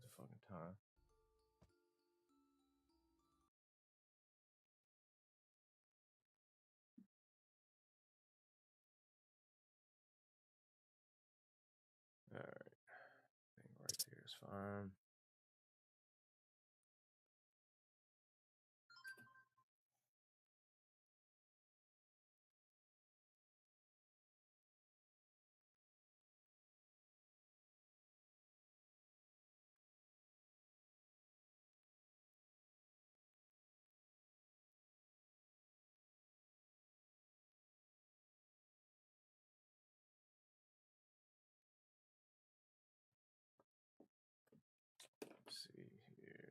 the fucking time. All right, I think right there is fine. Let's see here.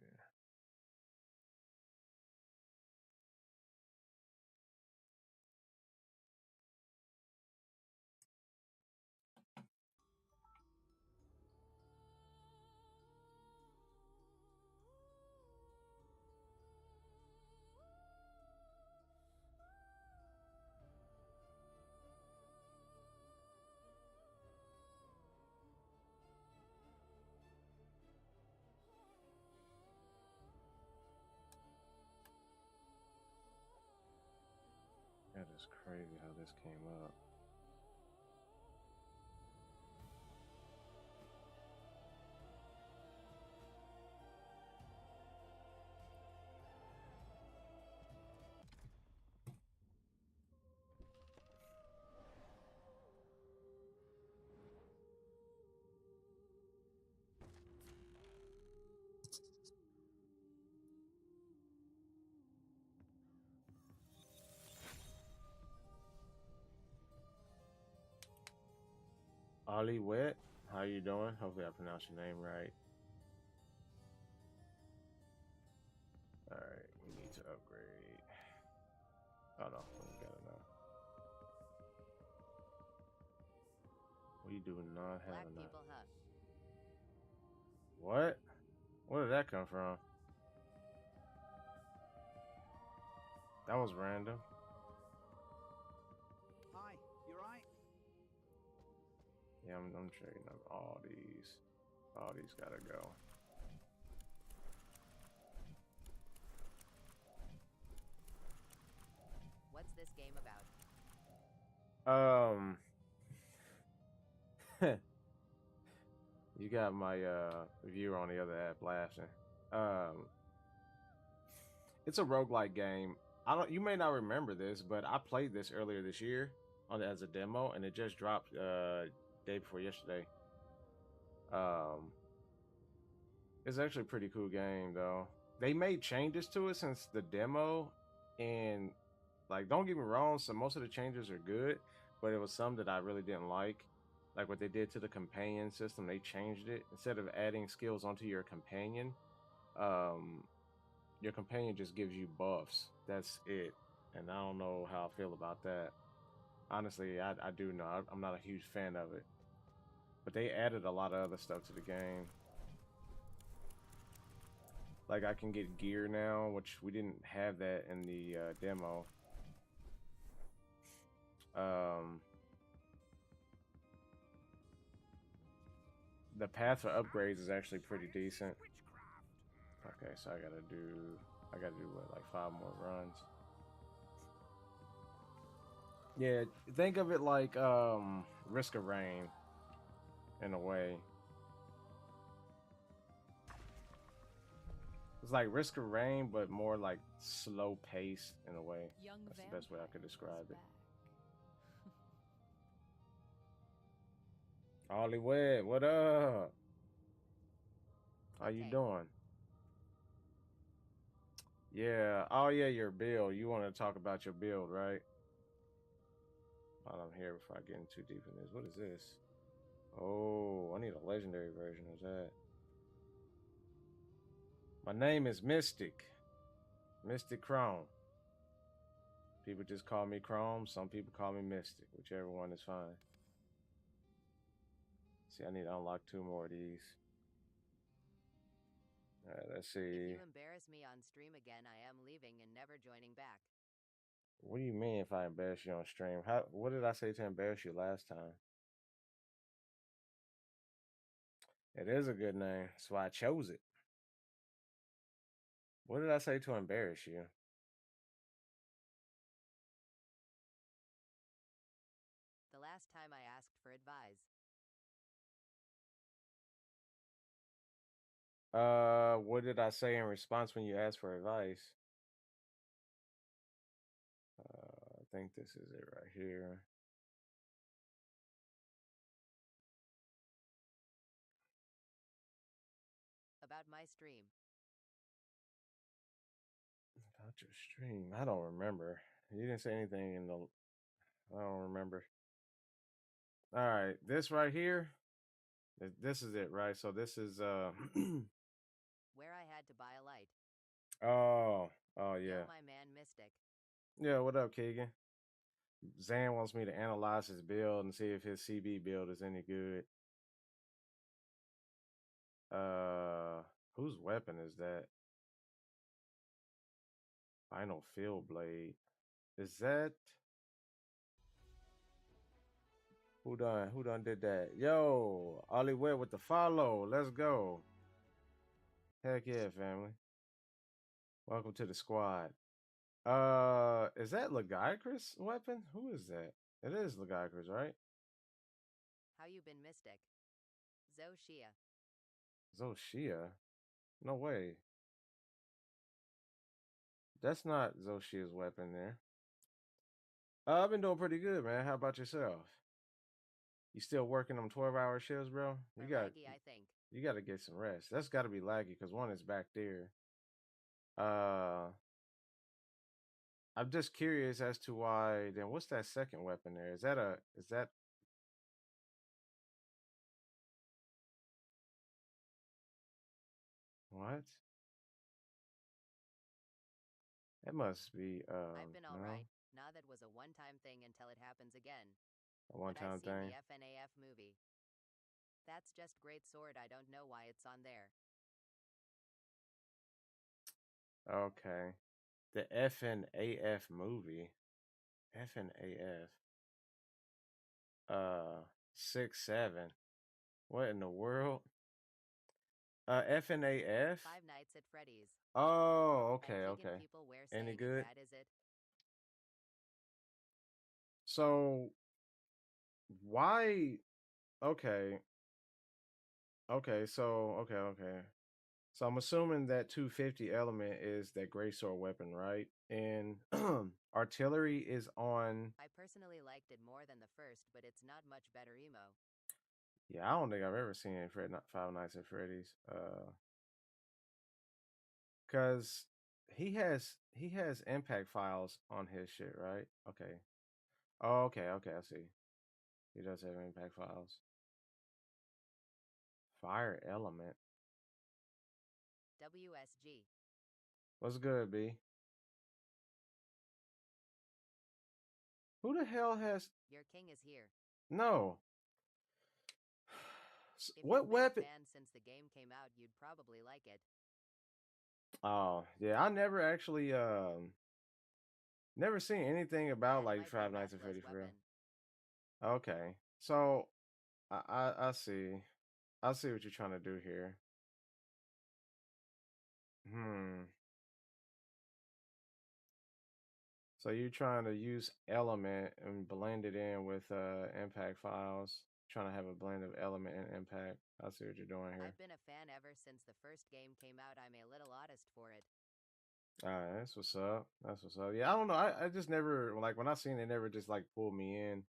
That is crazy how this came up. Ollie Wet, how you doing? Hopefully I pronounced your name right. All right, we need to upgrade. Oh no, we got it now. We do not have enough. People hush. What? Where did that come from? That was random. Hi, you right? Yeah, I'm trading up all these. All these gotta go. What's this game about? You got my viewer on the other app laughing. Um, it's a roguelike game. I don't. You may not remember this, but I played this earlier this year on as a demo, and it just dropped day before yesterday. Um, it's actually a pretty cool game though. They made changes to it since the demo, and like don't get me wrong, so most of the changes are good, but it was some that I really didn't like. Like what they did to the companion system, they changed it. Instead of adding skills onto um your companion just gives you buffs. That's it. And I don't know how I feel about that. Honestly, I do know. I'm not a huge fan of it. But they added a lot of other stuff to the game. Like I can get gear now, which we didn't have that in the demo. Um, the path for upgrades is actually pretty decent. Okay, so I gotta do what, like 5 more runs. Yeah, think of it like Risk of Rain in a way. It's like Risk of Rain, but more like slow pace in a way. That's the best way I could describe it. Ollie Webb, what up? How you doing? Yeah. Oh yeah, your build. You want to talk about your build, right? While I'm here before I get in too deep in this. What is this? Oh, I need a legendary version of that. My name is Mystic. Mystic Chrome. People just call me Chrome. Some people call me Mystic. Whichever one is fine. See, I need to unlock 2 more of these. All right, let's see. If you embarrass me on stream again, I am leaving and never joining back. What do you mean if I embarrass you on stream? What did I say to embarrass you last time? It is a good name. That's why I chose it. What did I say to embarrass you? The last time I asked for advice. What did I say in response when you asked for advice? I think this is it right here. About my stream. About your stream. I don't remember. You didn't say anything in the. I don't remember. All right, this right here. This is it, right? So this is Where I had to buy a light. oh Yo, yeah. my man Mystic. Yeah, what up, Keegan? Zan wants me to analyze his build and see if his CB build is any good. Uh, whose weapon is that? Final Field Blade. Is that who done did that? Yo, Ollie Webb with the follow. Let's go. Heck yeah, family. Welcome to the squad. Is that Lagiacrus weapon? Who is that? It is Lagiacrus, right? How you been, Mystic? Zoshia. Zoshia? No way. That's not Zoshia's weapon there. I've been doing pretty good, man. How about yourself? You still working them 12-hour shifts, bro? Or laggy, I think. You got to get some rest. That's got to be laggy because one is back there. Uh, I'm just curious as to why. Then what's that second weapon there? Is that what? That must be I've been no, alright. Nah, that was a one-time thing until it happens again. a one But I time seen thing. the FNAF movie. That's just great sword. I don't know why it's on there. Okay, the FNAF movie. FNAF. 6-7. What in the world? FNAF. Five Nights at Freddy's. Oh, At okay, Keegan okay. people where Any saying it good? bad is it? So why? Okay, okay. So I'm assuming that 250 element is that gray sword weapon, right? And artillery is on. I personally liked it more than the first, but it's not much better emo. Yeah, I don't think I've ever seen Five Nights at Freddy's. Cause he has impact files on his shit, right? Okay. Oh, okay, I see. He does have impact files. Fire element. WSG. What's good, B? Who the hell has Your king is here. no? If What you've been a weapon? fan since the game came out, you'd probably like it. Oh, yeah, I never actually never seen anything about That like might be Five Nights at Rathla's Freddy for real. weapon. Okay. So I see. I see what you're trying to do here. Hmm. So you're trying to use element and blend it in with impact files. Trying to have a blend of element and impact. I see what you're doing here. I've been a fan ever since the first game came out. I'm a little honest for it. All right, that's what's up. That's what's up. Yeah, I don't know. I just never like when I seen it, never just like pulled me in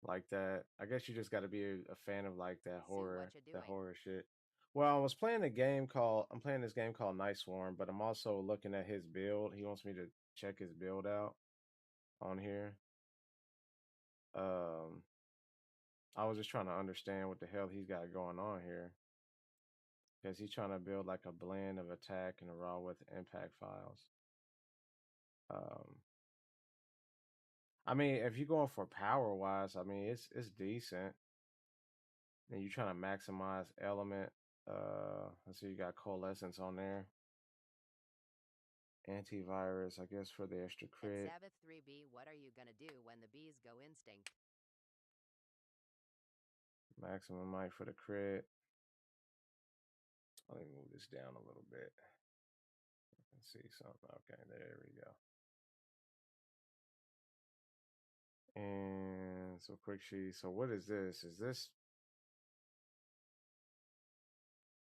like that. I guess you just got to be a fan of like Zoo, what you that doing? horror shit. Well, I'm playing this game called Night Swarm, but I'm also looking at his build. He wants me to check his build out on here. Um, I was just trying to understand what the hell he's got going on here because he's trying to build like a blend of attack and raw with impact files. Um, I mean, if you're going for power wise, I mean it's decent. And you're trying to maximize element. Let's see, you got coalescence on there. Antivirus, I guess, for the extra At crit. Sabbath 3B, what are you gonna do when the bees go instinct? Maximum might for the crit. Let me move this down a little bit. Let's see something. Okay, there we go. And so quick sheet. So what is this? Is this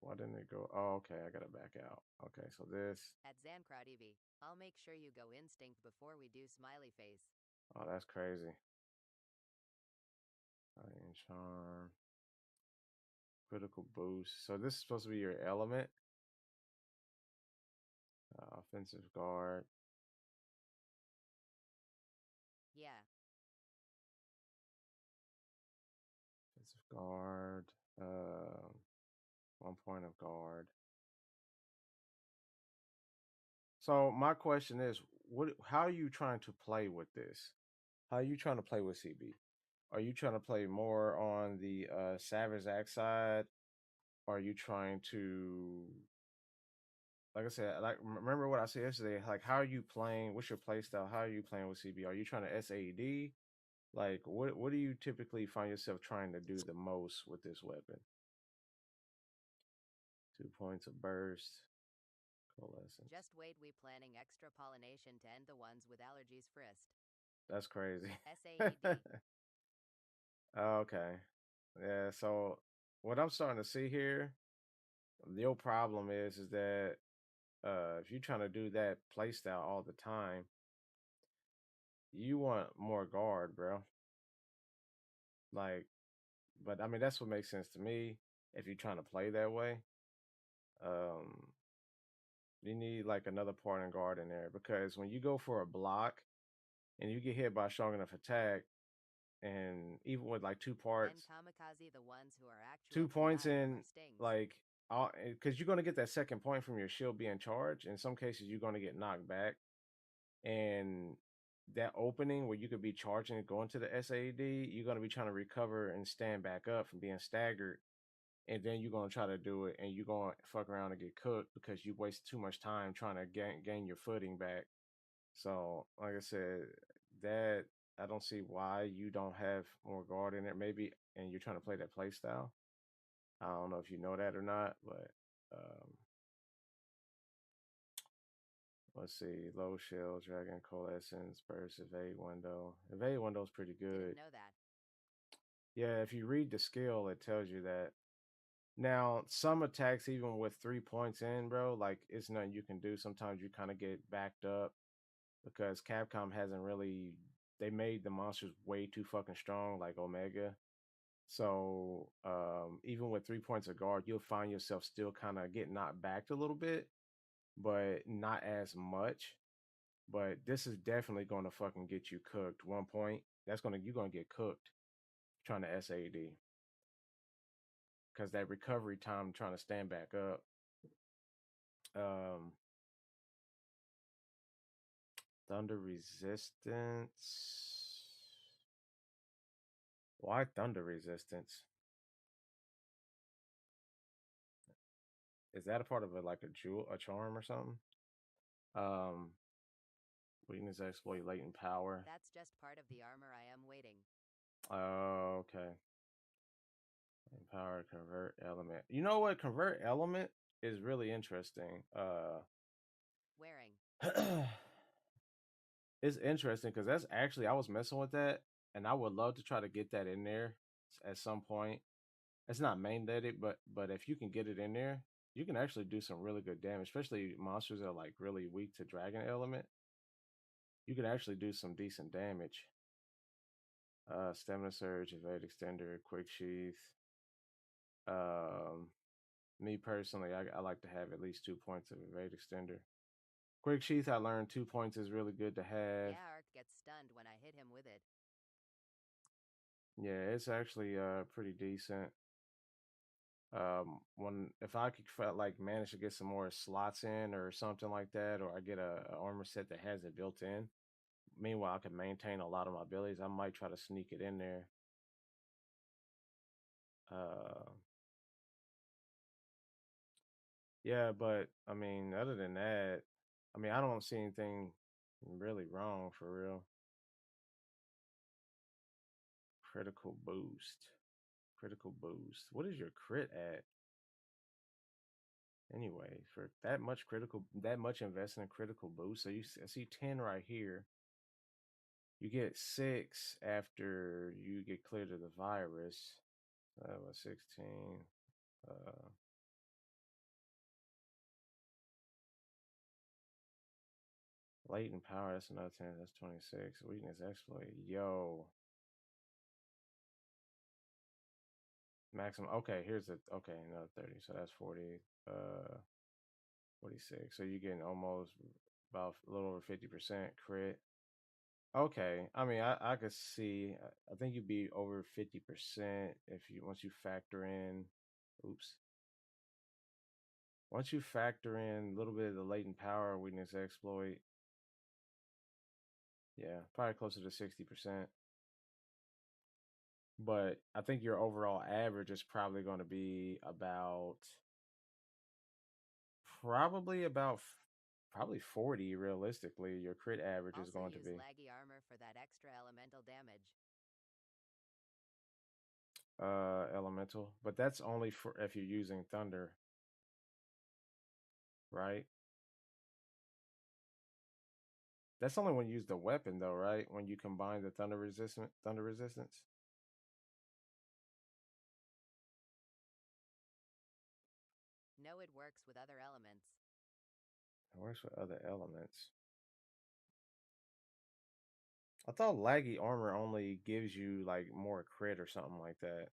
why didn't it go? Oh, okay. I gotta back out. Okay, so this. At Zancrowd Eevee, I'll make sure you go instinct before we do smiley face. Oh, that's crazy. And charm. Critical boost. So this is supposed to be your element. Offensive guard. Yeah, Offensive guard. 1 point of guard. So my question is, what? How are you trying to play with this? How are you trying to play with CB? Are you trying to play more on the Savage Axe side? Are you trying to, like I said, like remember what I said yesterday? Like, how are you playing? What's your play style? How are you playing with CB? Are you trying to SAD? Like, what do you typically find yourself trying to do the most with this weapon? 2 points of burst, coalescence. just wait, we planning extra pollination to end the ones with allergies first. That's crazy. SAED. Okay. Yeah, so what I'm starting to see here, your problem is that if you're trying to do that play style all the time, you want more guard, bro. Like, but I mean that's what makes sense to me if you're trying to play that way. Um you need like another part in guard in there because when you go for a block and you get hit by a strong enough attack, and even with like two Then parts, kamikaze the ones who are actual 2 points PI from in, our stings. like, because you're going to get that second point from your shield being charged. In some cases, you're going to get knocked back. And that opening where you could be charging and going to the SAD, you're going to be trying to recover and stand back up from being staggered. And then you're going to try to do it and you're going to fuck around and get cooked because you wasted too much time trying to gain your footing back. So, like I said, that I don't see why you don't have more guard in it. Maybe, and you're trying to play that play style. I don't know if you know that or not, but let's see. Low shell, dragon coalescence, burst, evade window. Evade window is pretty Didn't good. know that. Yeah, if you read the skill, it tells you that. Now, some attacks, even with 3 points in, bro, like it's nothing you can do. Sometimes you kind of get backed up because Capcom hasn't really, they made the monsters way too fucking strong, like Omega. So even with 3 points of guard, you'll find yourself still kind of getting knocked back a little bit, but not as much. But this is definitely going to fucking get you cooked. 1 point, that's gonna you're gonna get cooked trying to SAD because that recovery time trying to stand back up. Um, Thunder resistance. Why thunder resistance? Is that a part of like a jewel, a charm or something? Um, Weakness exploit latent power. That's just part of the armor I am waiting. Oh, okay. Empower convert element. You know what? Convert element is really interesting. Wearing. It's interesting because that's actually I was messing with that, and I would love to try to get that in there at some point. It's not mandated, but if you can get it in there, you can actually do some really good damage, especially monsters that are like really weak to dragon element. You can actually do some decent damage. Stamina surge, evade extender, quick sheath. Um, Me personally, I like to have at least 2 points of evade extender. Quick sheath, I learned 2 points is really good to have. Yeah, Arc gets stunned when I hit him with it. Yeah, it's actually pretty decent. Um, when if I could like manage to get some more slots in or something like that, or I get a armor set that has it built in. Meanwhile, I can maintain a lot of my abilities. I might try to sneak it in there. Uh, yeah, but I mean, other than that, I mean, I don't see anything really wrong for real. Critical boost. Critical boost. What is your crit at? anyway for that much critical, that much invested in critical boost. So I see 10 right here. You get 6 after you get cleared of the virus. That was 16. Uh, Latent power, that's another 10. That's 26. Weakness exploit. Yo. Maximum. Okay, here's the. Okay, another 30. So that's 40. 46. So you're getting almost about a little over 50% crit. Okay. I mean, I could see. I think you'd be over 50% if you once you factor in. Oops. Once you factor in a little bit of the latent power weakness exploit, yeah, probably closer to 60%. But I think your overall average is probably going to be probably 40 realistically. Your crit average is Also going to use be laggy armor for that extra elemental damage. elemental, but that's only for if you're using thunder, right? That's only when you use the weapon though, right? When you combine the thunder resistance. No, it works with other elements. It works with other elements. I thought laggy armor only gives you like more crit or something like that.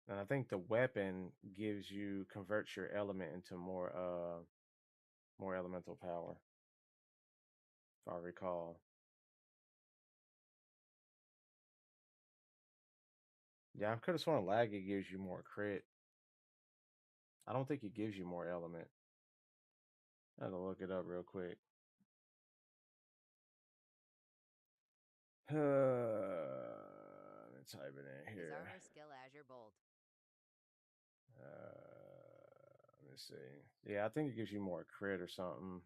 And I think the weapon gives you converts your element into more elemental power, if I recall. Yeah, I could have sworn laggy gives you more crit. I don't think it gives you more element. I had to look it up real quick. Let me type it in His here. armor skill Azure Bolt. Let me see. Yeah, I think it gives you more crit or something.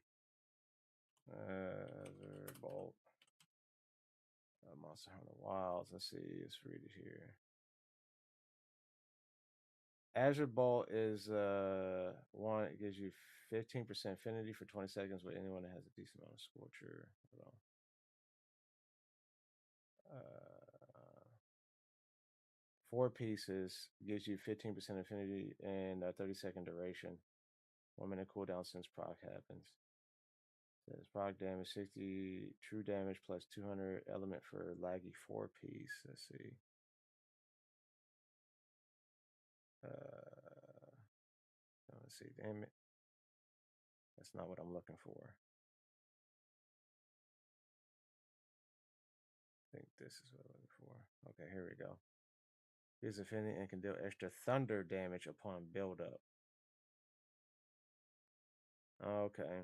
Bolt. Monster Hunter Wilds. Let's see. Let's read it here. Azure Bolt is one. It gives you 15% affinity for 20 seconds with anyone that has a decent amount of Scorcher. Hold on. 4 pieces gives you 15% affinity and a 30-second duration. 1 minute cooldown since proc happens. Says proc damage 60 true damage plus 200 element for laggy 4 piece. Let's see. Let's see. Damn it. That's not what I'm looking for. I think this is what I'm looking for. Okay, here we go. Here's affinity and can deal extra thunder damage upon buildup. Okay.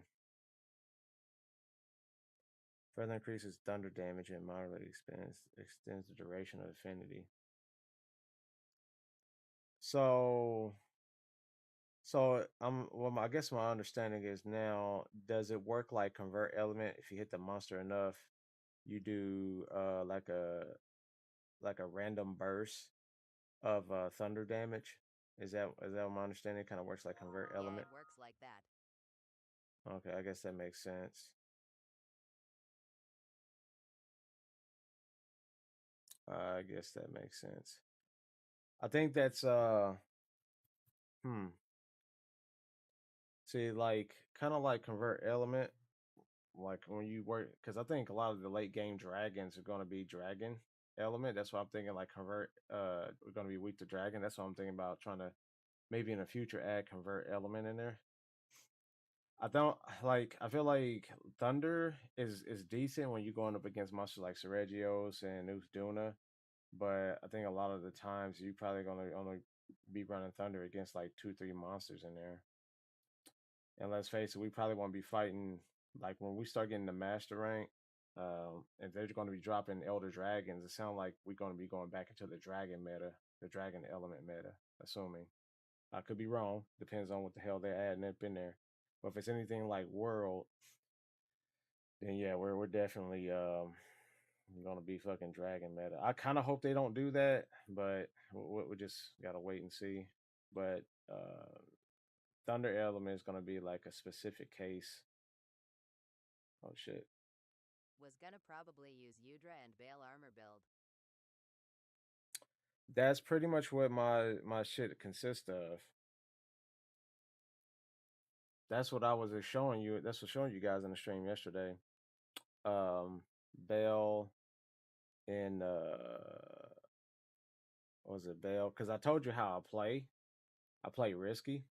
Further increases thunder damage and moderately extends the duration of affinity. So, well, I guess my understanding is now, does it work like convert element? If you hit the monster enough, you do like a random burst of thunder damage. Is that my understanding? It kind of works like convert Yeah, element. it works like that. Okay, I guess that makes sense. I guess that makes sense. I think that's hmm. See, like kind of like convert element, like when you work, because I think a lot of the late game dragons are going to be dragon element. That's why I'm thinking like convert. We're going to be weak to dragon. That's what I'm thinking about trying to maybe in the future add convert element in there. I don't like. I feel like Thunder is decent when you're going up against monsters like Seregios and Nux Duna, but I think a lot of the times you probably gonna only be running Thunder against like 2, 3 monsters in there. And let's face it, we probably won't be fighting like when we start getting the master rank. And they're going to be dropping Elder Dragons. It sounds like we're going to be going back into the dragon meta, the dragon element meta. Assuming I could be wrong. Depends on what the hell they're adding up in there. But if it's anything like World, then yeah, we're definitely gonna be fucking dragon meta. I kind of hope they don't do that, but we just gotta wait and see. but Thunder Element is gonna be like a specific case. Oh shit. Was gonna probably use Udra and Bale armor build. That's pretty much what my shit consists of. That's what I was showing you. That's what showing you guys in the stream yesterday. Bale and what was it Bale? Because I told you how I play. I play risky.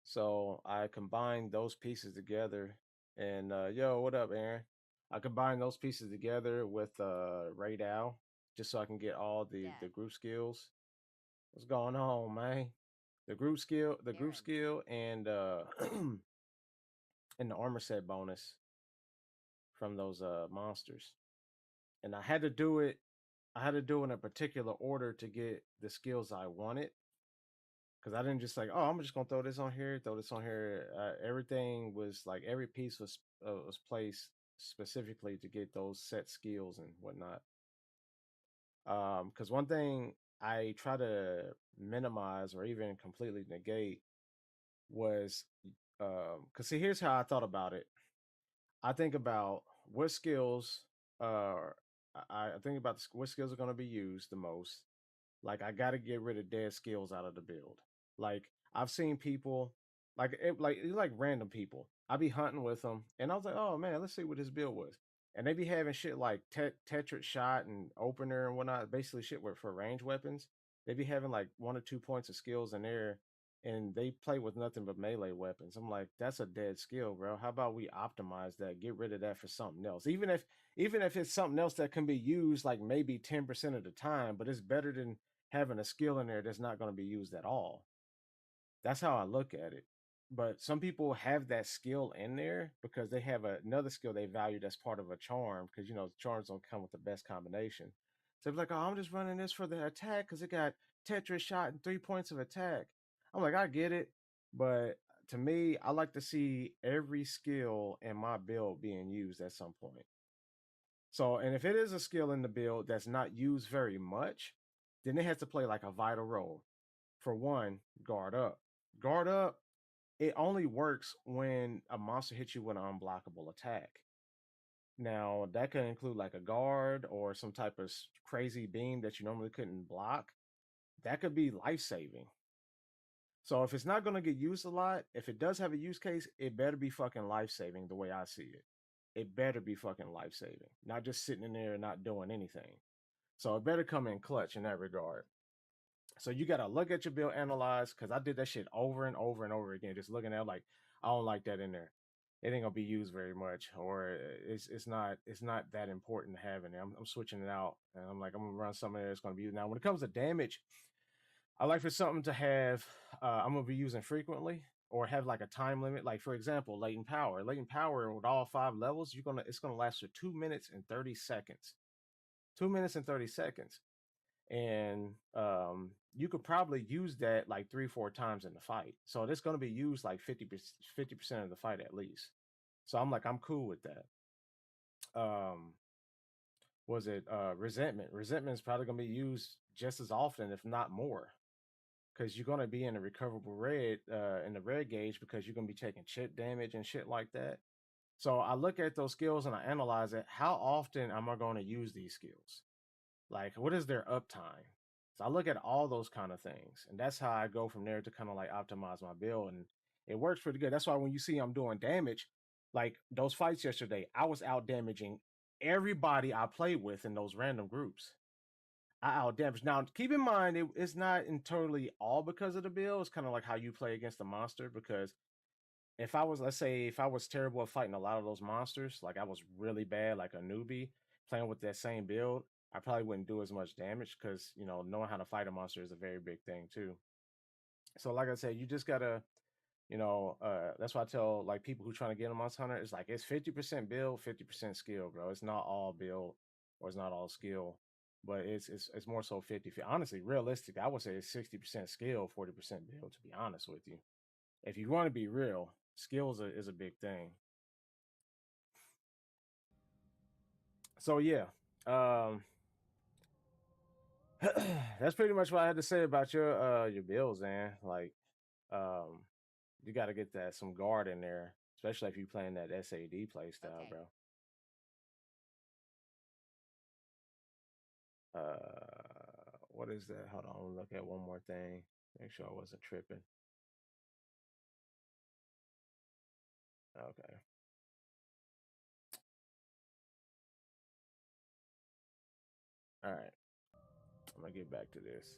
So I combined those pieces together. And yo, what up, Aaron? I combined those pieces together with Ray Dow just so I can get all the Dad, group skills. What's going on, man? The group Aaron, skill, and and the armor set bonus from those monsters. And I had to do it in a particular order to get the skills I wanted. Because I didn't just like, oh, I'm just gonna throw this on here, throw this on here. Everything was like every piece was placed specifically to get those set skills and whatnot. Because one thing I try to minimize or even completely negate was, because see, here's how I thought about it. I think about what skills, uh, I think about what skills are going to be used the most. Like I got to get rid of dead skills out of the build. Like I've seen people, like random people. I be hunting with them, and I was like, oh man, let's see what his build was. And they be having shit like Tetric shot and opener and whatnot, basically shit with for range weapons. They be having like 1 or 2 points of skills in there, and they play with nothing but melee weapons. I'm like, that's a dead skill, bro. How about we optimize that, get rid of that for something else? Even if it's something else that can be used like maybe 10% of the time, but it's better than having a skill in there that's not going to be used at all. That's how I look at it. But some people have that skill in there because they have another skill they value that's part of a charm, because you know charms don't come with the best combination. So it's like, oh, I'm just running this for the attack because it got Tetris shot and 3 points of attack. I'm like, I get it, but to me, I like to see every skill in my build being used at some point. So, and if it is a skill in the build that's not used very much, then it has to play like a vital role. For one, guard up. Guard up, it only works when a monster hits you with an unblockable attack. Now, that could include like a guard or some type of crazy beam that you normally couldn't block. That could be life saving. So, if it's not going to get used a lot, if it does have a use case, it better be fucking life saving the way I see it. It better be fucking life saving, not just sitting in there and not doing anything. So, it better come in clutch in that regard. So you gotta look at your build, analyze, because I did that shit over and over and over again, just looking at it like I don't like that in there. It ain't gonna be used very much, or it's not that important to have in there. I'm switching it out, and I'm like I'm gonna run something that's gonna be used. Now when it comes to damage, I like for something to have I'm gonna be using frequently or have like a time limit. Like for example, latent power. Latent power with all 5 levels, it's gonna last for 2 minutes and 30 seconds. 2 minutes and 30 seconds, and you could probably use that like 3 4 times in the fight, so it's going to be used like 50% of the fight at least. So I'm like, I'm cool with that. um was it resentment is probably going to be used just as often if not more, because you're going to be in a recoverable red in the red gauge, because you're going to be taking chip damage and shit like that. So I look at those skills and I analyze it. How often am I going to use these skills? Like, what is their uptime? So I look at all those kind of things, and that's how I go from there to kind of like optimize my build, and it works pretty good. That's why when you see I'm doing damage, like those fights yesterday, I was out damaging everybody I played with in those random groups. I out damaged. Now, keep in mind, it's not entirely all because of the build. It's kind of like how you play against the monster, because if I was, let's say, if I was terrible at fighting a lot of those monsters, like I was really bad, like a newbie playing with that same build, I probably wouldn't do as much damage, because you know knowing how to fight a monster is a very big thing too. So, like I said, you just gotta, that's why I tell like people who trying to get a Monster Hunter, it's like it's 50% build, 50% skill, bro. It's not all build or it's not all skill, but it's more so 50. Honestly, realistic, I would say it's 60% skill, 40% build. To be honest with you, if you want to be real, skills is a big thing. So yeah, um, That's pretty much what I had to say about your bills, man. Like, um, you got to get that some guard in there, especially if you playing that SAD play style, Okay. bro. What is that? Hold on, look at one more thing. Make sure I wasn't tripping. Okay. All right. I'm gonna get back to this.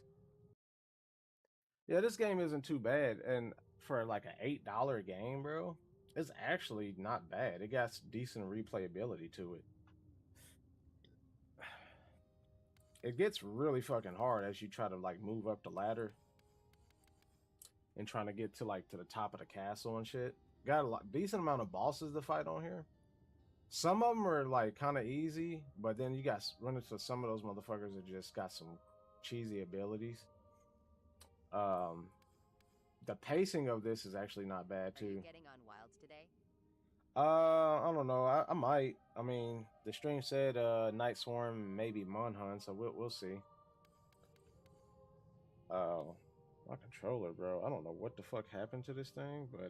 Yeah, this game isn't too bad, and for like an $8 game, bro, it's actually not bad. It got decent replayability to it. It gets really fucking hard as you try to like move up the ladder and trying to get to like to the top of the castle and shit. Got a decent amount of bosses to fight on here. Some of them are like kind of easy, but then you got run into some of those motherfuckers that just got some cheesy abilities. Um, the pacing of this is actually not bad Are you too. getting on Wilds today? I don't know. I might. I mean, the stream said Night Swarm, maybe MonHun, so we'll see. My controller, bro. I don't know what the fuck happened to this thing, but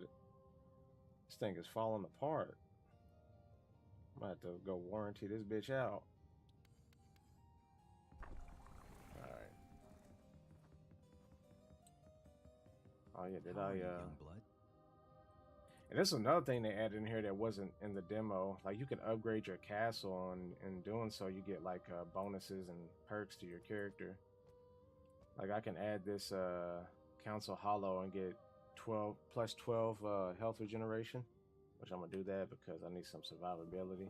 this thing is falling apart. I might have to go warranty this bitch out. All right. Oh yeah, did How are I? you, young blood? And this is another thing they added in here that wasn't in the demo. Like you can upgrade your castle, and in doing so, you get like bonuses and perks to your character. Like I can add this Council Hollow and get 12 plus 12 health regeneration, which I'm gonna do that because I need some survivability.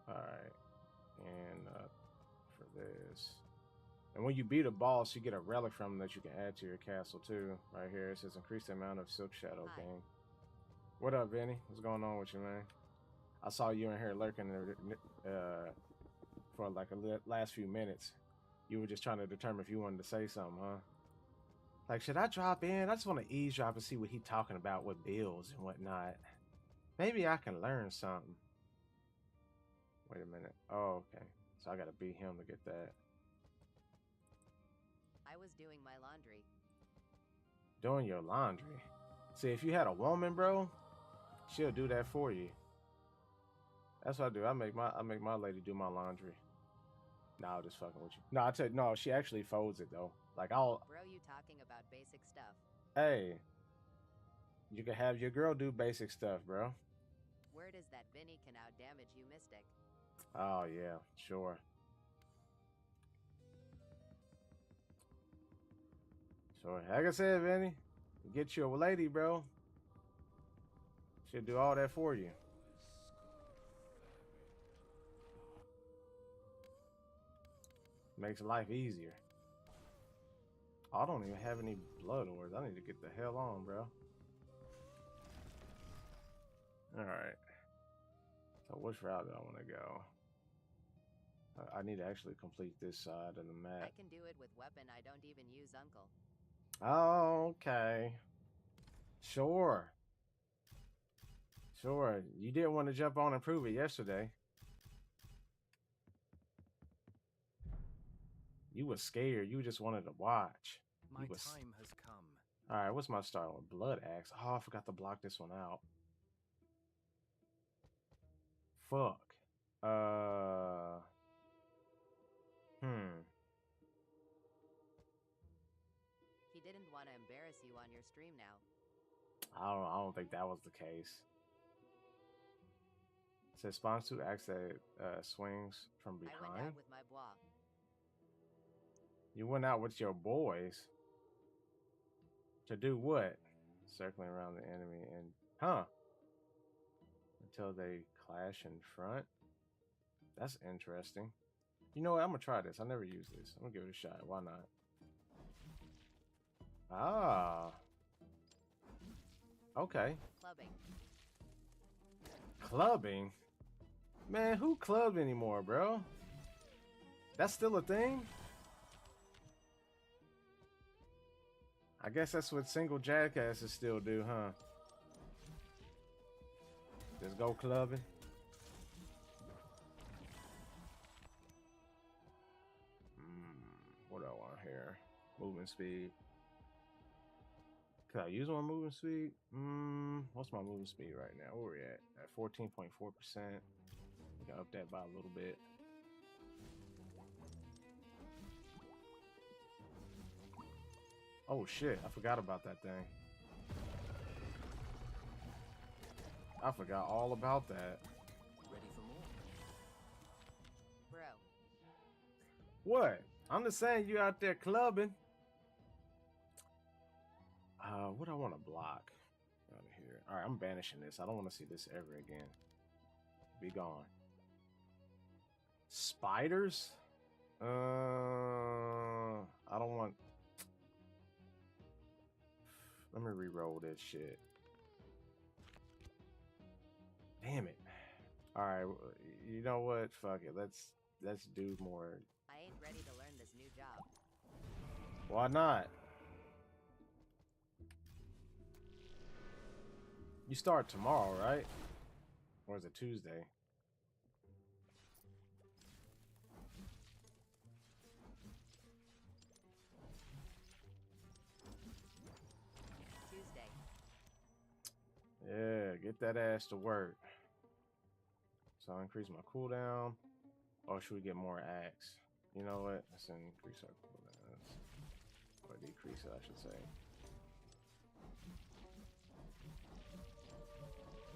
All right, and for this, and when you beat a boss, you get a relic from them that you can add to your castle too. Right here, it says increase the amount of Silk Shadow Hi. gain. What up, Vinny? What's going on with you, man? I saw you in here lurking for like a last few minutes. You were just trying to determine if you wanted to say something, huh? Like, should I drop in? I just want to eavesdrop and see what he's talking about with bills and whatnot. Maybe I can learn something. Wait a minute. Oh, okay. So I gotta beat him to get that. I was doing my laundry. Doing your laundry. See, if you had a woman, bro, she'll do that for you. That's what I do. I make my lady do my laundry. Nah, I'm just fucking with you. No, I tell you, no, she actually folds it though. Like Bro, you talking about basic stuff. hey, you can have your girl do basic stuff, bro. Word is that Vinny can outdamage you, Mystic. Oh yeah, sure. Sure. Like I said, Vinny, get you a lady, bro. She'll do all that for you. Makes life easier. I don't even have any blood ores. I need to get the hell on, bro. Alright. So which route do I want to go? I need to actually complete this side of the I map. can do it with weapon I don't even use, Uncle. Oh, okay. Sure. Sure. You didn't want to jump on and prove it yesterday. You were scared. You just wanted to watch. My time has come. Alright, what's my start with? Blood Axe. Oh, I forgot to block this one out. Fuck. Hmm. He didn't want to embarrass you on your stream now. I don't think that was the case. It says spawns 2 axe that swings from I went behind. out with my bois. You went out with your boys. To do what? Circling around the enemy and until they clash in front. That's interesting. You know what? I'm gonna try this. I never used this. I'm gonna give it a shot. Why not? Ah. Okay. Clubbing. Clubbing? Man, who clubbed anymore, bro? That's still a thing? I guess that's what single jackasses still do, huh? Just go clubbing. What do I want here? Movement speed. Could I use my movement speed? What's my movement speed right now? Where we at 14.4%. We can up that by a little bit. Oh shit, I forgot about that thing. I forgot all about that. Ready for more? Bro, What? I'm just saying you out there clubbing. What I want to block out of here. All right, I'm banishing this. I don't want to see this ever again. Be gone. Spiders? I don't want. Let me re-roll this shit. Damn it. All right, you know what? Fuck it. Let's do more. I ain't ready to learn this new job. Why not? You start tomorrow, right? Or is it Tuesday? Tuesday. Yeah, get that ass to work. So I'll increase my cooldown. Or should we get more axe? You know what? Let's increase our cooldowns. Or decrease it, I should say.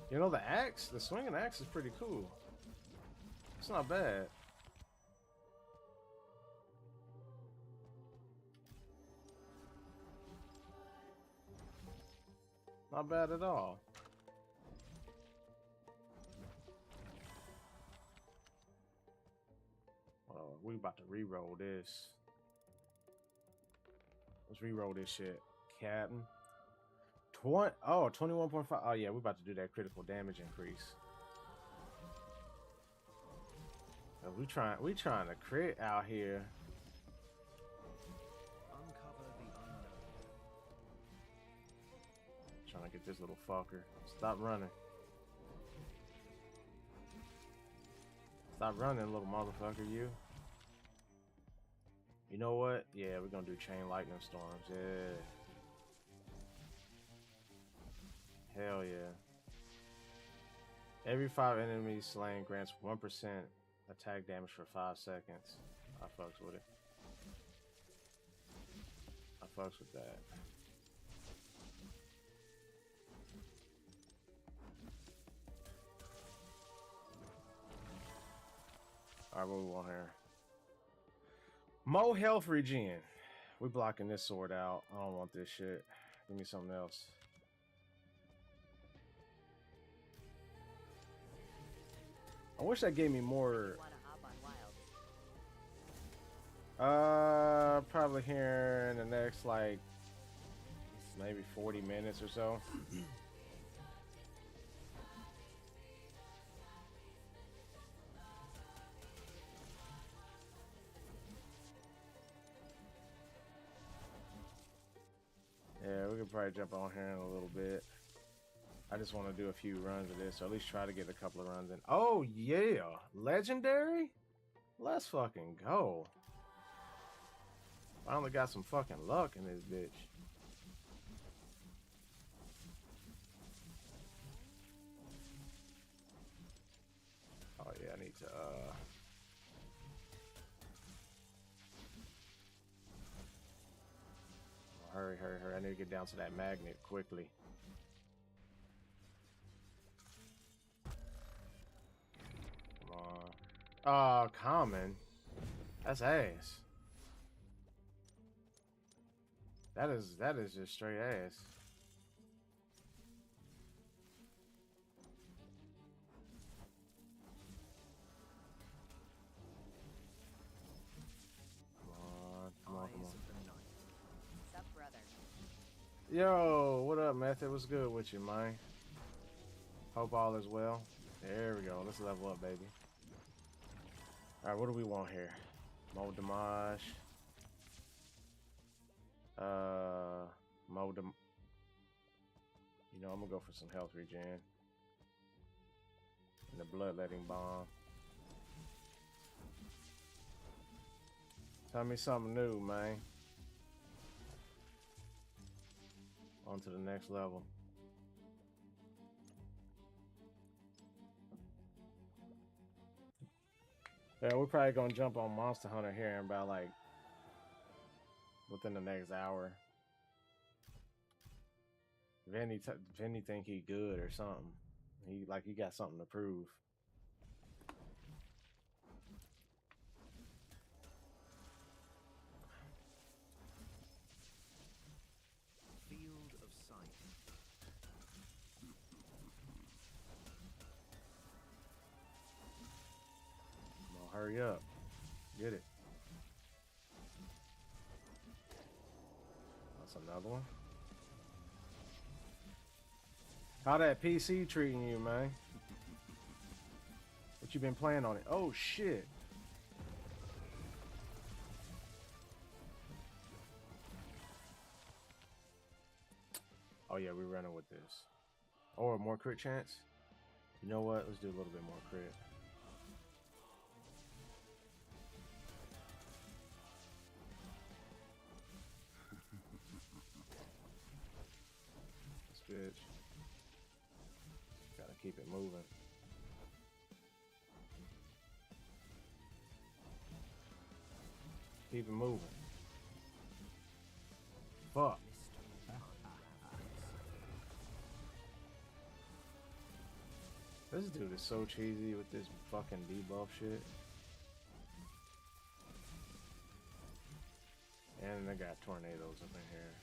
You know, the axe, the swinging axe is pretty cool. It's not bad. Not bad at all. Oh, we about to re-roll this. Let's re-roll this shit. Captain. 21.5. Oh yeah, we about to do that critical damage increase. We trying to crit out here. Uncover the unknown. Trying to get this little fucker. Stop running. Stop running, little motherfucker, you. You know what? Yeah, we're gonna do chain lightning storms. Yeah. Hell yeah. Every 5 enemies slain grants 1% attack damage for 5 seconds. I fucks with it. I fucks with that. Alright, what we want here? Mo health regen. We blocking this sword out. I don't want this shit. Give me something else. I wish that gave me more. Wanna hop on Wild? Probably here in the next like maybe 40 minutes or so. Yeah, we could probably jump on here in a little bit. I just want to do a few runs of this, or at least try to get a couple of runs in. Oh yeah, legendary. Let's fucking go. Finally got some fucking luck in this bitch. Oh yeah, I need to hurry. I need to get down to that magnet quickly. Come on. Common. That's ass. That is just straight ass. Come on. Eyes of the night. Sup, brother? Yo, what up, Method? What's good with you, man? Hope all is well. There we go. Let's level up, baby. Alright, what do we want here? Mo damage. You know, I'm gonna go for some health regen. And the bloodletting bomb. Tell me something new, man. On to the next level. Yeah, we're probably gonna jump on Monster Hunter here in about like within the next hour. Vinny think he good or something. He got something to prove. Field of sight. Come on, hurry up. Get it. That's another one. How that PC treating you, man? What you been playing on it? Oh shit. Oh yeah, we're running with this. Or more crit chance? You know what? Let's do a little bit more crit. This bitch. Gotta keep it moving. Keep it moving. Fuck. This dude is so cheesy with this fucking debuff shit. And they got tornadoes up in here.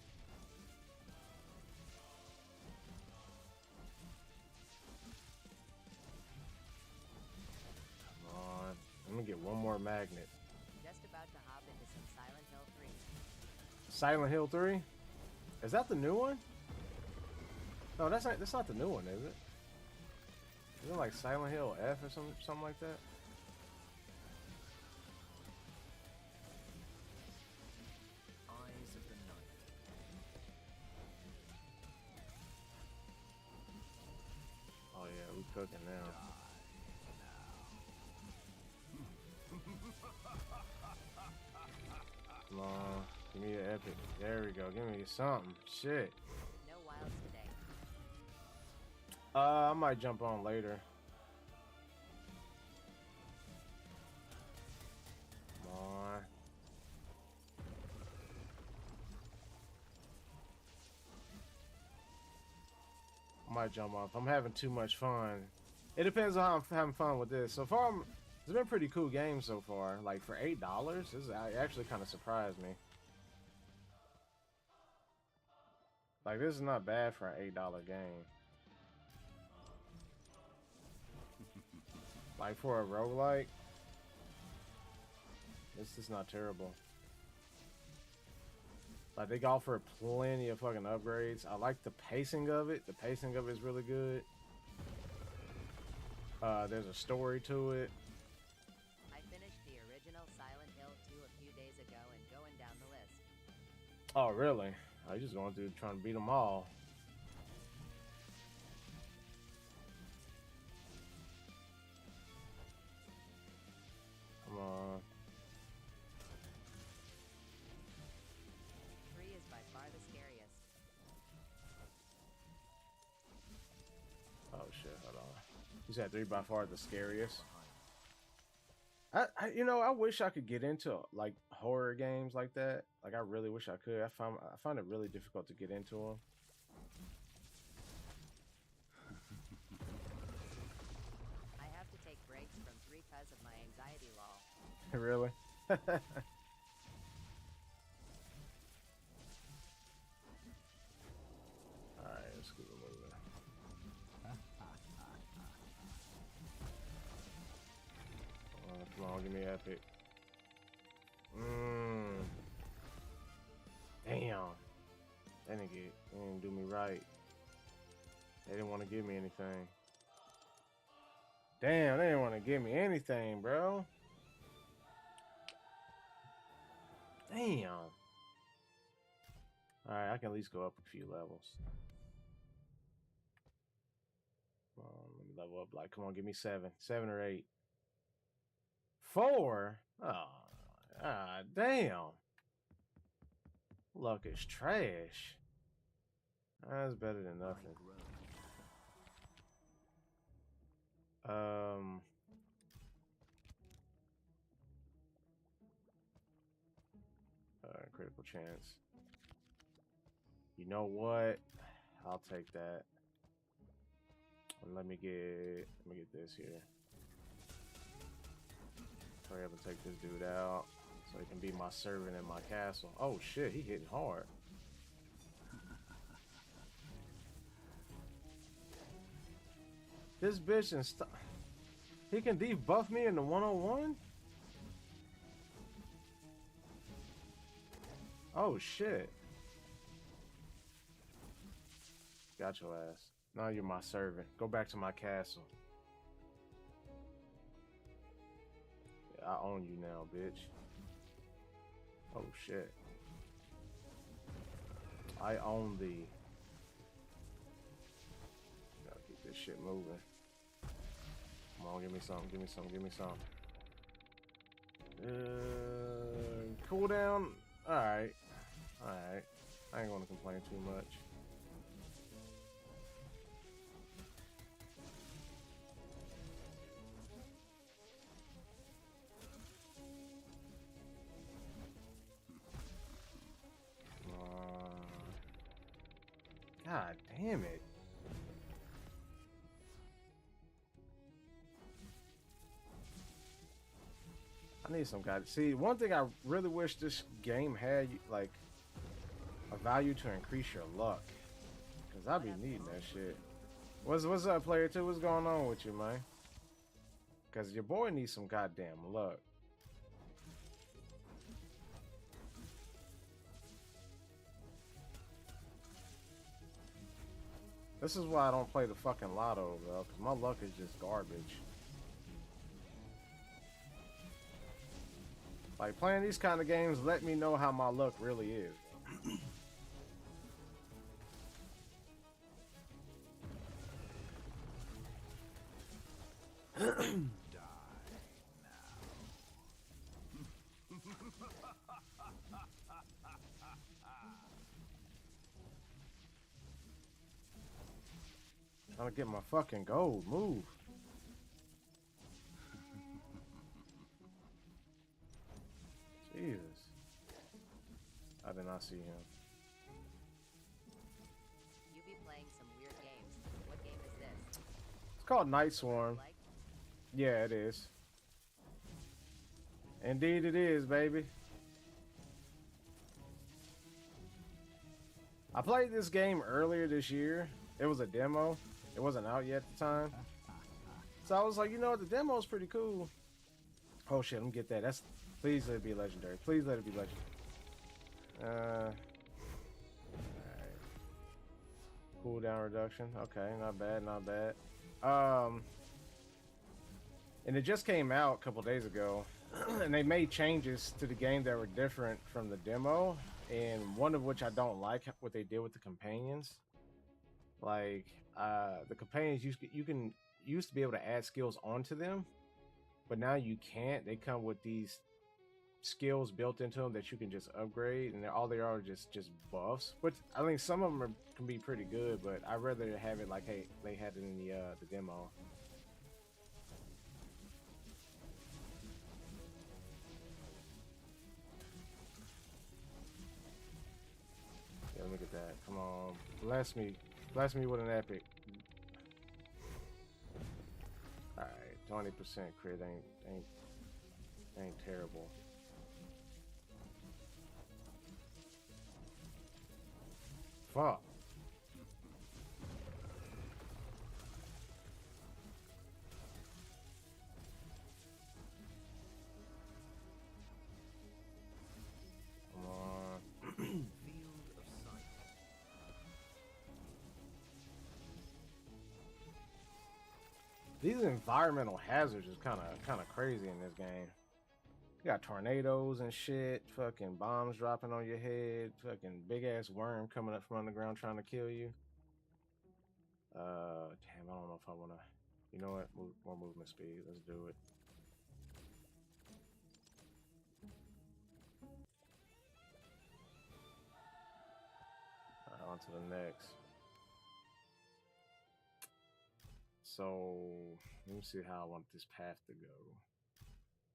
Come on. I'm gonna get one more magnet. Just about to hop into some Silent Hill 3. Silent Hill 3? Is that the new one? No, that's not the new one, is it? Is it like Silent Hill F or something like that? Eyes of the night. Oh yeah, we cooking now. Come on, give me the epic. There we go. Give me something. Shit. No wilds today. I might jump on later. Come on. I might jump off. I'm having too much fun. It depends on how I'm having fun with this. So far, it's been a pretty cool game so far. Like for $8, this is actually kind of surprised me. Like this is not bad for an $8 game. Like for a roguelike, this is not terrible. Like they offer plenty of fucking upgrades. I like the pacing of it. The pacing of it is really good. There's a story to it. I finished the original Silent Hill 2 a few days ago and going down the list. Oh really? I just going through trying to beat them all. Come on. 3 is by far the scariest. Oh shit, hold on. You said 3 by far the scariest. I wish I could get into like horror games like that. Like I really wish I could. I find it really difficult to get into them. I have to take breaks from 3 because of my anxiety lol. Really? Alright, let's keep it moving. Come on, give me epic. Damn. They didn't do me right. They didn't want to give me anything. Damn, they didn't want to give me anything, bro. Damn. Alright, I can at least go up a few levels. Come on, let me level up. Like, come on, give me 7. 7 or 8. 4? Oh, Ah, damn. Luck is trash. That's better than I nothing. grow. Critical chance. You know what? I'll take that. And let me get this here. Hurry up and take this dude out so he can be my servant in my castle. Oh shit, he hitting hard. This bitch and he can debuff me in the 101? Oh shit. Got your ass. Now you're my servant. Go back to my castle. I own you now, bitch. Oh shit. I own thee. Gotta keep this shit moving. Come on, give me some, give me some, give me some. Cooldown. Alright. Alright. I ain't gonna complain too much. God damn it. I need some guy. See, one thing I really wish this game had, like, a value to increase your luck. Because I be needing that shit. What's up, player 2? What's going on with you, man? Because your boy needs some goddamn luck. This is why I don't play the fucking lotto, bro. Because my luck is just garbage. Like, playing these kind of games let me know how my luck really is. Trying to get my fucking gold. Move. Jesus. I did not see him. You be playing some weird games. What game is this? It's called Night Swarm. Like? Yeah, it is. Indeed it is, baby. I played this game earlier this year. It was a demo. It wasn't out yet at the time. So I was like, you know what, the demo's pretty cool. Oh shit, let me get that. That's please let it be legendary. Please let it be legendary. Alright. Cooldown reduction. Okay, not bad, not bad. And it just came out a couple days ago. And they made changes to the game that were different from the demo. And one of which I don't like what they did with the companions. Like the companions used to be able to add skills onto them, but now you can't. They come with these skills built into them that you can just upgrade, and all they are just buffs. But I think some of them can be pretty good, but I'd rather have it like, hey, they had it in the demo. Yeah, let me get that. Come on, bless me with an epic. All right, 20% crit ain't terrible. Fuck. Come on. Field of sight. These environmental hazards is kind of crazy in this game. You got tornadoes and shit, fucking bombs dropping on your head, fucking big ass worm coming up from underground trying to kill you. Damn, I don't know if I want to. You know what? More movement speed. Let's do it. on to the next. So let me see how I want this path to go.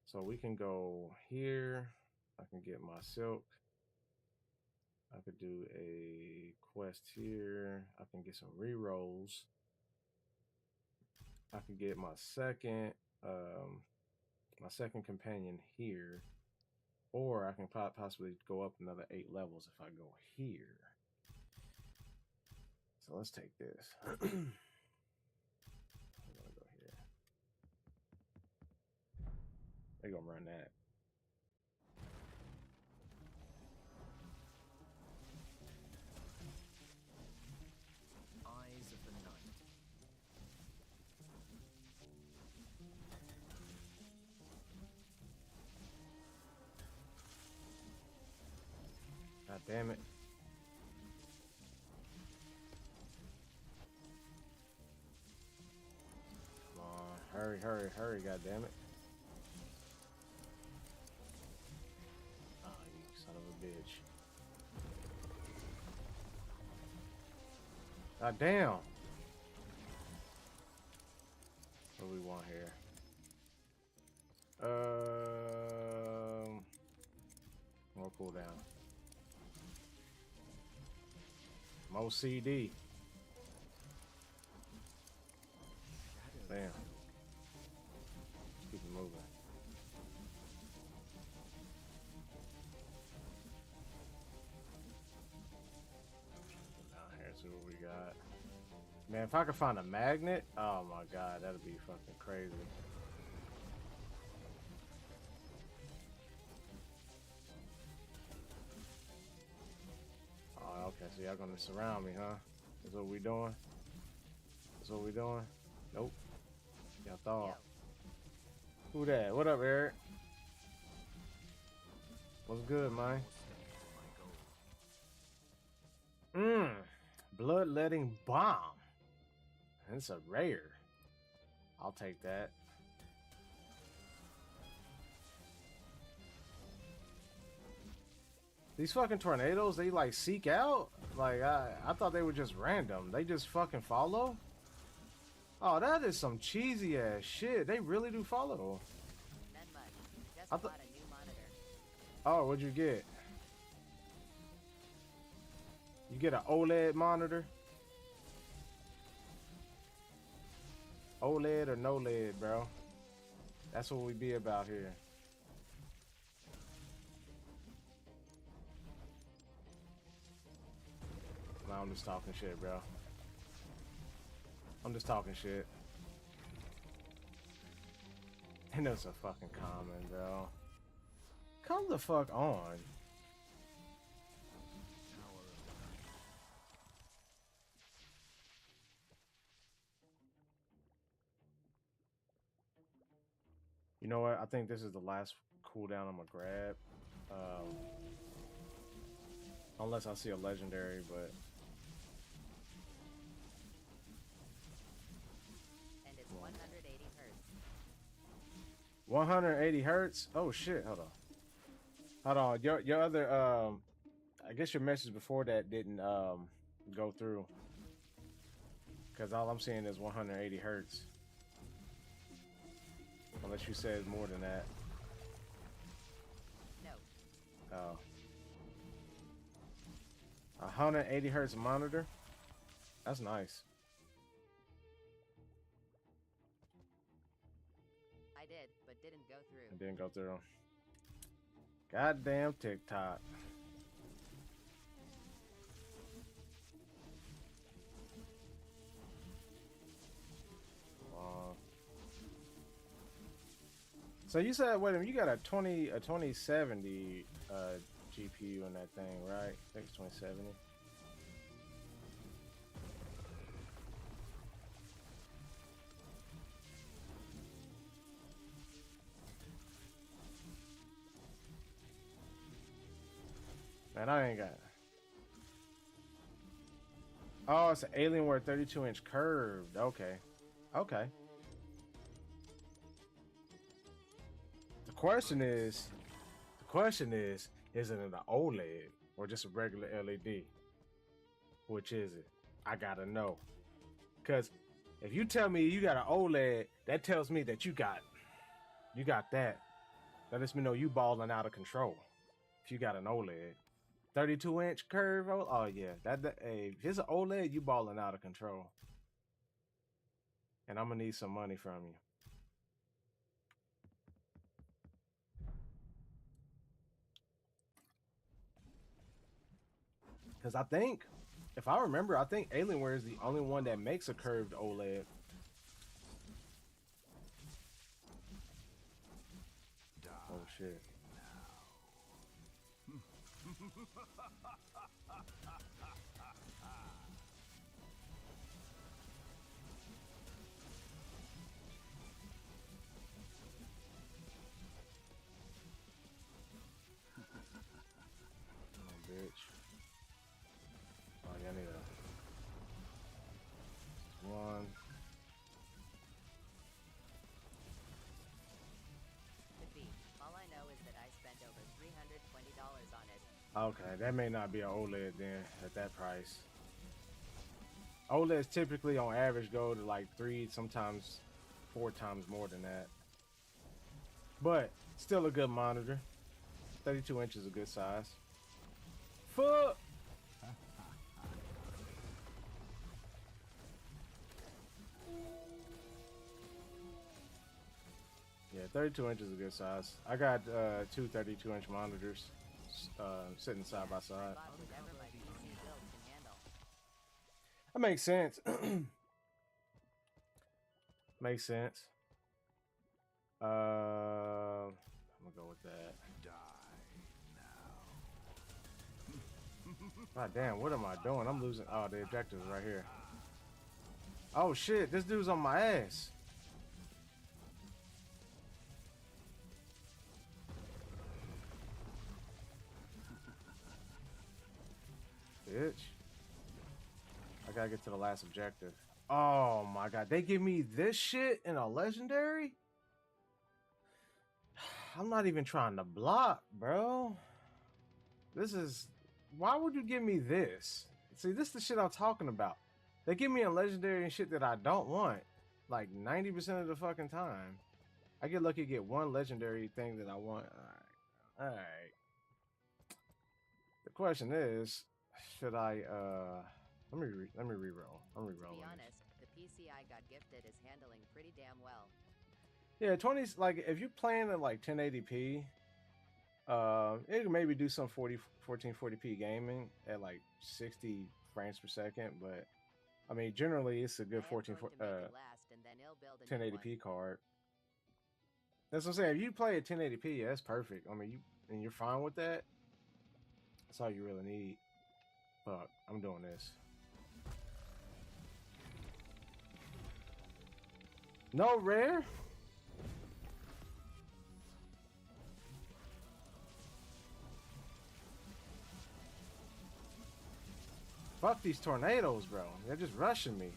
So we can go here. I can get my silk. I could do a quest here. I can get some rerolls. I can get my second companion here, or I can possibly go up another 8 levels if I go here. So let's take this. I'm gonna go here. They're gonna run that. Eyes of the night. God damn it. Come on. Hurry, hurry, hurry, god damn it. Oh, you son of a bitch. God damn. What do we want here? More cooldown. More CD. Damn. Let's keep it moving. Down here, see what we got. Man, if I could find a magnet, oh my god, that'd be fucking crazy. Oh, okay, so y'all gonna surround me, huh? That's what we doing? That's what we doing? Nope. Y'all thought. Who that? What up, Eric? What's good, man? Bloodletting bomb. It's a rare. I'll take that. These fucking tornadoes, they like seek out? Like, I thought they were just random. They just fucking follow? Oh, that is some cheesy ass shit. They really do follow. Not much. Just I bought thought- a new monitor. Oh, what'd you get? You get an OLED monitor? OLED or no LED, bro? That's what we be about here. No, I'm just talking shit, bro. I'm just talking shit. And that's a fucking comment, bro. Come the fuck on. You know what? I think this is the last cooldown I'm gonna grab. Unless I see a legendary, but And it's 180 hertz. 180 hertz. Oh shit! Hold on. Hold on. Your other I guess your message before that didn't go through. Cause all I'm seeing is 180 hertz. Unless you said more than that. No. Oh. 180 hertz monitor. That's nice. I did, but didn't go through. It didn't go through. Goddamn TikTok. So you said, wait a minute, you got a 2070 GPU in that thing, right? I think it's 2070. Man, I ain't got it. Oh, it's an Alienware 32-inch curved. Okay. Okay. The question is, is it an OLED or just a regular LED? Which is it? I gotta know. Cause if you tell me you got an OLED, that tells me that you got that. That lets me know you balling out of control. If you got an OLED, 32-inch curve. Oh yeah, hey, if it's an OLED, you balling out of control. And I'm gonna need some money from you. Because I think, if I remember, I think Alienware is the only one that makes a curved OLED. Oh shit. Oh, bitch. Oh, yeah, I need a one. Defeat. All I know is that I spent over $320 on it. Okay, that may not be an OLED then at that price. OLEDs typically on average go to like 3, sometimes 4 times more than that. But still a good monitor. 32 inches is a good size. Fuck! Yeah, 32 inches is a good size. I got 2 32-inch monitors sitting side by side. I bought whatever my PC build can handle. That makes sense. Makes sense. I'm gonna go with that. God damn, what am I doing? I'm losing. Oh, the objective is right here. Oh shit, this dude's on my ass. Bitch. I gotta get to the last objective. Oh my god, they give me this shit in a legendary? I'm not even trying to block, bro. This is... Why would you give me this? See, this is the shit I'm talking about. They give me a legendary and shit that I don't want. Like 90% of the fucking time. I get lucky to get one legendary thing that I want. Alright. The question is, should I let me re-roll. I'm To re-rolling. be honest, the PC I got gifted is handling pretty damn well. Yeah, 20s, like if you're playing at like 1080p, it can maybe do some 1440p gaming at like 60 frames per second, but I mean generally it's a good I am going to make it last, and then he'll build a new one. 1080p card. That's what I'm saying. If you play at 1080p, yeah, that's perfect. I mean, you're fine with that. That's all you really need. Fuck, I'm doing this. No rare. Fuck these tornadoes, bro. They're just rushing me.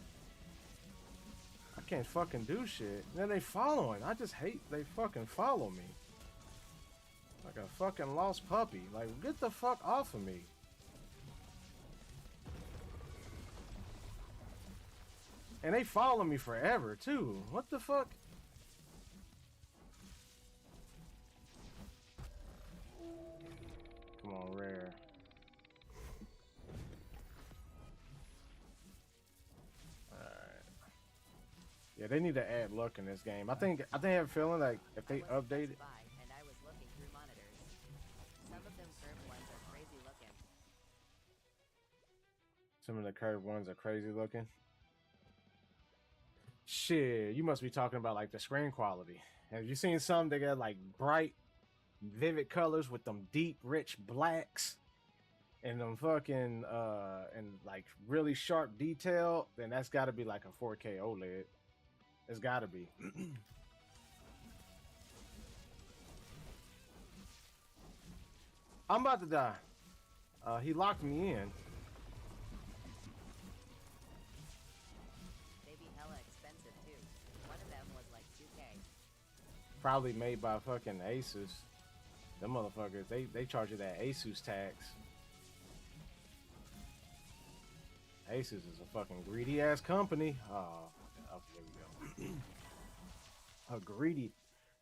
I can't fucking do shit. Then they following. I just hate they fucking follow me. Like a fucking lost puppy. Like, get the fuck off of me. And they follow me forever, too. What the fuck? Come on, rare. Yeah, they need to add luck in this game. I think I have a feeling like if they update it. And I was looking through monitors. Some of them curved ones are crazy looking. Some of the curved ones are crazy looking. Shit, you must be talking about like the screen quality. Have you seen some that got like bright, vivid colors with them deep, rich blacks and them fucking and like really sharp detail? Then that's got to be like a 4K OLED. It's got to be. I'm about to die. He locked me in. They be hella expensive too. One of them was like 2K. Probably made by fucking Asus. Them motherfuckers, they charge you that Asus tax. Asus is a fucking greedy ass company. Oh, okay, there we go. A greedy.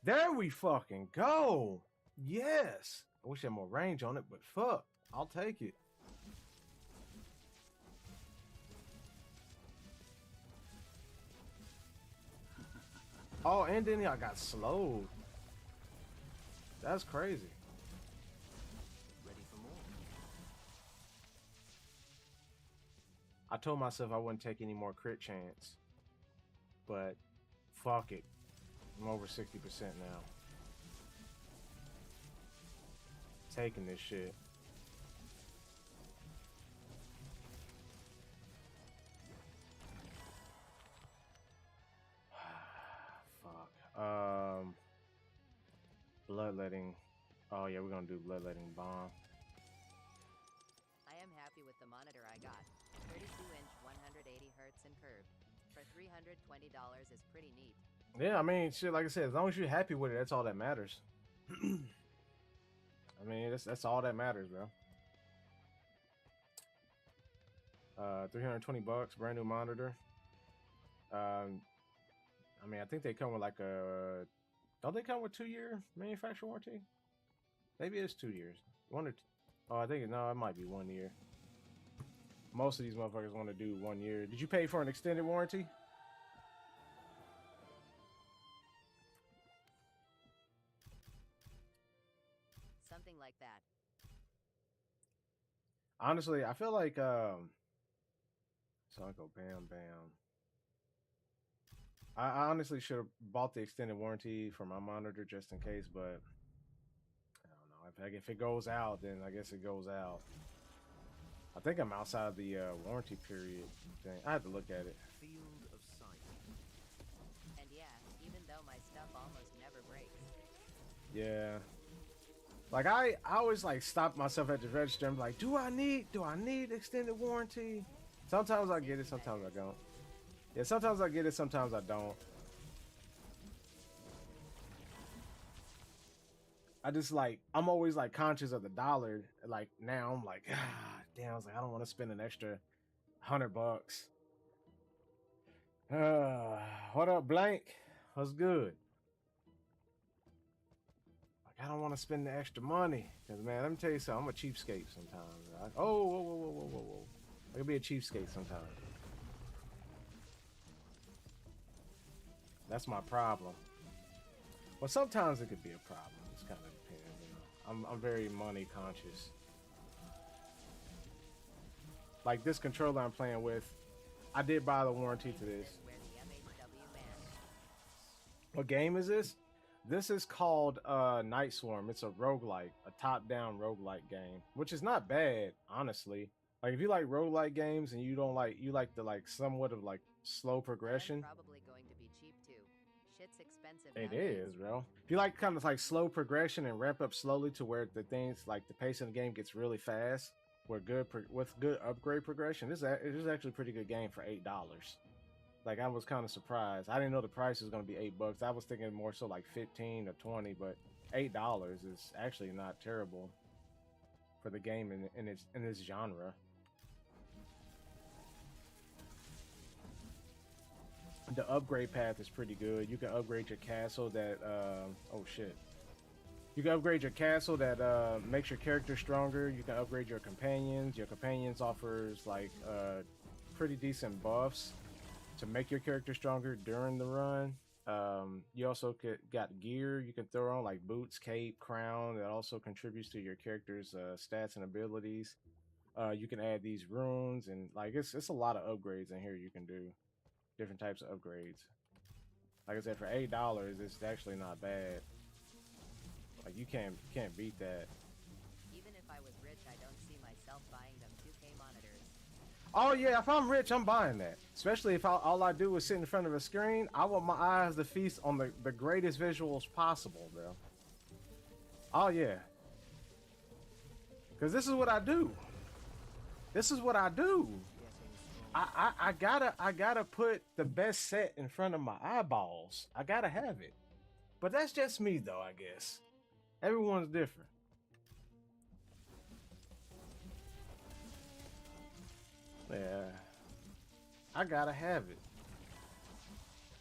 There we fucking go. Yes. I wish I had more range on it, but fuck, I'll take it. Oh, and then I got slowed. That's crazy. Ready for more? I told myself I wouldn't take any more crit chance, but fuck it. I'm over 60% now. Taking this shit. Fuck. Bloodletting. Oh yeah, we're gonna do bloodletting bomb. I am happy with the monitor I got. 32-inch, 180 hertz and curved. For $320 is pretty neat. Yeah, I mean, shit. Like I said, as long as you're happy with it, that's all that matters. I mean, that's all that matters, bro. 320 bucks, brand new monitor. I mean, I think they come with like a. Don't they come with 2-year manufacturer warranty? Maybe it's 2 years. One or two. Oh, I think no, it might be 1 year. Most of these motherfuckers want to do 1 year. Did you pay for an extended warranty? Something like that. Honestly, I feel like so I go bam bam. I honestly should have bought the extended warranty for my monitor just in case, but I don't know. If it goes out, then I guess it goes out. I think I'm outside the warranty period thing. I have to look at it. Field of sight. And yeah, even though my stuff almost never breaks. Yeah. Like I always like stop myself at the register and be like, do I need extended warranty? Sometimes I get it, sometimes I don't. Yeah, sometimes I get it, sometimes I don't. I just like I'm always like conscious of the dollar. Like now I'm like, ah, damn, I was like, I don't want to spend an extra $100. What up, Blank? What's good? I don't want to spend the extra money. Because, man, let me tell you something. I'm a cheapskate sometimes. Right? Oh, whoa, whoa, whoa, whoa, whoa, whoa. I can be a cheapskate sometimes. That's my problem. Well, sometimes it could be a problem. It's kind of depends, you know. I'm very money conscious. Like this controller I'm playing with, I did buy the warranty to this. Where the MHW band. What game is this? This is called Night Swarm. It's a roguelike, a top-down roguelike game, which is not bad, honestly. Like if you like roguelike games and you like the like somewhat of like slow progression. Probably going to be cheap too. Shit's expensive. It nowadays. is, bro. If you like kind of like slow progression and ramp up slowly to where the things like the pace of the game gets really fast, with good upgrade progression, this is actually a pretty good game for $8. Like I was kind of surprised. I didn't know the price was going to be $8. I was thinking more so like 15 or 20, but $8 is actually not terrible for the game in its genre. The upgrade path is pretty good. You can upgrade your castle that oh shit. You can upgrade your castle that makes your character stronger. You can upgrade your companions. Your companions offers like pretty decent buffs to make your character stronger during the run. You also got gear you can throw on like boots, cape, crown. That also contributes to your character's stats and abilities. You can add these runes and like it's a lot of upgrades in here you can do. Different types of upgrades. Like I said, for $8, it's actually not bad. Like you can't beat that. Even if I was rich, I don't see myself buying them 2K monitors. Oh yeah, if I'm rich, I'm buying that. Especially if all I do is sit in front of a screen. I want my eyes to feast on the greatest visuals possible, bro. Oh yeah. Because this is what I do. This is what I do. I gotta put the best set in front of my eyeballs. I gotta have it. But that's just me though, I guess. Everyone's different. Yeah. I gotta have it.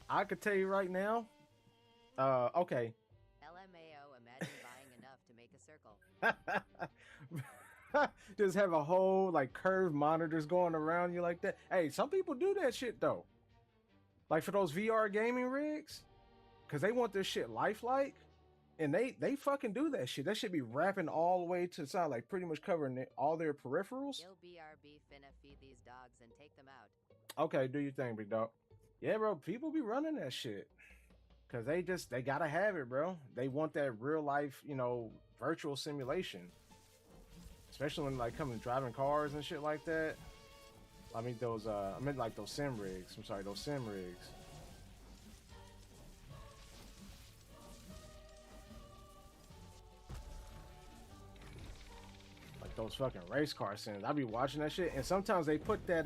I could tell you right now. Okay. LMAO, imagine buying enough to make a circle. Just have a whole like curved monitors going around you like that. Hey, some people do that shit though. Like for those VR gaming rigs, cause they want this shit lifelike, and they fucking do that shit. That should be wrapping all the way to the side, like pretty much covering all their peripherals. You'll BRB finna feed these dogs and take them out. Okay, do your thing, big dog. Yeah, bro, people be running that shit. Cause they gotta have it, bro. They want that real life, you know, virtual simulation. Especially when like coming driving cars and shit like that. I mean those I meant like those sim rigs. I'm sorry, those sim rigs. Like those fucking race car sims. I be watching that shit, and sometimes they put that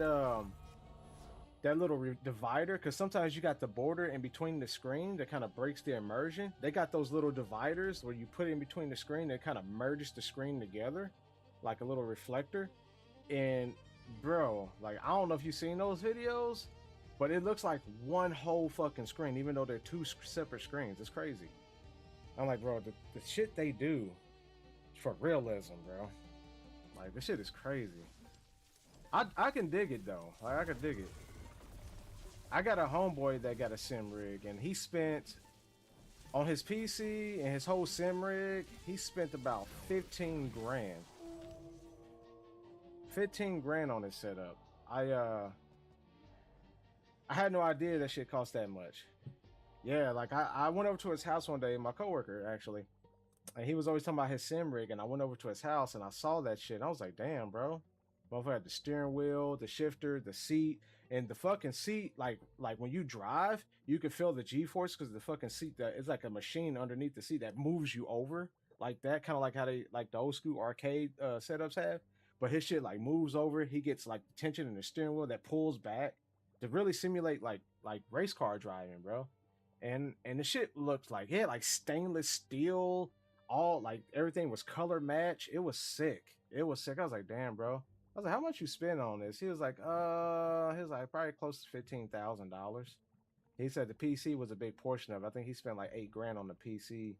that little divider, because sometimes you got the border in between the screen that kind of breaks the immersion. They got those little dividers where you put in between the screen that kind of merges the screen together like a little reflector. And bro, like I don't know if you've seen those videos, but it looks like one whole fucking screen even though they're two separate screens. It's crazy. I'm like, bro, the shit they do for realism, bro, like this shit is crazy. I can dig it though. Like I can dig it. I got a homeboy that got a sim rig, and he spent on his PC and his whole sim rig, he spent about 15 grand. 15 grand on his setup. I had no idea that shit cost that much. Yeah, like I went over to his house one day, my coworker actually, and he was always talking about his sim rig, and I went over to his house and I saw that shit. And I was like, damn, bro. Motherfucker had the steering wheel, the shifter, the seat. And the fucking seat, like when you drive, you can feel the G-force because the fucking seat, that it's like a machine underneath the seat that moves you over like that, kind of like how they like the old school arcade setups have. But his shit like moves over. He gets like tension in the steering wheel that pulls back to really simulate like race car driving, bro. And the shit looked like like stainless steel, all like everything was color match. It was sick. It was sick. I was like, damn, bro. I was like, how much you spend on this? He was like, probably close to $15,000. He said the PC was a big portion of it. I think he spent like 8 grand on the PC.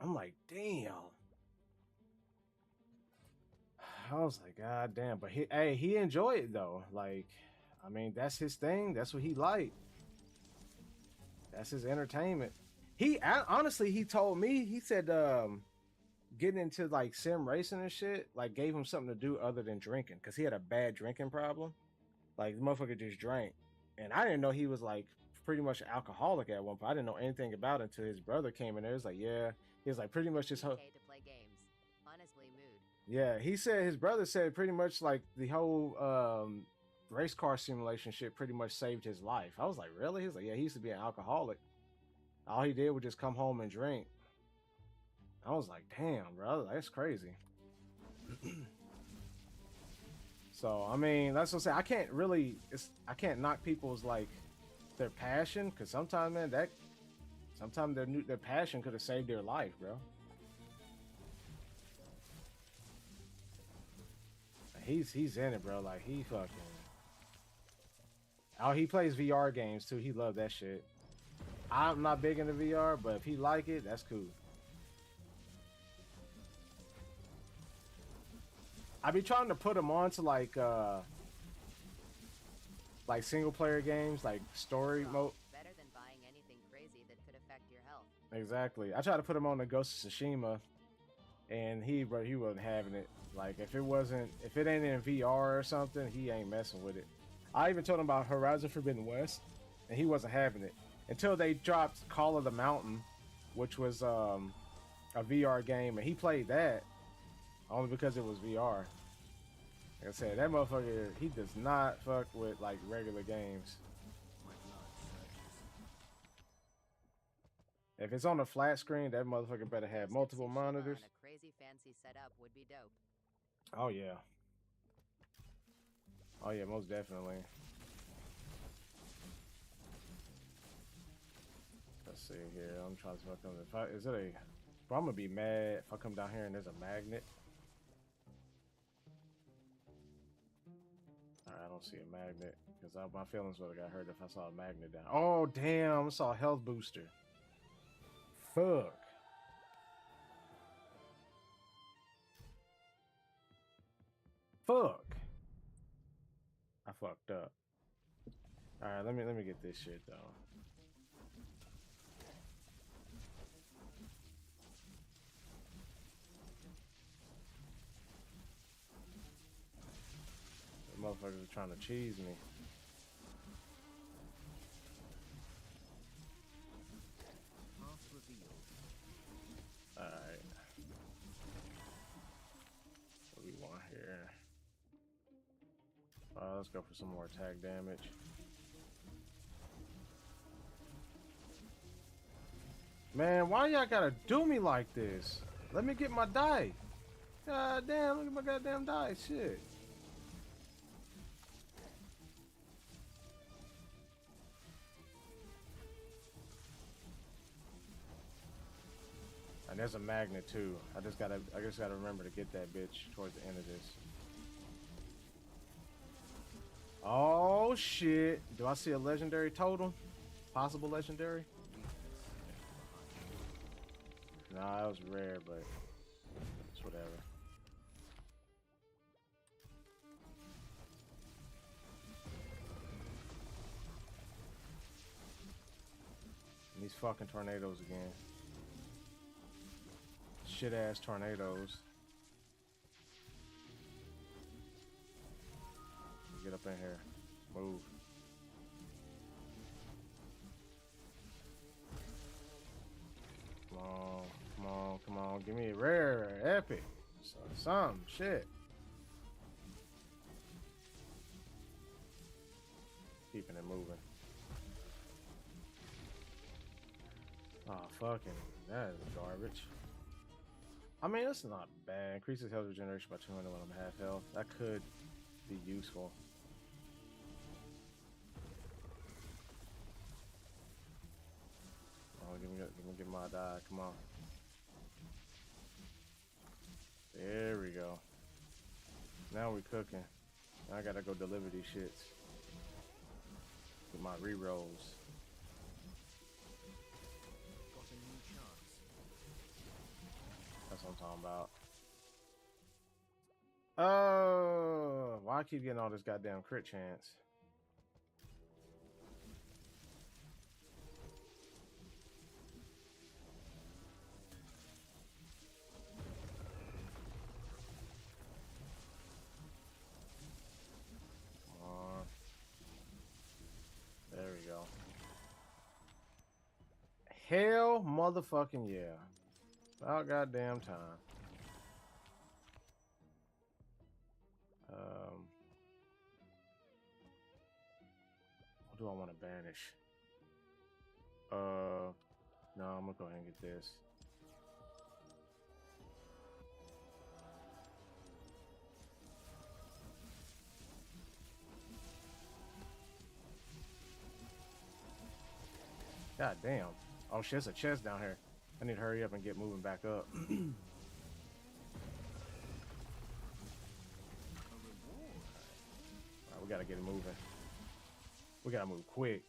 I'm like, damn. I was like, God damn. But he enjoyed it though. Like, I mean, that's his thing. That's what he liked. That's his entertainment. Honestly, he told me, he said, getting into like sim racing and shit like gave him something to do other than drinking, because he had a bad drinking problem. Like the motherfucker just drank, and I didn't know he was like pretty much an alcoholic at one point. I didn't know anything about it until his brother came in there. He was like, yeah, he was like pretty much just Okay to play games. Honestly, mood. yeah, he said his brother said pretty much like the whole race car simulation shit pretty much saved his life. I was like, really? He's like, yeah, he used to be an alcoholic. All he did was just come home and drink. I was like, damn, bro, that's crazy. So, I mean, that's what I'm saying. I can't knock people's like their passion, because sometimes, man, sometimes their passion could have saved their life, bro. He's in it, bro. Like he fucking. Oh, he plays VR games too. He loved that shit. I'm not big into VR, but if he like it, that's cool. I be trying to put him on to like single player games, like story mode. Better than buying anything crazy that could affect your health. Exactly. I tried to put him on the Ghost of Tsushima, and he wasn't having it. Like if it ain't in VR or something, he ain't messing with it. I even told him about Horizon Forbidden West, and he wasn't having it until they dropped Call of the Mountain, which was a VR game, and he played that only because it was VR. Like I said, that motherfucker, he does not fuck with like regular games. If it's on a flat screen, that motherfucker better have multiple monitors. A crazy fancy setup would be dope. Oh yeah. Oh yeah, most definitely. Let's see here. I'm trying to fuck them. Is it a? Bro, I'm gonna be mad if I come down here and there's a magnet. Alright, I don't see a magnet. because my feelings would have got hurt if I saw a magnet down. Oh, damn. I saw a health booster. Fuck. Fuck. I fucked up. All right, let me get this shit though. The motherfuckers are trying to cheese me. Path revealed. All right. What do we want here? Let's go for some more attack damage. Man, why y'all gotta do me like this? Let me get my die. God damn, look at my goddamn die. Shit. And there's a magnet too. I just gotta remember to get that bitch towards the end of this. Oh shit. Do I see a legendary totem? Possible legendary? Nah, that was rare, but it's whatever. And these fucking tornadoes again. Shit ass tornadoes. Get up in here. Move. Come on, come on, come on. Give me a rare, epic. Some shit. Keeping it moving. Oh, fucking. That is garbage. I mean, it's not bad. Increases health regeneration by 200 when I'm half health. That could be useful. Oh, give me my die. Come on. There we go. Now we're cooking. Now I gotta go deliver these shits. With my rerolls. Got a new chance. That's what I'm talking about. Oh, why I keep getting all this goddamn crit chance? Come on. There we go. Hell motherfucking yeah. About goddamn time. What do I want to banish? No, I'm gonna go ahead and get this. God damn. Oh shit, there's a chest down here. I need to hurry up and get moving back up. A reward. Alright, we gotta get it moving. We gotta move quick.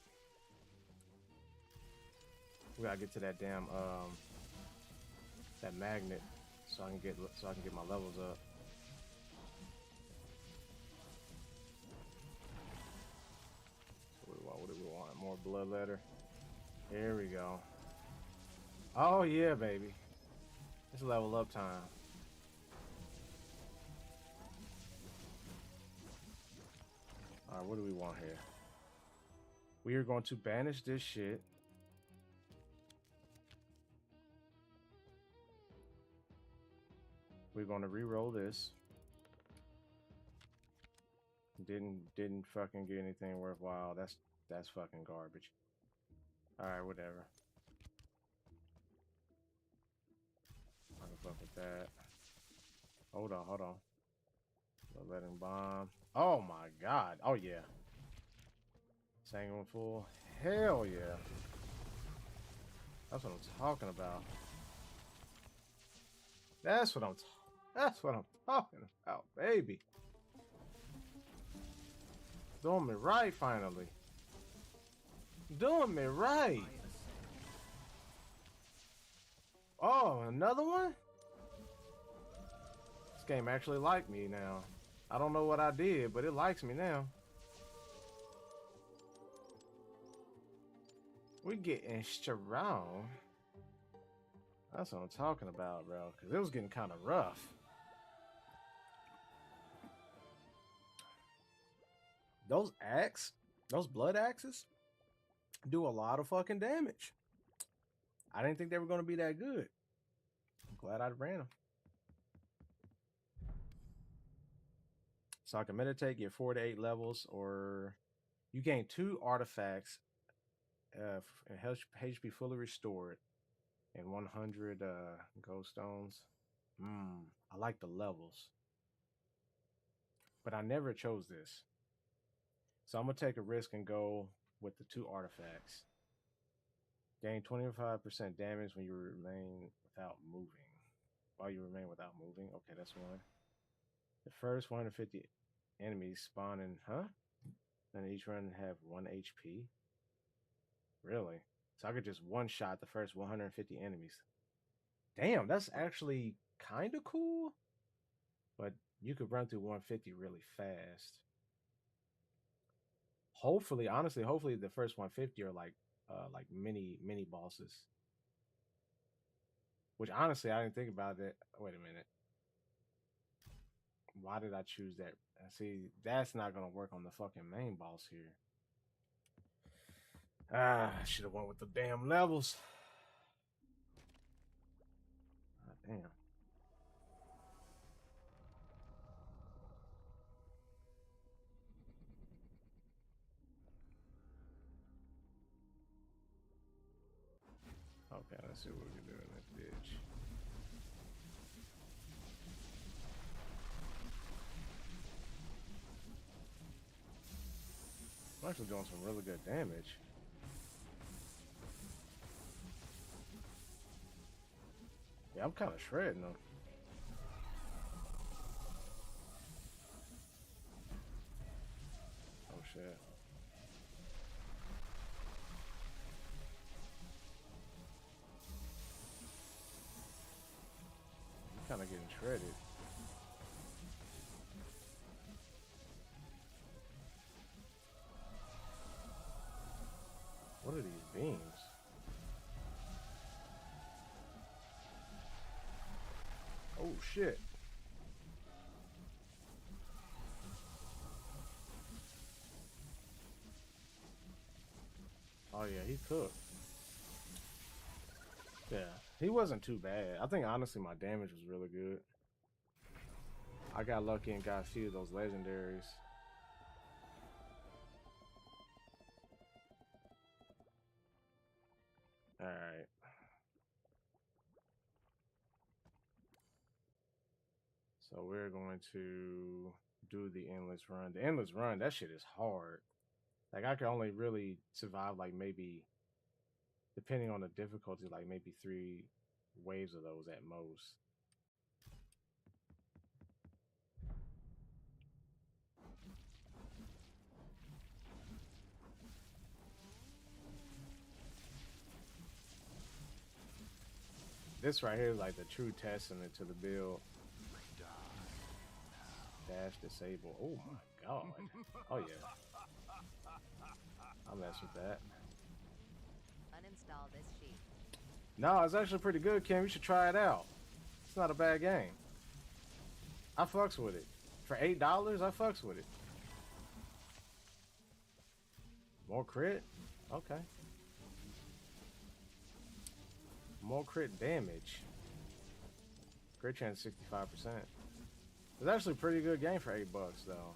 We gotta get to that damn that magnet so I can get my levels up. What do we want? More blood letter. Here we go. Oh yeah, baby. It's level up time. Alright, what do we want here? We are going to banish this shit. We're going to re-roll this. Didn't fucking get anything worthwhile. That's fucking garbage. Alright, whatever. I can fuck with that. Hold on. Letting bomb. Oh my god. Oh yeah. Sanguine full. Hell yeah. That's what I'm talking about. That's what I'm talking about, baby. Doing me right finally. Doing me right. I ascend. Oh, another one? This game actually liked me now. I don't know what I did, but it likes me now. We getting strong. That's what I'm talking about, bro. Because it was getting kind of rough. Those blood axes, do a lot of fucking damage. I didn't think they were going to be that good. I'm glad I ran them. So I can meditate, get 4 to 8 levels, or you gain 2 artifacts, and HP fully restored, and 100 gold stones. I like the levels, but I never chose this. So I'm gonna take a risk and go with the 2 artifacts. Gain 25% damage when you remain without moving. While you remain without moving. Okay, that's one. The first 150 enemies spawn in, and each run have 1 HP. Really? So I could just one-shot the first 150 enemies. Damn, that's actually kind of cool. But you could run through 150 really fast. Hopefully, honestly, hopefully the first 150 are like mini bosses. Which honestly, I didn't think about it. Wait a minute. Why did I choose that? See, that's not gonna work on the fucking main boss here. I should have went with the damn levels. Damn. Okay, let's see what we can do in this bitch. I'm actually doing some really good damage. Yeah, I'm kind of shredding them. Oh shit. I'm kind of getting shredded. What are these beams? Oh shit. Oh yeah, he cooked. Yeah, he wasn't too bad. I think honestly my damage was really good. I got lucky and got a few of those legendaries. All right. So we're going to do the endless run. The endless run, that shit is hard. Like I could only really survive like maybe, depending on the difficulty, like maybe 3 waves of those at most. This right here is like the true testament to the build. Dash disable. Oh my god. Oh yeah. I'll mess with that. Uninstall this sheet. No, it's actually pretty good, Kim. You should try it out. It's not a bad game. I fucks with it. For $8, I fucks with it. More crit? Okay. More crit damage. Crit chance 65%. It's actually a pretty good game for $8 though.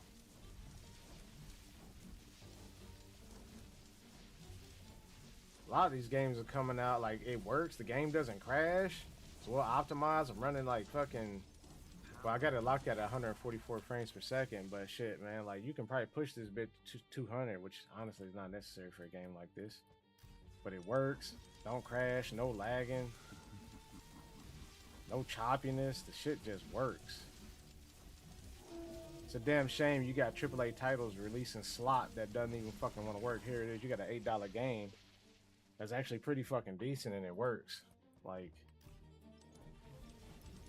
A lot of these games are coming out like it works. The game doesn't crash. It's well optimized. I'm running like fucking. Well, I got it locked at 144 frames per second, but shit, man, like you can probably push this bit to 200, which honestly is not necessary for a game like this. But it works. Don't crash. No lagging. No choppiness. The shit just works. It's a damn shame you got AAA titles releasing slot that doesn't even fucking want to work. Here it is. You got an $8 game that's actually pretty fucking decent and it works. Like,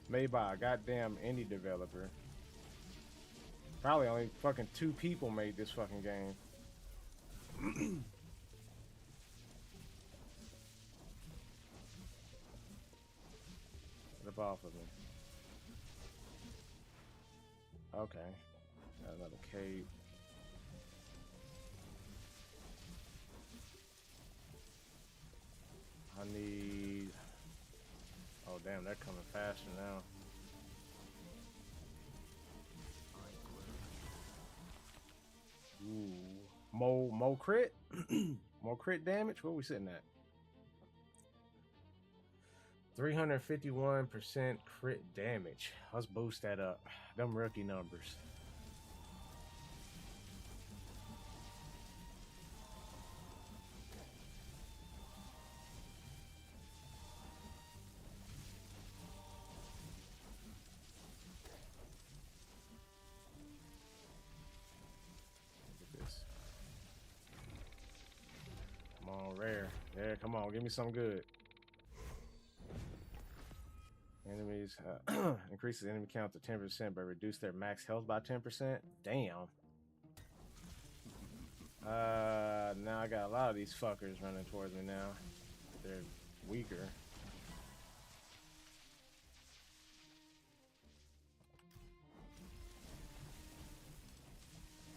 made by a goddamn indie developer. Probably only fucking 2 people made this fucking game. Get up off of me. Okay. Got another cave. I need... Oh damn, they're coming faster now. Ooh. Mo crit? More crit damage? What are we sitting at? 351% crit damage. Let's boost that up. Them rookie numbers. Rare. Yeah, come on, give me something good. Enemies increases enemy count to 10%, but reduce their max health by 10%. Damn. Now I got a lot of these fuckers running towards me now. They're weaker.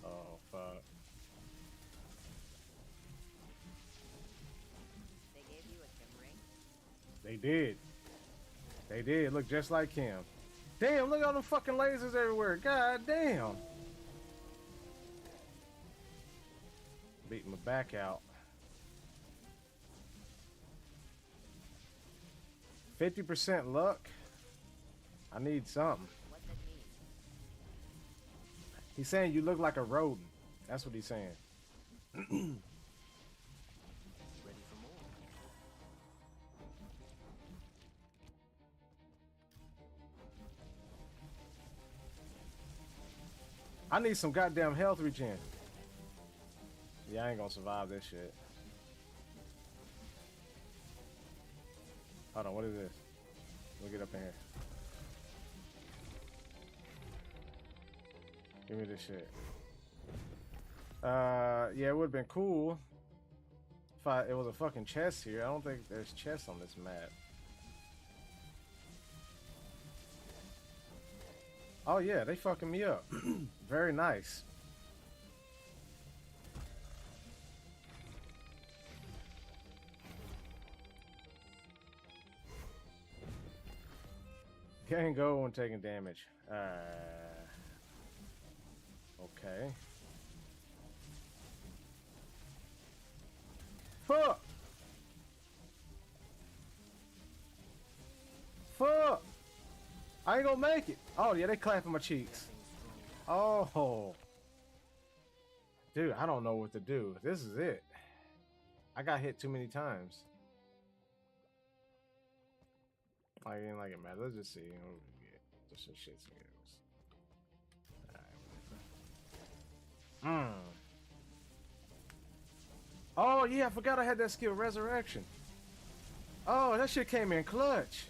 Oh fuck. They did. They did. Look just like him. Damn, look at all them fucking lasers everywhere. God damn. Beating my back out. 50% luck? I need something. What's that mean? He's saying you look like a rodent. That's what he's saying. Ready for more? I need some goddamn health regen. Yeah, I ain't gonna survive this shit. Hold on, what is this? Let me get up in here. Give me this shit. Yeah, it would have been cool if it was a fucking chest here. I don't think there's chests on this map. Oh yeah, they fucking me up. Very nice. Can't go when taking damage. Okay. Fuck! Fuck! I ain't gonna make it. Oh yeah, they clapping my cheeks. Oh. Dude, I don't know what to do. This is it. I got hit too many times. I ain't like it matter. Let's just see what we can get. Just some shits and giggles. Alright, whatever. Oh yeah, I forgot I had that skill, Resurrection. Oh, that shit came in clutch.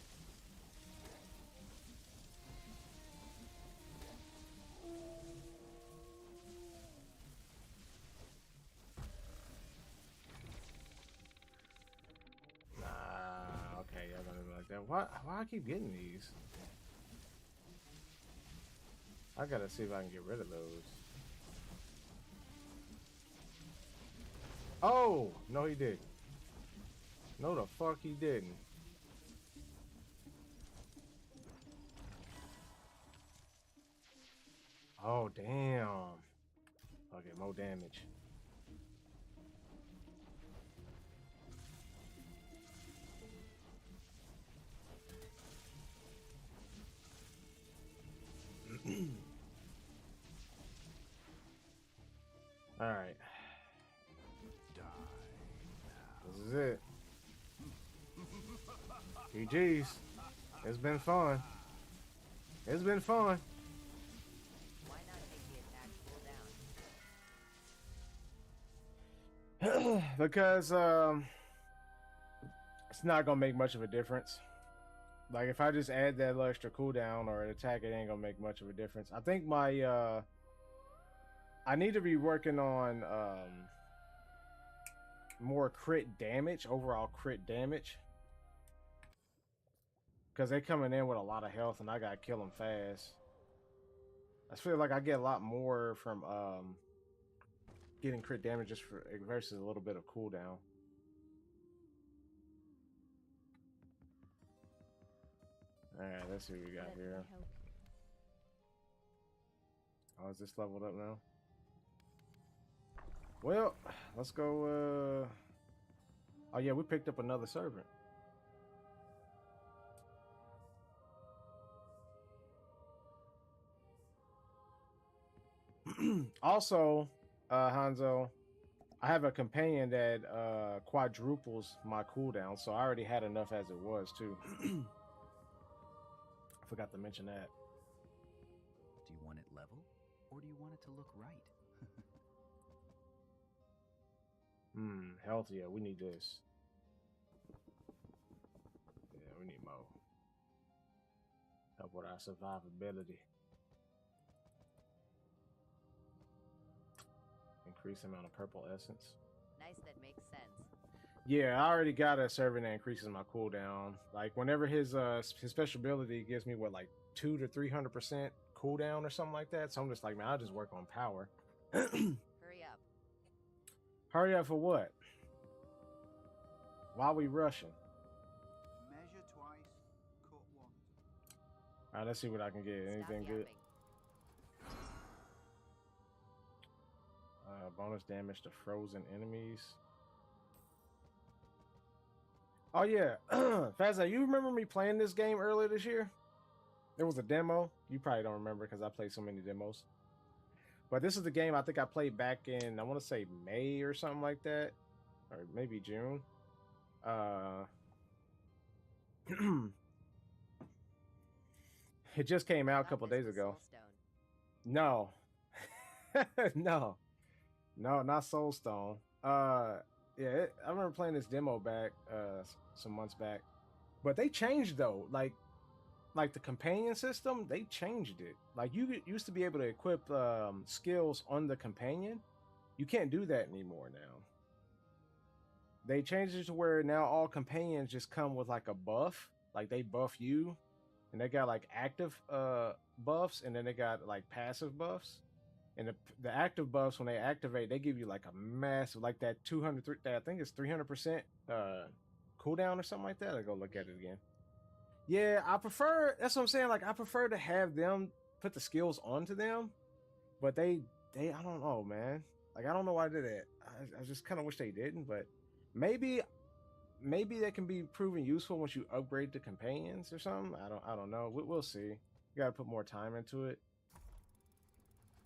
Okay, y'all gonna be like that. Why I keep getting these? I gotta see if I can get rid of those. Oh! No, he did. No, the fuck he didn't. Oh, damn. I'll get more damage. All right. This is it. GG's. It's been fun. It's been fun. Why not take Because it's not gonna make much of a difference. Like if I just add that little extra cooldown or an attack, it ain't gonna make much of a difference. I think my I need to be working on more crit damage, overall crit damage. Because they coming in with a lot of health and I gotta kill them fast. I feel like I get a lot more from getting crit damage just for versus a little bit of cooldown. Alright, let's see what we got Let me here. help you. Oh, is this leveled up now? Well, let's go. Oh yeah, we picked up another servant. Also, Hanzo, I have a companion that quadruples my cooldown, so I already had enough as it was too. I forgot to mention that. Do you want it level, or do you want it to look right? Health, yeah, we need this. Yeah, we need more. Help with our survivability. Increase the amount of purple essence. Nice, that makes sense. Yeah, I already got a servant that increases my cooldown. Like whenever his special ability gives me what, like 200 to 300% cooldown or something like that. So I'm just like, man, I'll just work on power. Hurry up. Hurry up for what? Why are we rushing? Measure twice, cut once. All right, let's see what I can get. Stop Anything good? yapping. Bonus damage to frozen enemies. Oh yeah, Fazza, you remember me playing this game earlier this year? There was a demo. You probably don't remember because I played so many demos. But this is the game I think I played back in, I want to say May or something like that, or maybe June. It just came out a Not couple this days with ago. Soulstone. No. No, not Soulstone. Yeah, I remember playing this demo back some months back. But they changed though. Like the companion system, they changed it. Like you used to be able to equip skills on the companion. You can't do that anymore now. They changed it to where now all companions just come with like a buff. Like they buff you. And they got like active buffs, and then they got like passive buffs. And the active buffs, when they activate, they give you like a massive, like that 200, I think it's 300% cooldown or something like that. I go look at it again. Yeah, I prefer. That's what I'm saying. Like I prefer to have them put the skills onto them, but they I don't know, man. Like I don't know why they did that. I just kind of wish they didn't, but maybe that can be proven useful once you upgrade the companions or something. I don't know. We'll see. You got to put more time into it.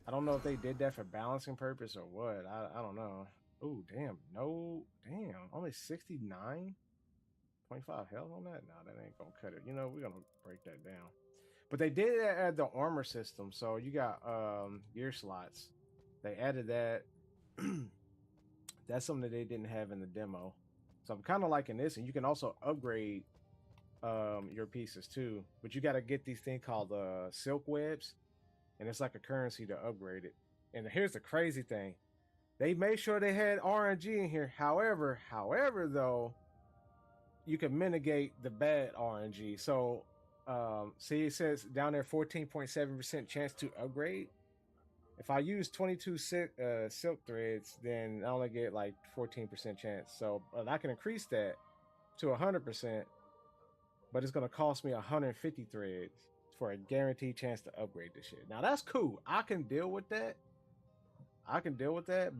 I don't know if they did that for balancing purpose or what. I don't know. Oh, damn. No, damn. Only 69? 25 health on that? No, that ain't going to cut it. You know, we're going to break that down. But they did add the armor system. So you got gear slots. They added that. That's something that they didn't have in the demo. So I'm kind of liking this. And you can also upgrade your pieces too. But you got to get these things called silk webs. And it's like a currency to upgrade it. And here's the crazy thing. They made sure they had RNG in here. However, though, you can mitigate the bad RNG. So, see, it says down there 14.7% chance to upgrade. If I use 22 silk threads, then I only get like 14% chance. So I can increase that to 100%, but it's going to cost me 150 threads for a guaranteed chance to upgrade this shit. Now that's cool. I can deal with that. But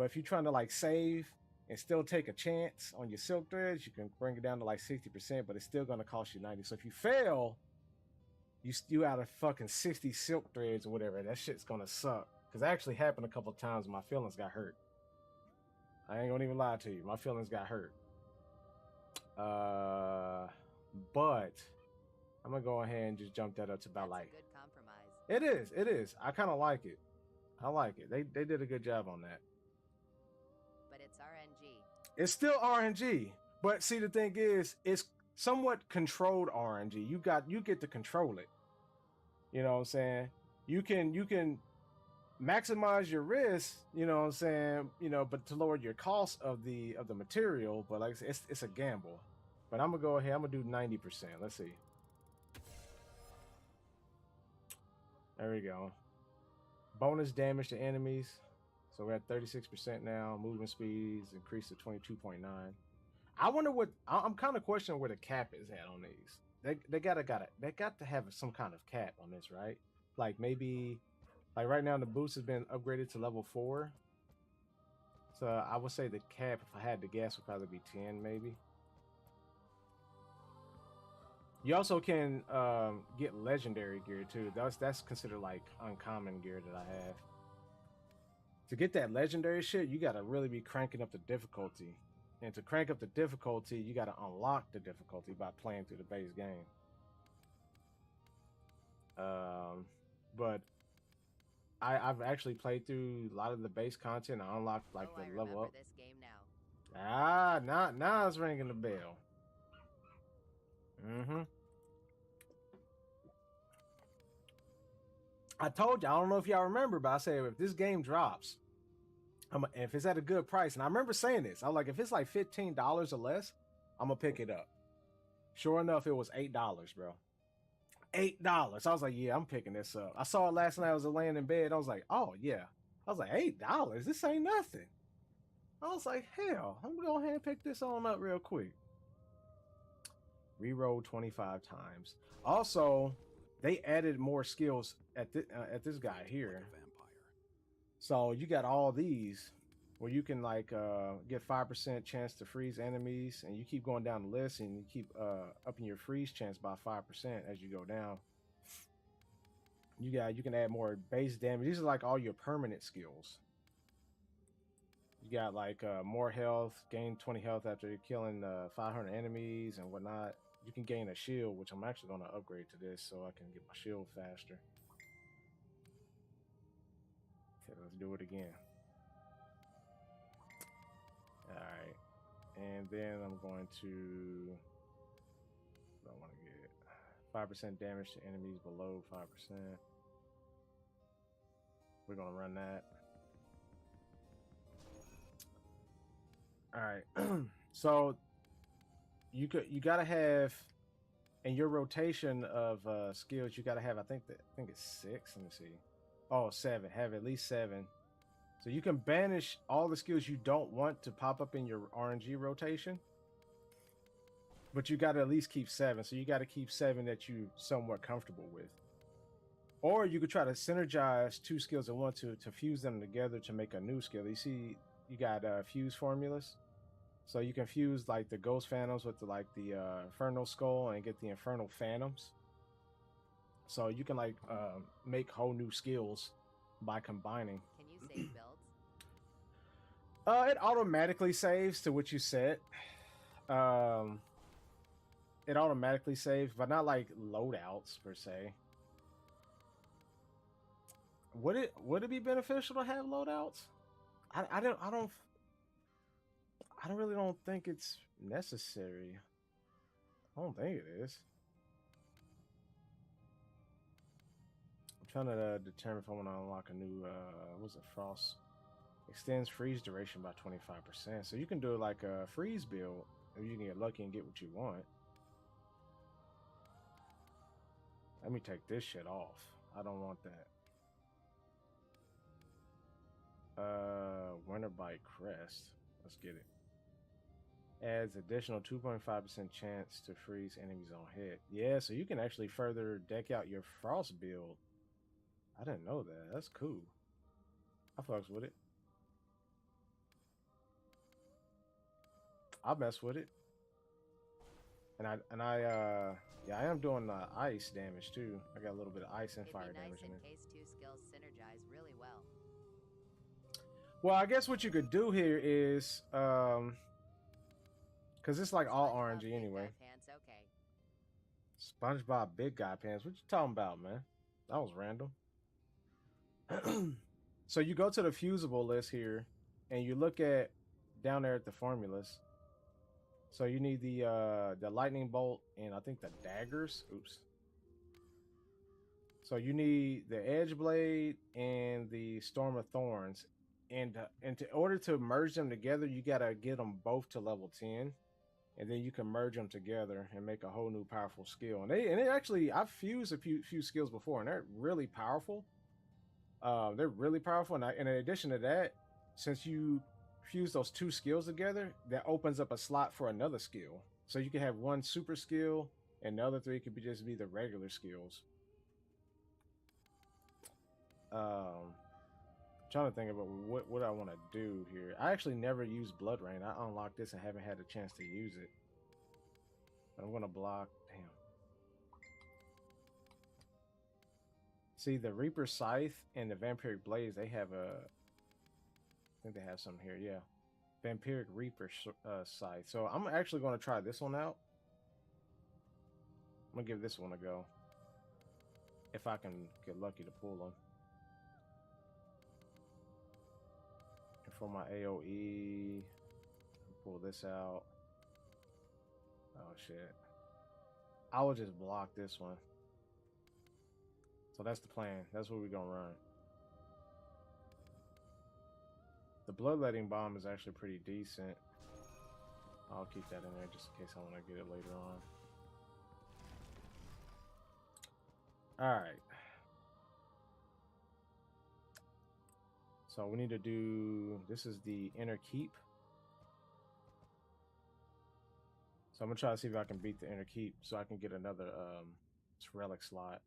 if you're trying to like save and still take a chance on your silk threads, you can bring it down to like 60%, but it's still going to cost you 90. So if you fail, you out of fucking 60 silk threads or whatever, that shit's going to suck. Because that actually happened a couple of times. My feelings got hurt. I ain't gonna even lie to you. My feelings got hurt. But I'm gonna go ahead and just jump that up to about That's like. a good compromise. It is. I kind of like it. I like it. They did a good job on that. But it's RNG. It's still RNG, but see the thing is, it's somewhat controlled RNG. You get to control it. You know what I'm saying? You can maximize your risk. You know what I'm saying? But to lower your cost of the material. But like I said, it's a gamble. But I'm gonna go ahead. I'm gonna do 90%. Let's see. There we go. Bonus damage to enemies. So we're at 36% now. Movement speeds increased to 22.9. I wonder what I'm kind of questioning where the cap is at on these. They got to have some kind of cap on this, right? Like maybe like right now the boost has been upgraded to level 4. So I would say the cap, if I had to guess, would probably be 10 maybe. You also can get legendary gear too. That's considered like uncommon gear that I have. To get that legendary shit, you gotta really be cranking up the difficulty. And to crank up the difficulty, you gotta unlock the difficulty by playing through the base game. But I've actually played through a lot of the base content. I unlocked like I the level up. remember this game now. Now it's ringing the bell. I told you, I don't know if y'all remember, but I said if this game drops, if it's at a good price, and I remember saying this, I was like, if it's like $15 or less, I'm gonna pick it up. Sure enough, it was $8, bro. $8. I was like, yeah, I'm picking this up. I saw it last night. I was laying in bed. I was like, oh yeah. I was like, $8. This ain't nothing. I was like, hell, I'm gonna go ahead and pick this on up real quick. Reroll 25 times. Also, they added more skills at this guy here. So you got all these where you can like get 5% chance to freeze enemies, and you keep going down the list, and you keep upping your freeze chance by 5% as you go down. You can add more base damage. These are like all your permanent skills. You got like more health, gain 20 health after you're killing 500 enemies and whatnot. You can gain a shield, which I'm actually going to upgrade to this so I can get my shield faster. Okay, let's do it again. All right, and then I'm going to. I want to get 5% damage to enemies below 5%. We're gonna run that. All right, so you gotta have in your rotation of skills. You gotta have I think it's 6. Let me see. Oh, 7. Have at least 7. So you can banish all the skills you don't want to pop up in your RNG rotation, but you got to at least keep 7. So you got to keep 7 that you somewhat comfortable with. Or you could try to synergize 2 skills at once to fuse them together to make a new skill. You see, you got fuse formulas. So you can fuse like the Ghost Phantoms with the Infernal Skull and get the Infernal Phantoms. So you can like make whole new skills by combining. Can you save builds? It automatically saves to what you set. It automatically saves, but not like loadouts per se. Would it be beneficial to have loadouts? I really don't think it's necessary. I don't think it is. I'm trying to determine if I want to unlock a new what's it, Frost extends freeze duration by 25%. So you can do like a freeze build if you can get lucky and get what you want. Let me take this shit off. I don't want that. Winter Bite Crest. Let's get it. Adds additional 2.5% chance to freeze enemies on hit. Yeah, so you can actually further deck out your Frost build. I didn't know that. That's cool. I fucks with it. I'll mess with it. And I am doing ice damage too. I got a little bit of ice and fire damage in in it. case 2 skills synergize really well. Well, I guess what you could do here is because it's like all SpongeBob RNG Big anyway. Guy Pants, okay. SpongeBob Big Guy Pants. What you talking about, man? That was random. So you go to the fusible list here, and you look at down there at the formulas. So you need the lightning bolt and I think the daggers. Oops. So you need the edge blade and the storm of thorns, and in order to merge them together, you gotta get them both to level 10, and then you can merge them together and make a whole new powerful skill. And they actually I've fused a few skills before, and they're really powerful. They're really powerful, and in addition to that, since you fuse those two skills together, that opens up a slot for another skill. So you can have one super skill, and the other three could just be the regular skills. Trying to think about what I want to do here. I actually never used Blood Rain. I unlocked this and haven't had a chance to use it. But I'm gonna block. Damn. See, the Reaper Scythe and the Vampiric Blaze, they have a. I think they have something here. Yeah, Vampiric Reaper Scythe. So I'm actually going to try this one out. I'm gonna give this one a go. If I can get lucky to pull them. And for my AoE, pull this out. Oh shit. I will just block this one. So that's the plan. That's what we're gonna run. The bloodletting bomb is actually pretty decent. I'll keep that in there just in case I want to get it later on. Alright. So we need to do, this is the inner keep. So I'm gonna try to see if I can beat the inner keep so I can get another relic slot.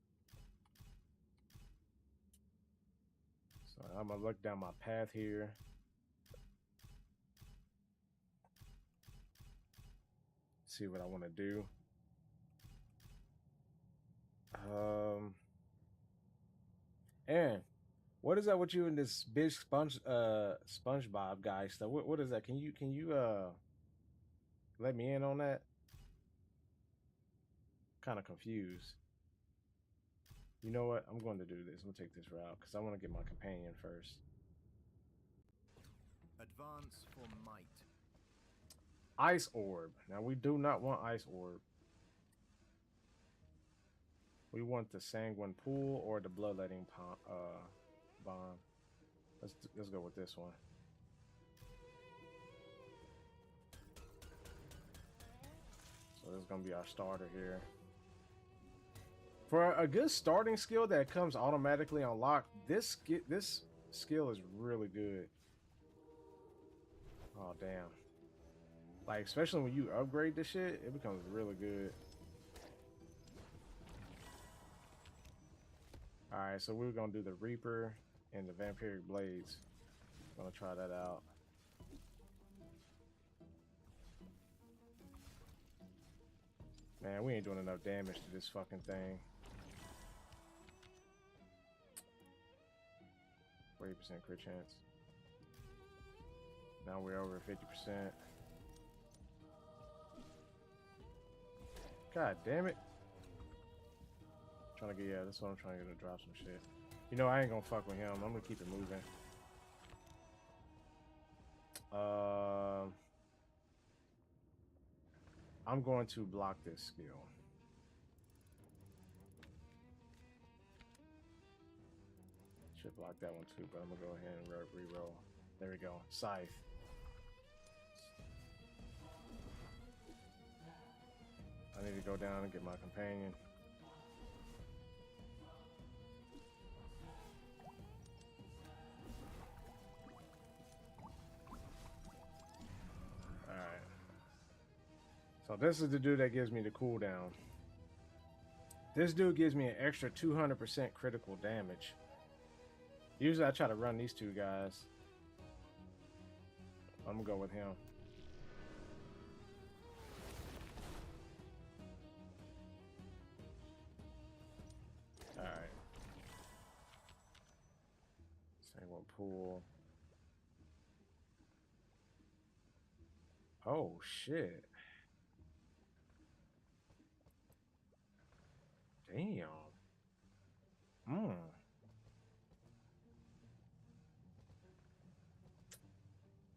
So I'm gonna look down my path here. See what I want to do. Aaron, what is that with you and this big SpongeBob guy stuff? What is that? Can you let me in on that? Kind of confused. You know what? I'm going to do this. I'm going to take this route because I want to get my companion first. Advance for might. Ice Orb. Now, we do not want Ice Orb. We want the Sanguine Pool or the Bloodletting Bomb. Let's go with this one. So this is going to be our starter here. For a good starting skill that comes automatically unlocked, this skill is really good. Oh, damn. Like, especially when you upgrade this shit, it becomes really good. Alright, so we're going to do the Reaper and the Vampiric Blades. Gonna try that out. Man, we ain't doing enough damage to this fucking thing. 40% crit chance. Now we're over 50%. God damn it. Trying to get, yeah, that's what I'm trying to get to drop some shit. You know, I ain't gonna fuck with him. I'm gonna keep it moving. I'm going to block this skill. Should block that one too, but I'm gonna go ahead and re-roll. There we go. Scythe. I need to go down and get my companion. Alright. So this is the dude that gives me the cooldown. This dude gives me an extra 200% critical damage. Usually I try to run these two guys. I'm gonna go with him. Alright. Sanguine Pool. Oh shit. Damn.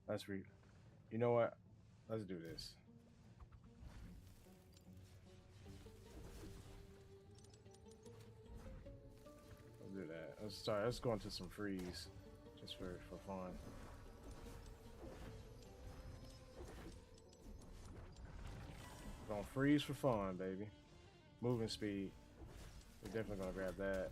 Let's read. You know what? Let's do this. Let's do that. Let's start. Let's go into some freeze, just for fun. Gonna freeze for fun, baby. Moving speed. We're definitely gonna grab that.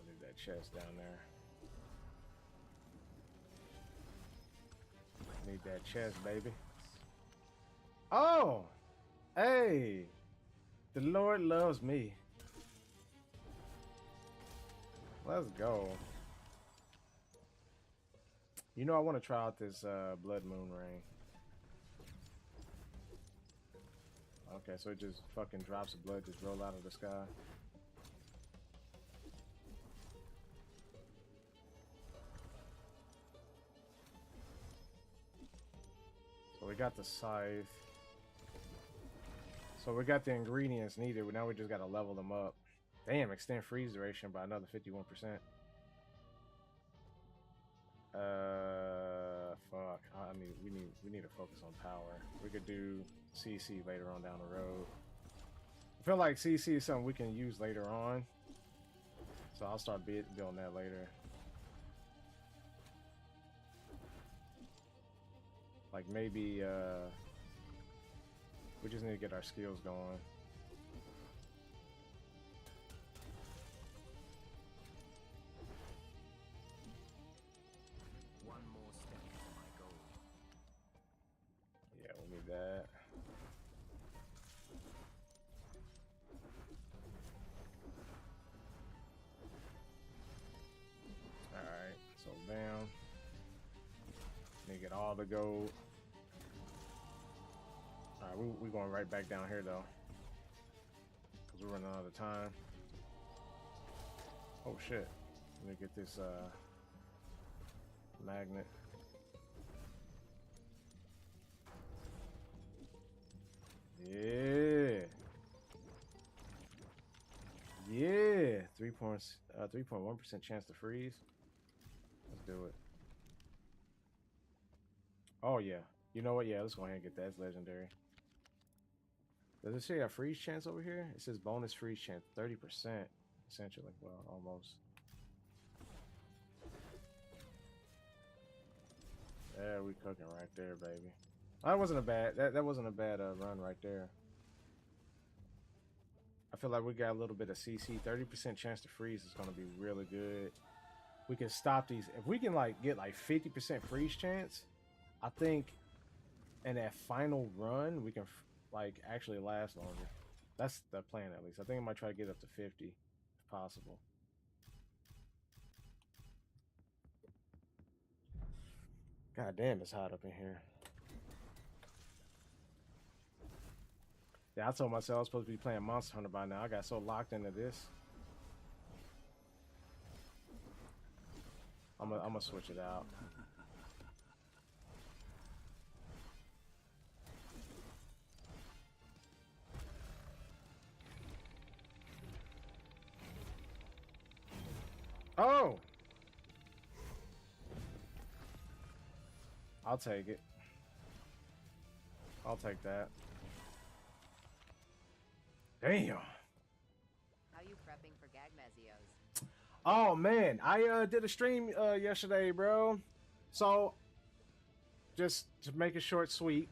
Leave that chest down there. Need that chest, baby. Oh! Hey! The Lord loves me. Let's go. You know I want to try out this Blood Moon ring. Okay, so it just fucking drops of blood just roll out of the sky. So we got the scythe. So we got the ingredients needed. Now we just got to level them up. Damn, extend freeze duration by another 51%. Fuck. We need to focus on power. We could do CC later on down the road. I feel like CC is something we can use later on. So I'll start building that later. Like maybe we just need to get our skills going. One more step to my goal. Yeah, we'll need that. Alright, so bam. Need to get all the gold. Alright, we're going right back down here though. Because we're running out of time. Oh shit. Let me get this magnet. Yeah. Yeah. 3.1% chance to freeze. Let's do it. Oh yeah. You know what? Yeah, let's go ahead and get that. It's legendary. Does it say a freeze chance over here? It says bonus freeze chance, 30%, essentially. Well, almost. Yeah, we cooking right there, baby. That wasn't a bad. That wasn't a bad run right there. I feel like we got a little bit of CC. 30% chance to freeze is gonna be really good. We can stop these if we can like get like 50% freeze chance. I think in that final run we can like actually last longer. That's the plan at least. I think I might try to get up to 50 if possible. God damn, it's hot up in here. Yeah, I told myself I was supposed to be playing Monster Hunter by now. I got so locked into this. I'm gonna switch it out. Oh! I'll take it. I'll take that. Damn. How you prepping for Gagmazios? Oh man, I did a stream yesterday, bro. So just to make it short sweet,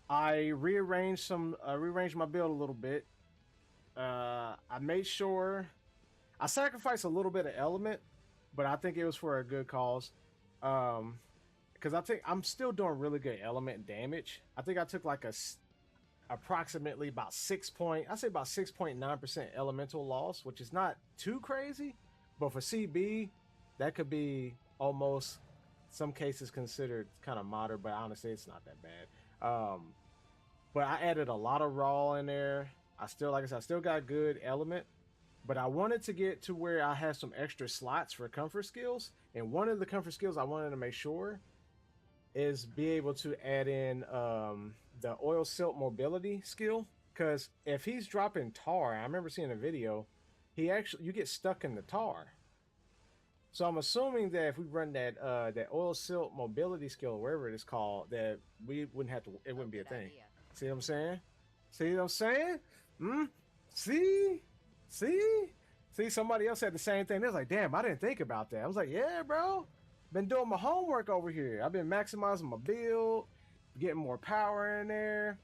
I rearranged my build a little bit. I made sure I sacrificed a little bit of element, but I think it was for a good cause. Because I think I'm still doing really good element damage. I think I took like approximately about 6.9% elemental loss, which is not too crazy, but for CB, that could be almost some cases considered kind of moderate, but honestly, it's not that bad. But I added a lot of raw in there. Like I said, I still got good element, but I wanted to get to where I had some extra slots for comfort skills, and one of the comfort skills I wanted to make sure is be able to add in the oil silt mobility skill. Because if he's dropping tar, I remember seeing a video, you get stuck in the tar. So I'm assuming that if we run that oil silt mobility skill, or whatever it is called, that we wouldn't have to. It Oh, wouldn't be a good thing. idea. See what I'm saying? See what I'm saying? Hmm. See? See? See? Somebody else said the same thing. They was like, "Damn, I didn't think about that." I was like, "Yeah, bro. Been doing my homework over here. I've been maximizing my build, getting more power in there."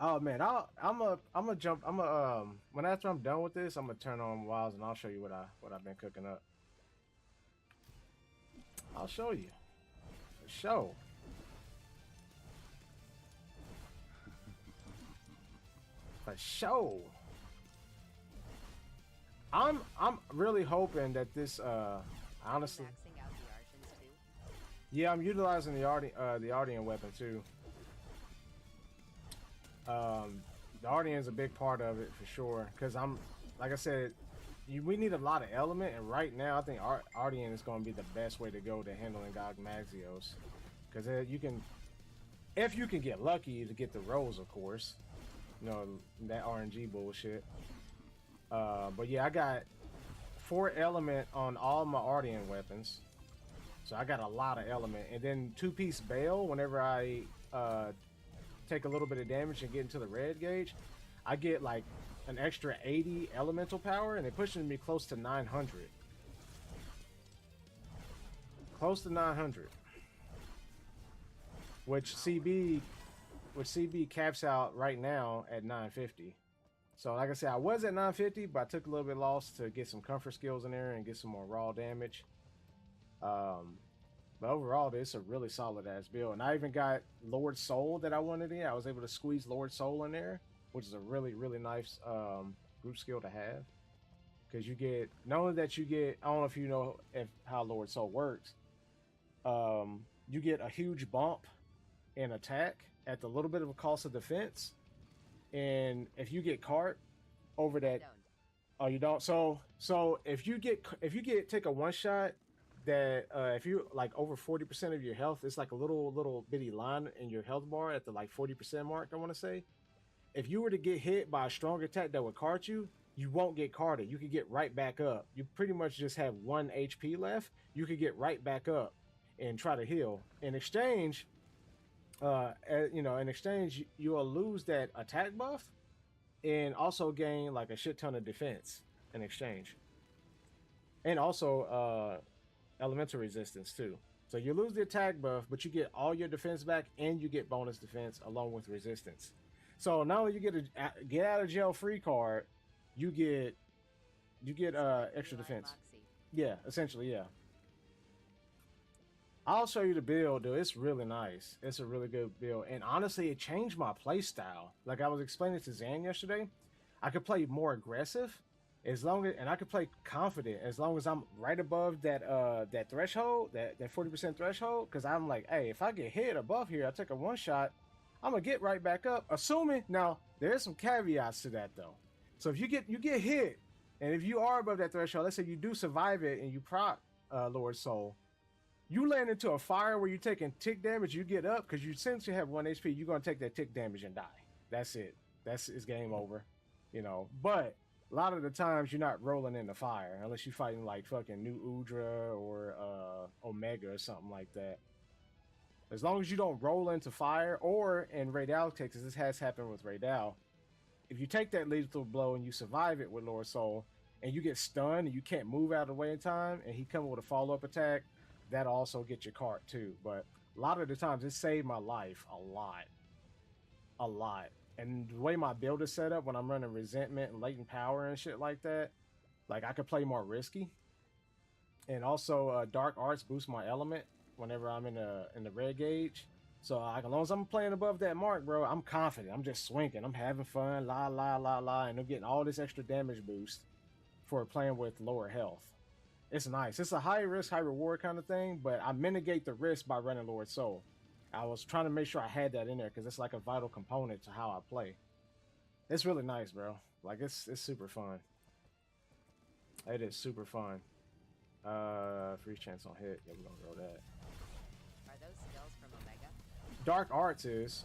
Oh man, I'm a jump. When after I'm done with this, I'm gonna turn on Wilds and I'll show you what I've been cooking up. I'll show you. For sure. For sure. I'm really hoping that this honestly. Maxing out the Archons too. Yeah, I'm utilizing the Ardian weapon too. The Ardian is a big part of it for sure. Cause like I said, we need a lot of element, and right now I think Ardian is going to be the best way to go to handling God Maxios. Cause you can, if you can get lucky to get the rolls, of course. You know, that RNG bullshit. But yeah, I got 4 element on all my Ardian weapons. So I got a lot of element. And then 2-piece Bale, whenever I take a little bit of damage and get into the red gauge, I get like an extra 80 elemental power, and it pushes me close to 900. Close to 900. Which CB caps out right now at 950. So like I said, I was at 950, but I took a little bit loss to get some comfort skills in there and get some more raw damage. But overall, this is a really solid ass build. And I even got Lord Soul that I wanted in. I was able to squeeze Lord Soul in there, which is a really, really nice group skill to have. Because you get, not only that you get, I don't know if you know how Lord Soul works, you get a huge bump in attack at the little bit of a cost of defense. And if you get cart over that, Don't. oh, you don't. So if you take a one shot that if you like over 40% of your health, it's like a little bitty line in your health bar at the like 40% mark, I want to say. If you were to get hit by a strong attack that would cart you, you won't get carted. You could get right back up. You pretty much just have 1 HP left. You could get right back up and try to heal. In exchange, you'll lose that attack buff and also gain like a shit ton of defense in exchange, and also elemental resistance too. So you lose the attack buff, but you get all your defense back, and you get bonus defense along with resistance. So not only you get a get out of jail free card, you get extra defense. Moxie. Yeah, essentially, yeah. I'll show you the build, dude. It's really nice. It's a really good build. And honestly, it changed my play style. Like I was explaining to Zan yesterday, I could play more aggressive and I could play confident as long as I'm right above that threshold, that 40% threshold. Cause I'm like, hey, if I get hit above here, I take a one shot, I'm gonna get right back up. Assuming now there's some caveats to that though. So if you get hit, and if you are above that threshold, let's say you do survive it and you proc Lord Soul, you land into a fire where you're taking tick damage, you get up, because since you have 1 HP, you're going to take that tick damage and die. That's it. It's game over, you know. But a lot of the times, you're not rolling in the fire, unless you're fighting like fucking New Udra or Omega or something like that. As long as you don't roll into fire, or in Raidal cases, this has happened with Raidal, if you take that lethal blow and you survive it with Lord Soul, and you get stunned and you can't move out of the way in time, and he comes with a follow-up attack, that also gets your cart too. But a lot of the times it saved my life a lot. And the way my build is set up when I'm running resentment and latent power and shit like that, like I could play more risky. And also dark arts boost my element whenever I'm in the red gauge. So like, as long as I'm playing above that mark, bro, I'm confident. I'm just swinging. I'm having fun, and I'm getting all this extra damage boost for playing with lower health. It's nice. It's a high risk, high reward kind of thing, but I mitigate the risk by running Lord Soul. I was trying to make sure I had that in there because it's like a vital component to how I play. It's really nice, bro. Like it's super fun. It is super fun. Free chance on hit. Yeah, we're gonna roll that. Are those skills from Omega? Dark Arts is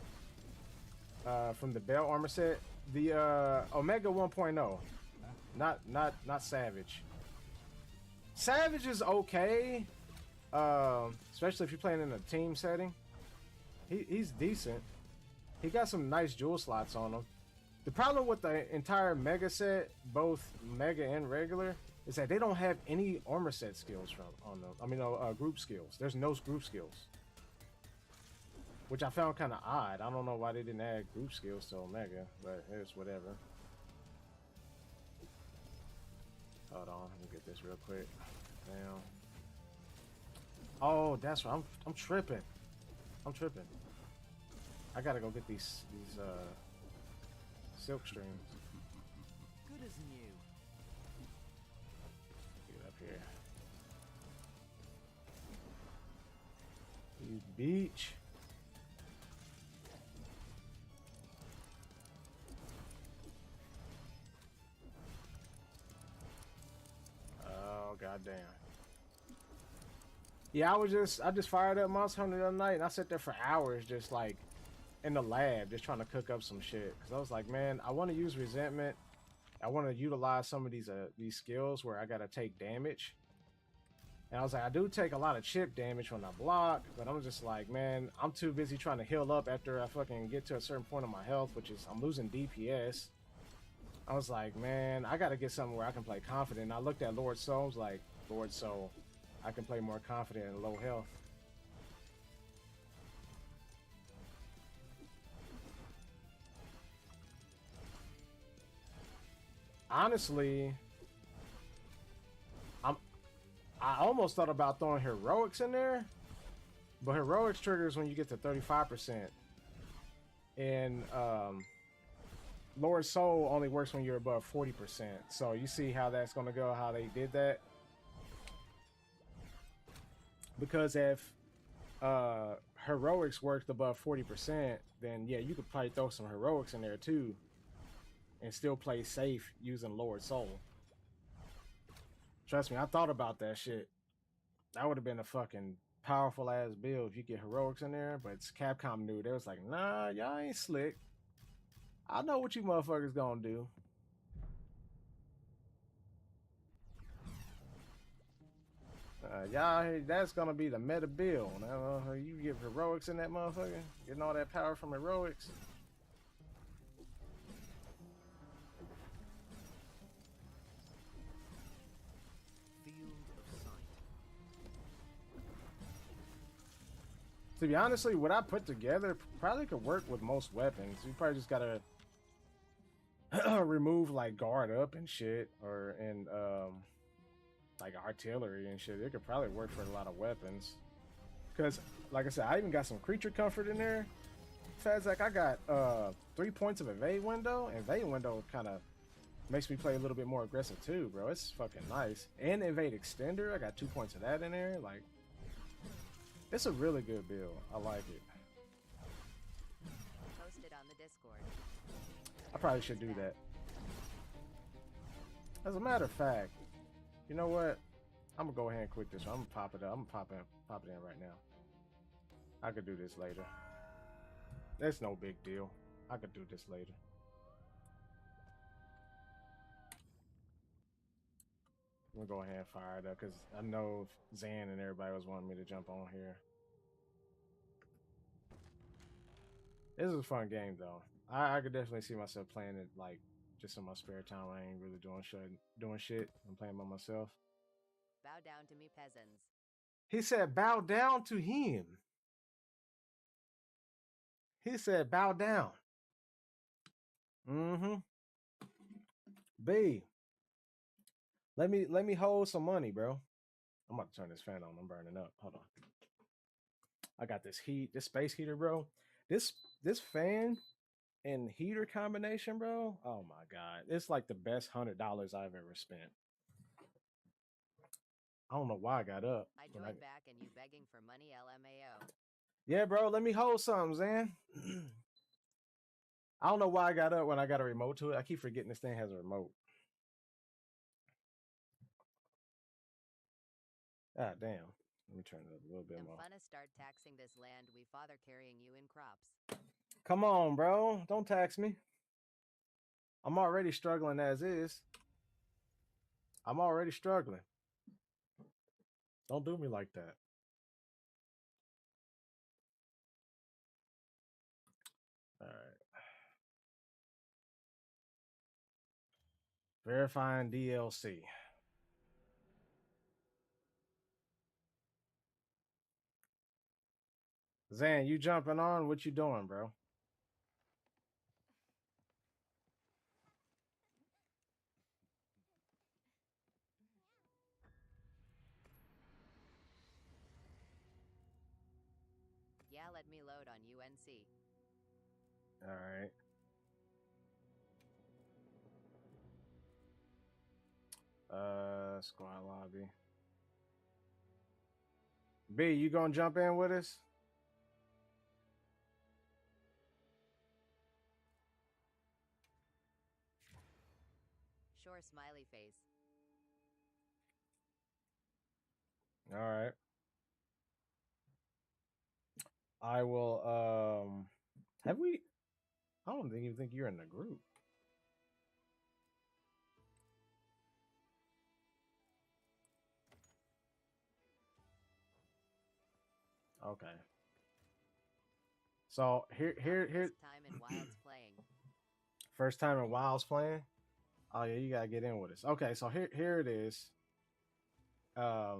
from the Bell armor set. The Omega 1.0, not Savage. Savage is okay, especially if you're playing in a team setting. He's decent. He got some nice jewel slots on him. The problem with the entire Mega set, both Mega and regular, is that they don't have any armor set skills on them. I mean, group skills. There's no group skills, which I found kind of odd. I don't know why they didn't add group skills to Omega, but it's whatever. Hold on, let me get this real quick. Damn. Oh, that's right. I'm tripping. I'm tripping. I gotta go get these silk streams. Good as new. Get up here. You beach. Oh goddamn. Yeah, I just fired up MonHun the other night and I sat there for hours just like in the lab just trying to cook up some shit because I was like, man, I want to use resentment. I want to utilize some of these skills where I gotta take damage. And I was like, I do take a lot of chip damage when I block, but I'm just like, man, I'm too busy trying to heal up after I fucking get to a certain point of my health, which is I'm losing DPS. I was like, man, I gotta get something where I can play confident. And I looked at Lord Soul, I was like, Lord Soul, I can play more confident in low health. Honestly, I almost thought about throwing heroics in there, but heroics triggers when you get to 35%, and Lord Soul only works when you're above 40%. So you see how that's gonna go, how they did that. Because if heroics worked above 40%, then yeah, you could probably throw some heroics in there too and still play safe using Lord Soul. Trust me, I thought about that shit. That would have been a fucking powerful ass build if you get heroics in there, but Capcom knew. They was like, nah, y'all ain't slick. I know what you motherfuckers gonna do. Y'all, that's gonna be the meta build. You get heroics in that motherfucker, getting all that power from heroics. To be honestly, what I put together probably could work with most weapons. You probably just gotta remove like guard up and shit, or like artillery and shit. It could probably work for a lot of weapons. Cause like I said, I even got some creature comfort in there. Fazak, I got 3 points of evade window. Evade window kind of makes me play a little bit more aggressive too, bro. It's fucking nice. And evade extender, I got 2 points of that in there. Like, it's a really good build. I like it. Posted on the Discord. I probably should do that. As a matter of fact, you know what? I'm gonna go ahead and quit this one. I'm gonna pop it up. I'm gonna pop it in right now. I could do this later. That's no big deal. I could do this later. I'm gonna go ahead and fire it up because I know Zan and everybody was wanting me to jump on here. This is a fun game though. I could definitely see myself playing it like just in my spare time. I ain't really doing shit. I'm playing by myself. Bow down to me, peasants. He said, bow down to him. He said, bow down. Mm-hmm. B. Let me hold some money, bro. I'm about to turn this fan on. I'm burning up. Hold on. I got this space heater, bro. This fan and heater combination, bro. Oh my god. It's like the best $100 I've ever spent. I don't know why I got up. I joined back and you begging for money, LMAO. Yeah, bro, let me hold something, Zan. I don't know why I got up when I got a remote to it. I keep forgetting this thing has a remote. God damn. Let me turn it up a little bit more. Empana start taxing this land we father carrying you in crops. Come on, bro. Don't tax me. I'm already struggling as is. I'm already struggling. Don't do me like that. All right. Verifying DLC. Zan, you jumping on? What you doing, bro? Yeah, let me load on UNC. All right. Squad lobby. B, you gonna jump in with us? Sure, smiley face. All right. I will. Have we? I don't even think you're in the group. Okay. So here. First time in Wilds playing. First time in Wilds playing. Oh yeah, you gotta get in with us. Okay, so here it is. I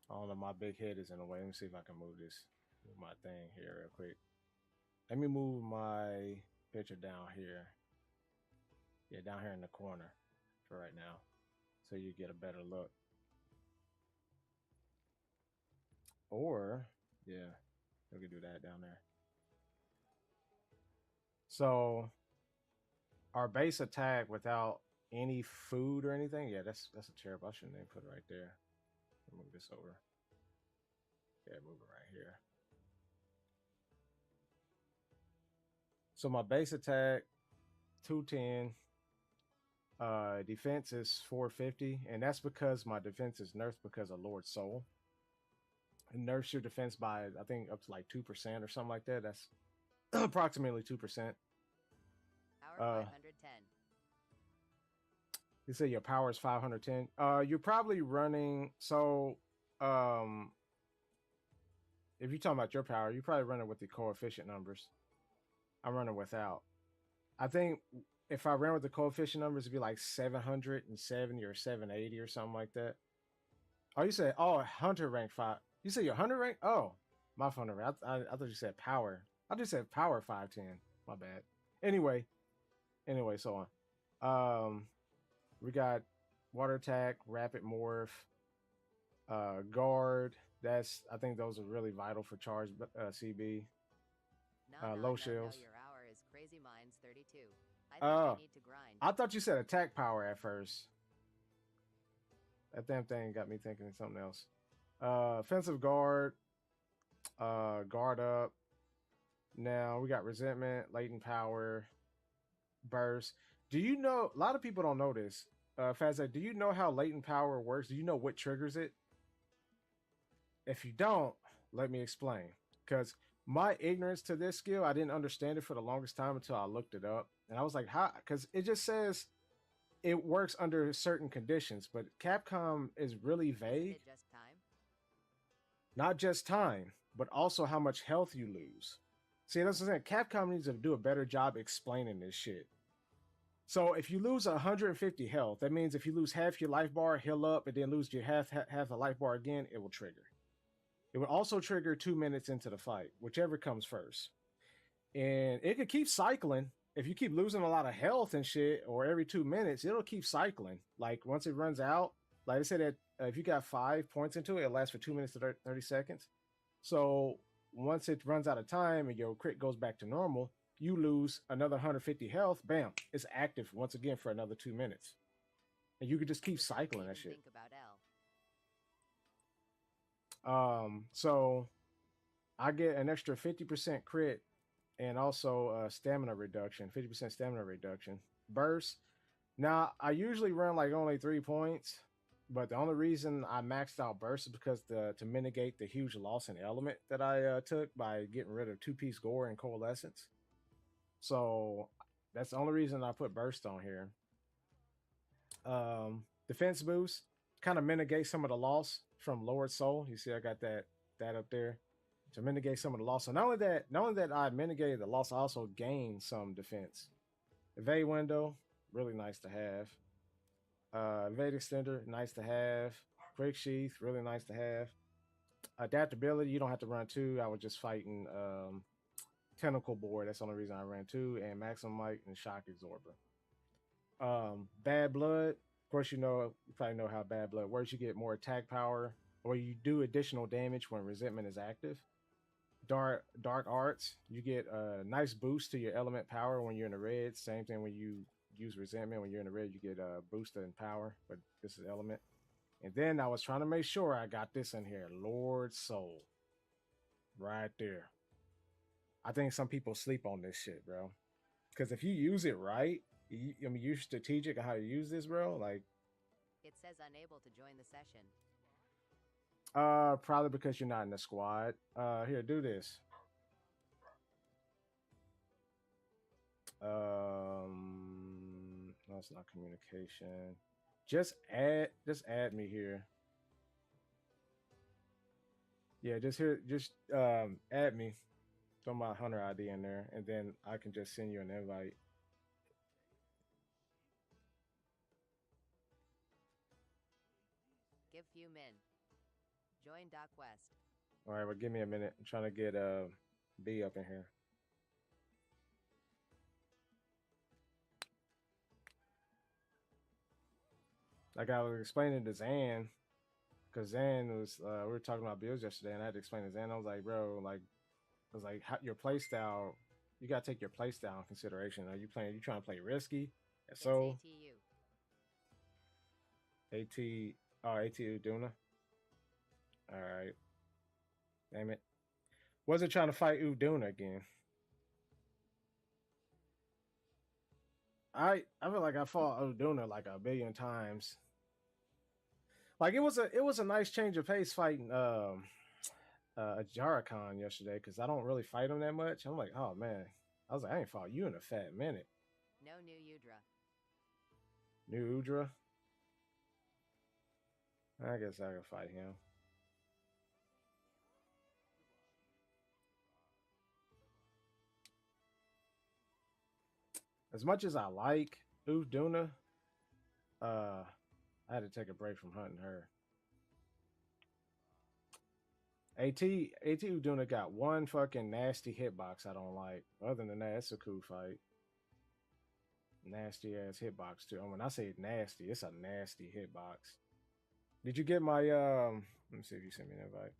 don't know. My big head is in the way. Let me see if I can move my thing here real quick. Let me move my picture down here. Yeah, down here in the corner for right now, so you get a better look. Or yeah, we can do that down there. So our base attack without any food or anything. Yeah, that's a terrible. I shouldn't even put it right there. Move this over. Yeah, move it right here. So my base attack 210. Defense is 450, and that's because my defense is nerfed because of Lord Soul. It nerfs your defense by I think up to like 2% or something like that. That's approximately 2%. Power 510. You say your power is 510. You're probably running if you're talking about your power, you're probably running with the coefficient numbers. I'm running without. I think if I ran with the coefficient numbers, it'd be like 770 or 780 or something like that. Oh, you said, Hunter rank 5. You said your Hunter rank? Oh, my phone number. I thought you said power. I just said power 510. My bad. Anyway, so on. We got water attack, rapid morph, guard. I think those are really vital for charge CB. Low shields. Your hour is Crazy Minds 32. I think I need to grind. I thought you said attack power at first. That damn thing got me thinking of something else. Offensive guard, guard up. Now we got resentment, latent power, burst. Do you know? A lot of people don't know this. Fazza, do you know how latent power works? Do you know what triggers it? If you don't, let me explain. Because my ignorance to this skill, I didn't understand it for the longest time until I looked it up, and I was like, "How?" Because it just says it works under certain conditions, but Capcom is really vague. Just time? Not just time, but also how much health you lose. See, that's what I'm saying. Capcom needs to do a better job explaining this shit. So if you lose 150 health, that means if you lose half your life bar, heal up, and then lose your half the life bar again, it will trigger. It will also trigger 2 minutes into the fight, whichever comes first. And it could keep cycling. If you keep losing a lot of health and shit, or every 2 minutes, it'll keep cycling. Like once it runs out, like I said, if you got 5 points into it, it lasts for 2 minutes to 30 seconds. So once it runs out of time and your crit goes back to normal, you lose another 150 health. Bam, it's active once again for another 2 minutes, and you could just keep cycling that shit. Think about L. So I get an extra 50% crit and also stamina reduction, 50% stamina reduction. Burst. Now I usually run like only 3 points, But the only reason I maxed out burst is because to mitigate the huge loss in element that I took by getting rid of two-piece gore and coalescence. So that's the only reason I put burst on here. Defense boost kind of mitigate some of the loss from lowered soul. You see, I got that up there to mitigate some of the loss. So not only that I mitigated the loss, I also gained some defense. Evade window, really nice to have. Evade extender, nice to have. Quick sheath, really nice to have. Adaptability, you don't have to run two. I was just fighting tentacle board. That's the only reason I ran two. And maximum might and shock absorber. Bad blood, of course, you probably know how bad blood works. You get more attack power, or you do additional damage when resentment is active. Dark arts, you get a nice boost to your element power when you're in the red. Same thing when you use resentment. When you're in the red, you get a boost in power, but this is element. And then I was trying to make sure I got this in here, Lord Soul, right there. I think some people sleep on this shit, bro. Because if you use it right, you're strategic on how to use this, bro. Like, It says unable to join the session. probably because you're not in the squad. Here, do this. No, it's not communication. Just add me here. Yeah, just add me. Throw my hunter ID in there, and then I can just send you an invite. Give few min. Join Doc West. All right, well, give me a minute. I'm trying to get B up in here. Like I was explaining to Zan, because Zan was we were talking about builds yesterday, and I had to explain to Zan. I was like, bro, like, I was like, your play style, you gotta take your play style in consideration. Are you trying to play risky? It's So ATU. ATU Duna. All right. Damn it. Wasn't trying to fight Uduna again. I feel like I fought Uduna like a billion times. Like it was a nice change of pace fighting Jaracon yesterday because I don't really fight him that much. I'm like, oh man. I was like, I ain't fought you in a fat minute. No new Udra. New Udra? I guess I can fight him. As much as I like Uduna, I had to take a break from hunting her. AT Uduna got one fucking nasty hitbox I don't like. Other than that, it's a cool fight. Nasty ass hitbox too. And when I say nasty, it's a nasty hitbox. Did you get my let me see if you sent me an invite.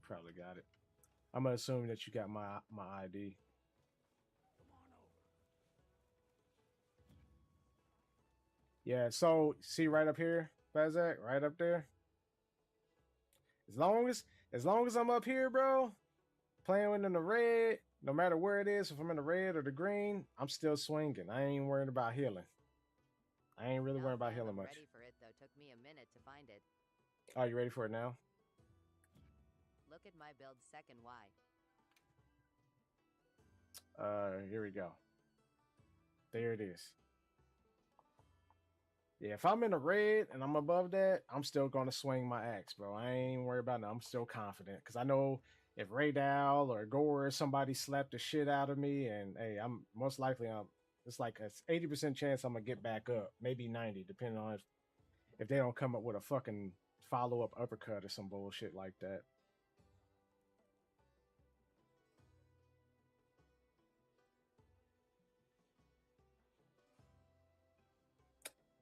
Probably got it. I'm gonna assume that you got my ID. Yeah, so see right up here, Fazak, right up there. As long as I'm up here, bro, playing in the red, no matter where it is, if I'm in the red or the green, I'm still swinging. I ain't worried about healing. I ain't really worried about healing much. Ready for it though. Took me a minute to find it. Oh, you ready for it now? Look at my build second Y. Here we go. There it is. Yeah, if I'm in the red and I'm above that, I'm still gonna swing my axe, bro. I ain't worried about it. I'm still confident because I know if Raydal or Gore or somebody slapped the shit out of me, and hey, I'm most likely it's like a 80% chance I'm gonna get back up, maybe 90, depending on if they don't come up with a fucking follow-up uppercut or some bullshit like that.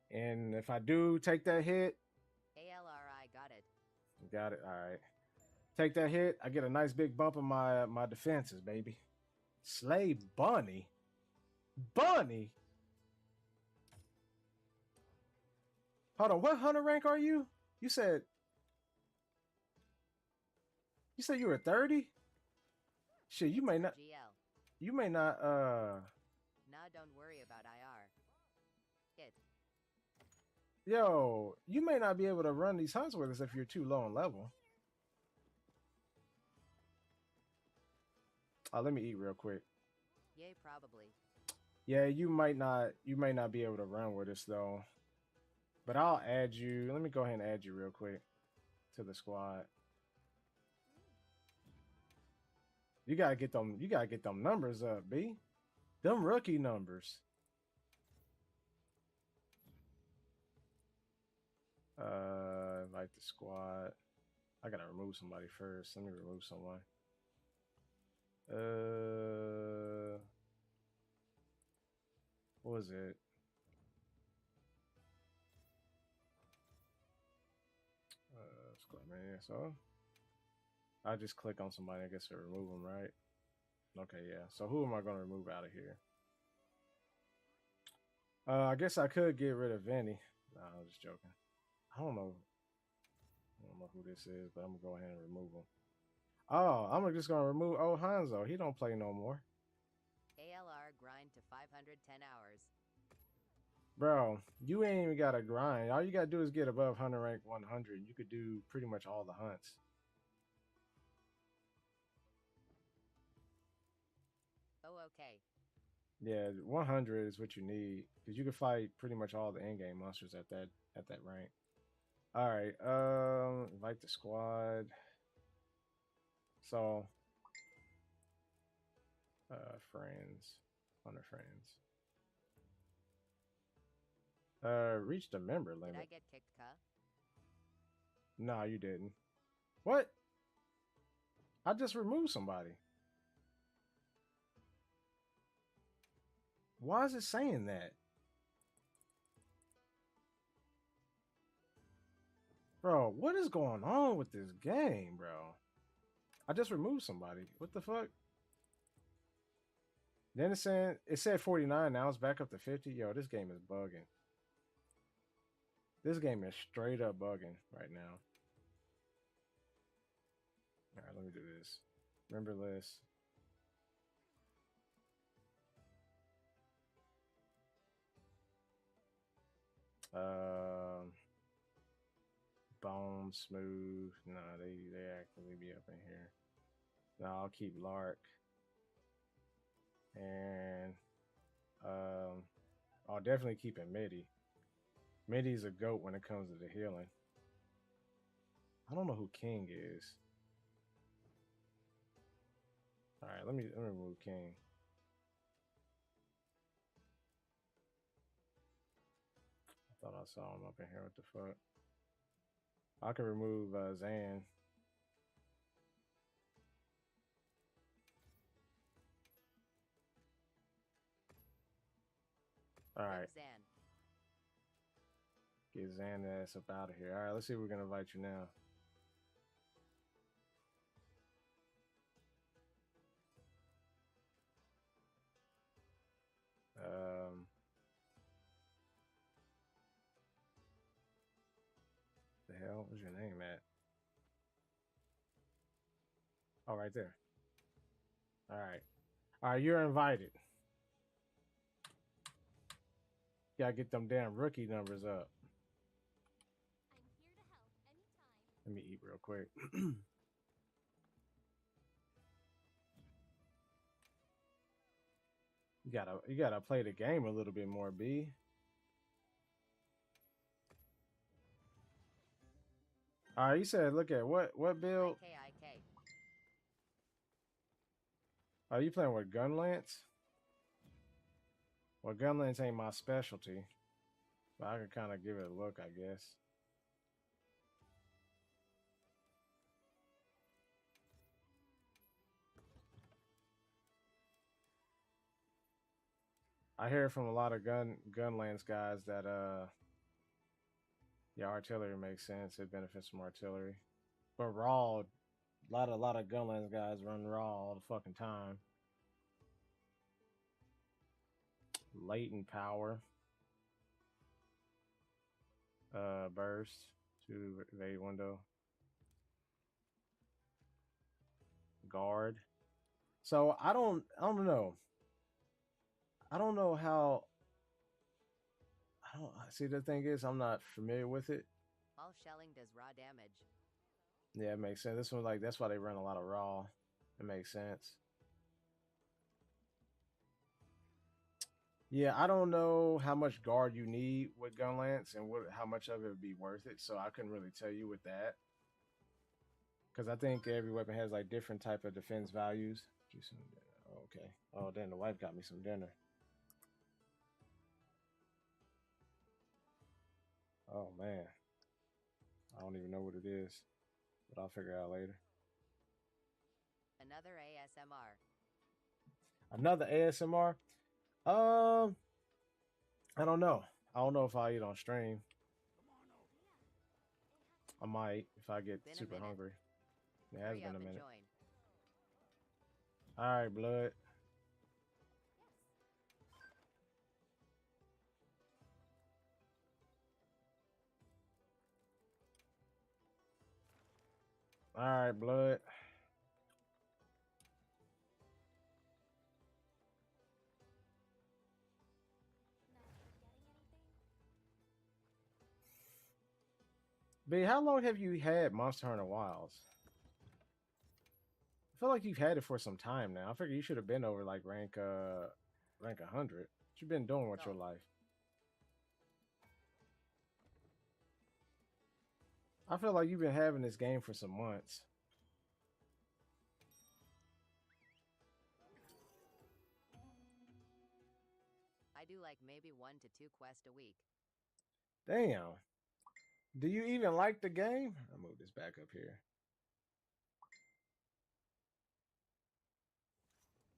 And if I do take that hit, ALRI got it. Got it. All right. Take that hit, I get a nice big bump in my defenses, baby. Slay Bunny. Bunny. Hold on, what hunter rank are you? You said you were 30? Shit, you may not GL. you may not Nah, don't worry about IR. Hit. Yo, you may not be able to run these hunts with us if you're too low on level. Let me eat real quick. Yay, probably. Yeah, you might not. You may not be able to run with us though. But I'll add you. Let me go ahead and add you real quick to the squad. You gotta get them. You gotta get them numbers up, B. Them rookie numbers. Invite the squad. I gotta remove somebody first. Let me remove someone. What was it? Squad man. So I just click on somebody. I guess to remove them, right? Okay, yeah. So who am I gonna remove out of here? I guess I could get rid of Vinny. Nah, I'm just joking. I don't know. I don't know who this is, but I'm gonna go ahead and remove him. Oh, I'm just gonna remove old Hanzo. He don't play no more. ALR grind to 510 hours. Bro, you ain't even gotta grind. All you gotta do is get above hunter rank 100. You could do pretty much all the hunts. Oh, okay. Yeah, 100 is what you need because you can fight pretty much all the in-game monsters at that rank. All right, invite the squad. So, friends, hunter friends. Reach the member Did limit. I get kicked, cuh? Nah, you didn't. What? I just removed somebody. Why is it saying that? Bro, what is going on with this game, bro? I just removed somebody. What the fuck? Then it said 49, now it's back up to 50. Yo, this game is bugging. This game is straight up bugging right now. All right, let me do this. Member list. Bone smooth. No, they actually be up in here. No, I'll keep Lark. And I'll definitely keep it Midi. Midi's a goat when it comes to the healing. I don't know who King is. All right, let me remove King. I thought I saw him up in here. What the fuck? I can remove Zan. All right. Zan. Get Zan ass up out of here. All right, let's see if we're gonna invite you now. The hell? Where's your name at? Oh, right there. All right. All right, you're invited. Gotta get them damn rookie numbers up. Let me eat real quick. You gotta play the game a little bit more, B. All right, you said look at what build? IK. Are you playing with Gunlance? Well, Gunlance ain't my specialty, but I can kind of give it a look, I guess. I hear from a lot of Gunlance guys that yeah, artillery makes sense. It benefits from artillery, but raw, a lot of Gunlance guys run raw all the fucking time. Latent power, burst to evade window, guard. So I don't know. I don't know I don't see. The thing is, I'm not familiar with it. All shelling does raw damage. Yeah, it makes sense. This one, like, that's why they run a lot of raw. It makes sense. Yeah, I don't know how much guard you need with gun lance and how much of it would be worth it. So I couldn't really tell you with that because I think every weapon has like different type of defense values. Oh, okay. Oh, then the wife got me some dinner. Oh man, I don't even know what it is, but I'll figure it out later. Another ASMR. Another ASMR. Um, I don't know. I don't know if I eat on stream. I might if I get super hungry. It has been a minute. All right, blood. All right, blood. B, how long have you had Monster Hunter Wilds? I feel like you've had it for some time now. I figure you should have been over like rank 100. What you been doing with your life? I feel like you've been having this game for some months. I do like maybe 1 to 2 quests a week. Damn. Do you even like the game? I'll move this back up here.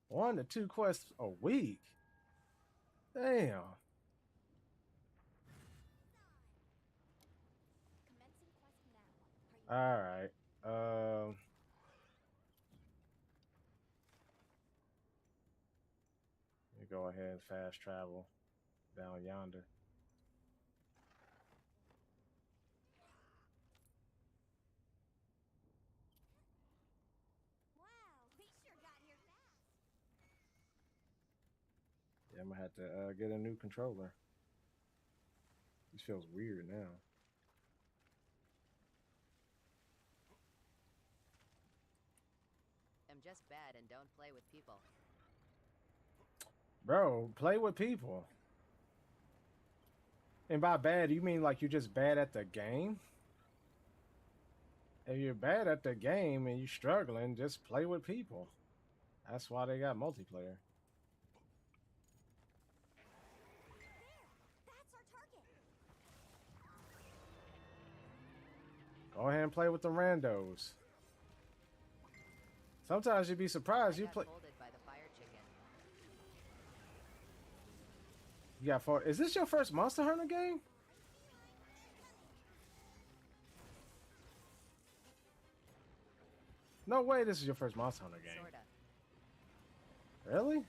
1 to 2 quests a week. Damn. All right. Let me go ahead and fast travel down yonder. Yeah, I'm gonna have to get a new controller. This feels weird now. I'm just bad and don't play with people. Bro, play with people. And by bad, you mean like you're just bad at the game? If you're bad at the game and you're struggling, just play with people. That's why they got multiplayer. Go ahead and play with the randos. Sometimes you'd be surprised. You play. By the fire chicken. You got 4. Is this your first Monster Hunter game? No way. This is your first Monster Hunter game. Sorta. Really?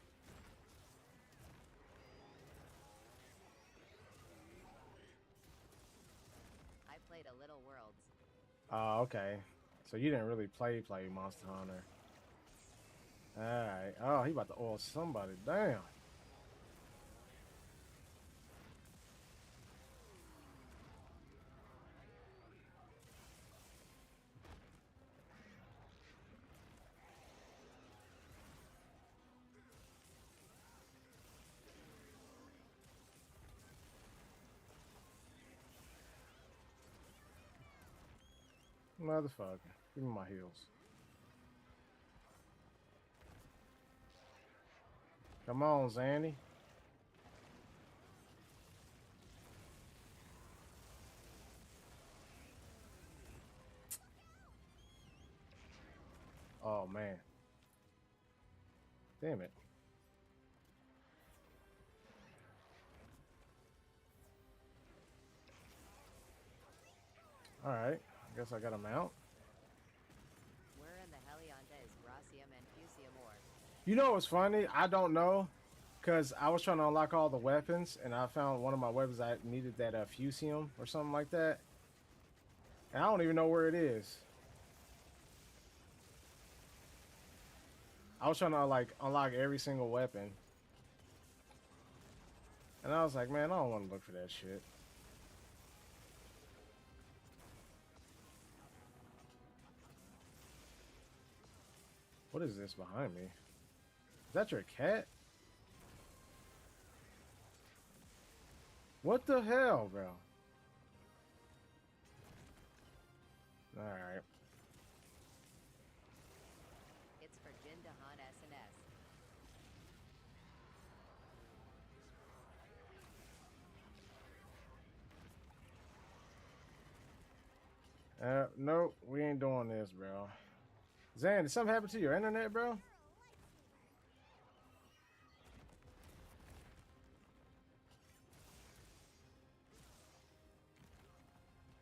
I played a Little Worlds. Oh, okay. So you didn't really play Monster Hunter. Alright. Oh, he about to oil somebody. Damn. Motherfucker. Give me my heels. Come on, Zanny. Oh, man. Damn it. Alright. I guess I got him out. Where in the Heliante is Brassium and Fusium ore? You know what's funny? I don't know. Because I was trying to unlock all the weapons, and I found one of my weapons I needed that Fusium or something like that. And I don't even know where it is. I was trying to like unlock every single weapon. And And I was like, man, I don't want to look for that shit. What is this behind me? Is that your cat? What the hell, bro? Alright. It's for Jindahan SNS. Nope, we ain't doing this, bro. Zan, did something happen to your internet, bro?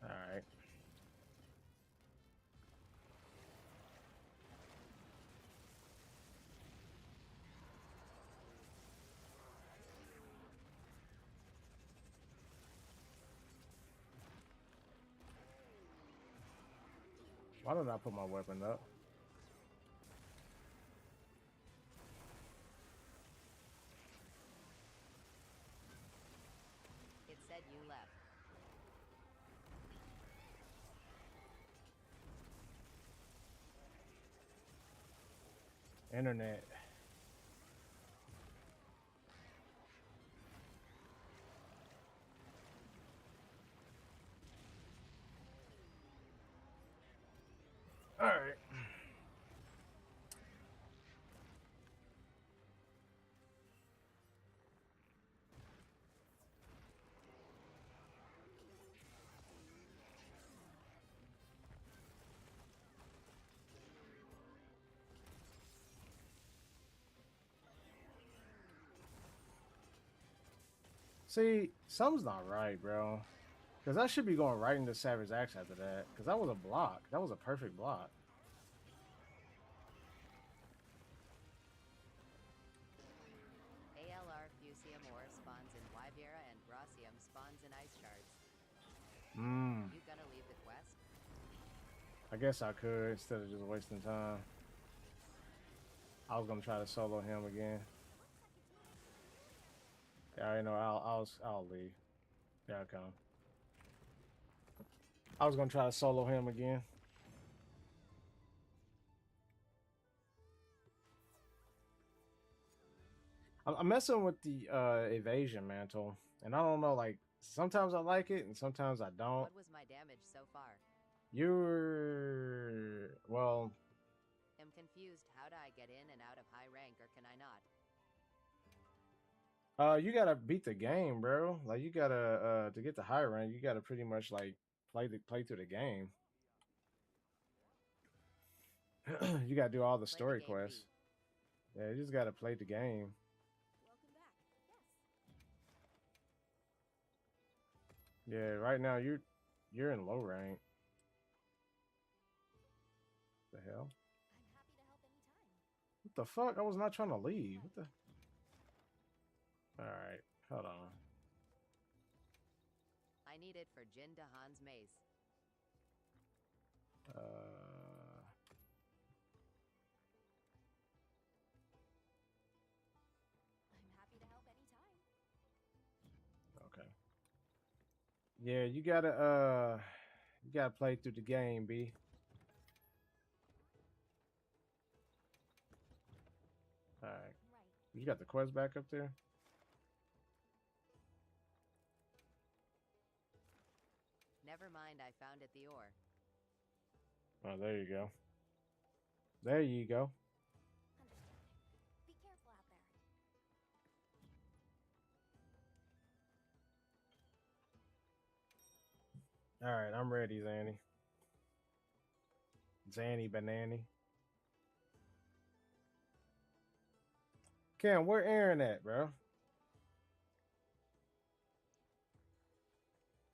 Alright. Why did I put my weapon up? It said you left. Internet. Alright. See, something's not right, bro. Because I should be going right into Savage Axe after that. Because that was a block. That was a perfect block. ALR Fusium ore spawns in Wyvera and Brassium spawns in Ice Shards. Mmm. You gonna leave the quest? I guess I could instead of just wasting time. I was gonna try to solo him again. Yeah, you know, I'll leave. There I come. I was gonna try to solo him again. I'm messing with the evasion mantle, and I don't know. Like sometimes I like it, and sometimes I don't. What was my damage so far? You're well. I'm confused. How do I get in and out of high rank, or can I not? You gotta beat the game, bro. Like you gotta to get the high rank, you gotta pretty much like play through the game. You gotta do all the Play the story game quests. beat. Yeah, you just gotta play the game. Yeah, right now you're in low rank. The hell? What the fuck? I was not trying to leave. What the? All right, hold on. I need it for Jindahan's mace. Okay. Yeah, you gotta play through the game, B. All right. You got the quest back up there? Never mind, I found it the ore. Oh, there you go. There you go. Be careful out there. All right, I'm ready, Zanny. Zanny Banani. Cam, where Aaron at, bro?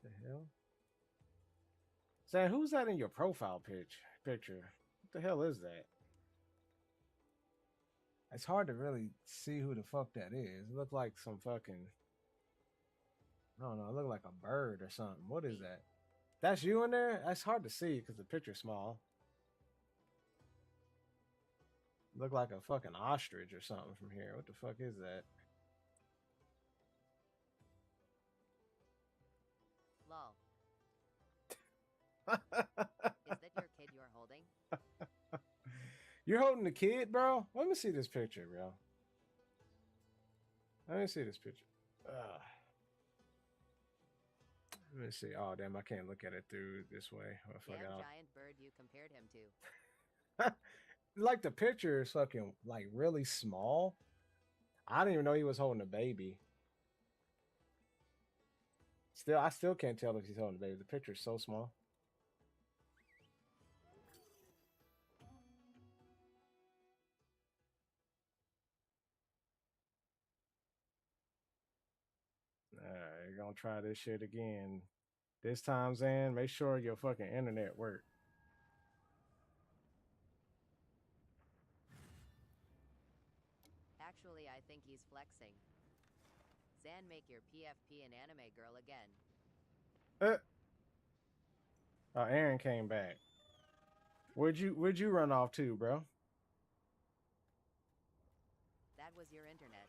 The hell? Zan, who's that in your profile picture? What the hell is that? It's hard to really see who the fuck that is. It looked like some fucking, I don't know, it looked like a bird or something. What is that? That's you in there? That's hard to see because the picture's small. Look like a fucking ostrich or something from here. What the fuck is that? Is that your kid you're holding? You're holding the kid, bro? Let me see this picture, bro. Let me see this picture. Let me see. Oh, damn, I can't look at it through this way. Oh, fuck Damn it. giant bird you compared him to. Like, the picture is fucking, like, really small. I didn't even know he was holding a baby. Still, I still can't tell if he's holding a baby. The picture is so small. Alright, you're gonna try this shit again. This time, Zan, make sure your fucking internet work. Actually, I think he's flexing. Zan, make your PFP an anime girl again. Oh, Aaron came back. Where'd you run off to, bro? That was your internet.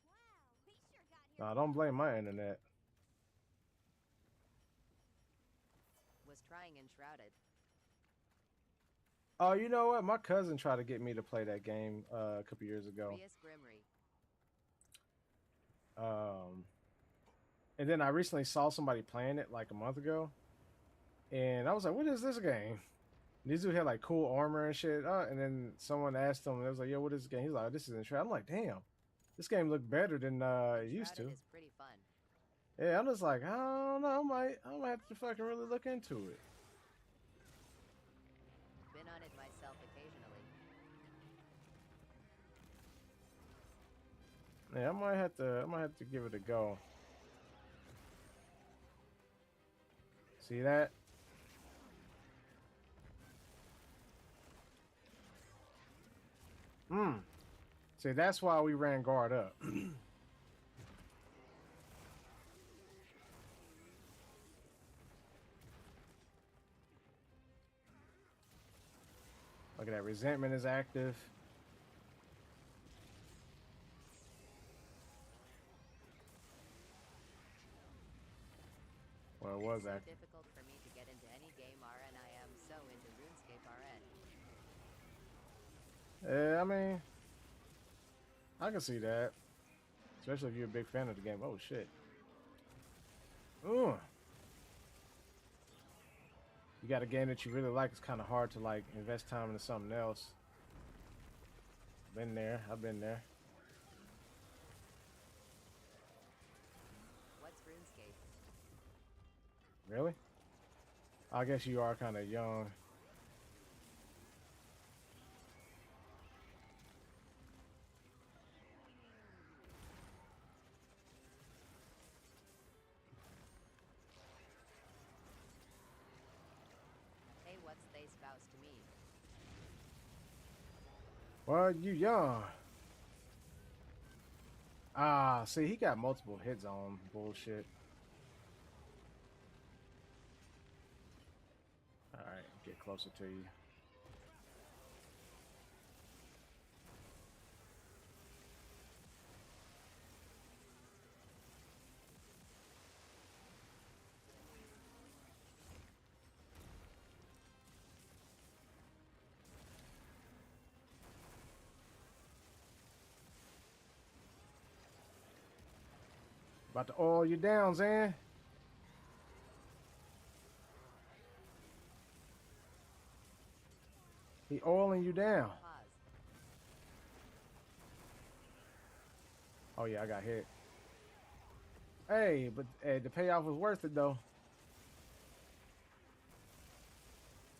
Wow, we sure got here. Nah, don't blame my internet. Was trying Enshrouded. Oh, you know what? My cousin tried to get me to play that game a couple years ago. Rias Grimry. And then I recently saw somebody playing it like a month ago, and I was like, "What is this game?" And these dudes had like cool armor and shit. And then someone asked him, and I was like, "Yo, what is this game?" He's like, "This is Enshrouded." I'm like, "Damn, this game looked better than it used to." Enshrouded is pretty fun. Yeah, I'm just like, I don't know. I might have to fucking really look into it. Been on it myself occasionally. Yeah, I might have to give it a go. See that? See, that's why we ran guard up. Look at that. Resentment is active. Well, it was It's so active. difficult for me to get into any game RN. I am so into RuneScape RN. Yeah, I mean, I can see that. Especially if you're a big fan of the game. Oh, shit. Ooh. You got a game that you really like, it's kind of hard to, like, invest time into something else. Been there. I've been there. What's RuneScape? Really? I guess you are kind of young. Hey, what's they spouse to me? Well, you young. Ah, see, he got multiple hits on bullshit. All right, get closer to you. About to oil you down, Zan. He oiling you down. Pause. Oh yeah, I got hit. Hey, but hey, the payoff was worth it though.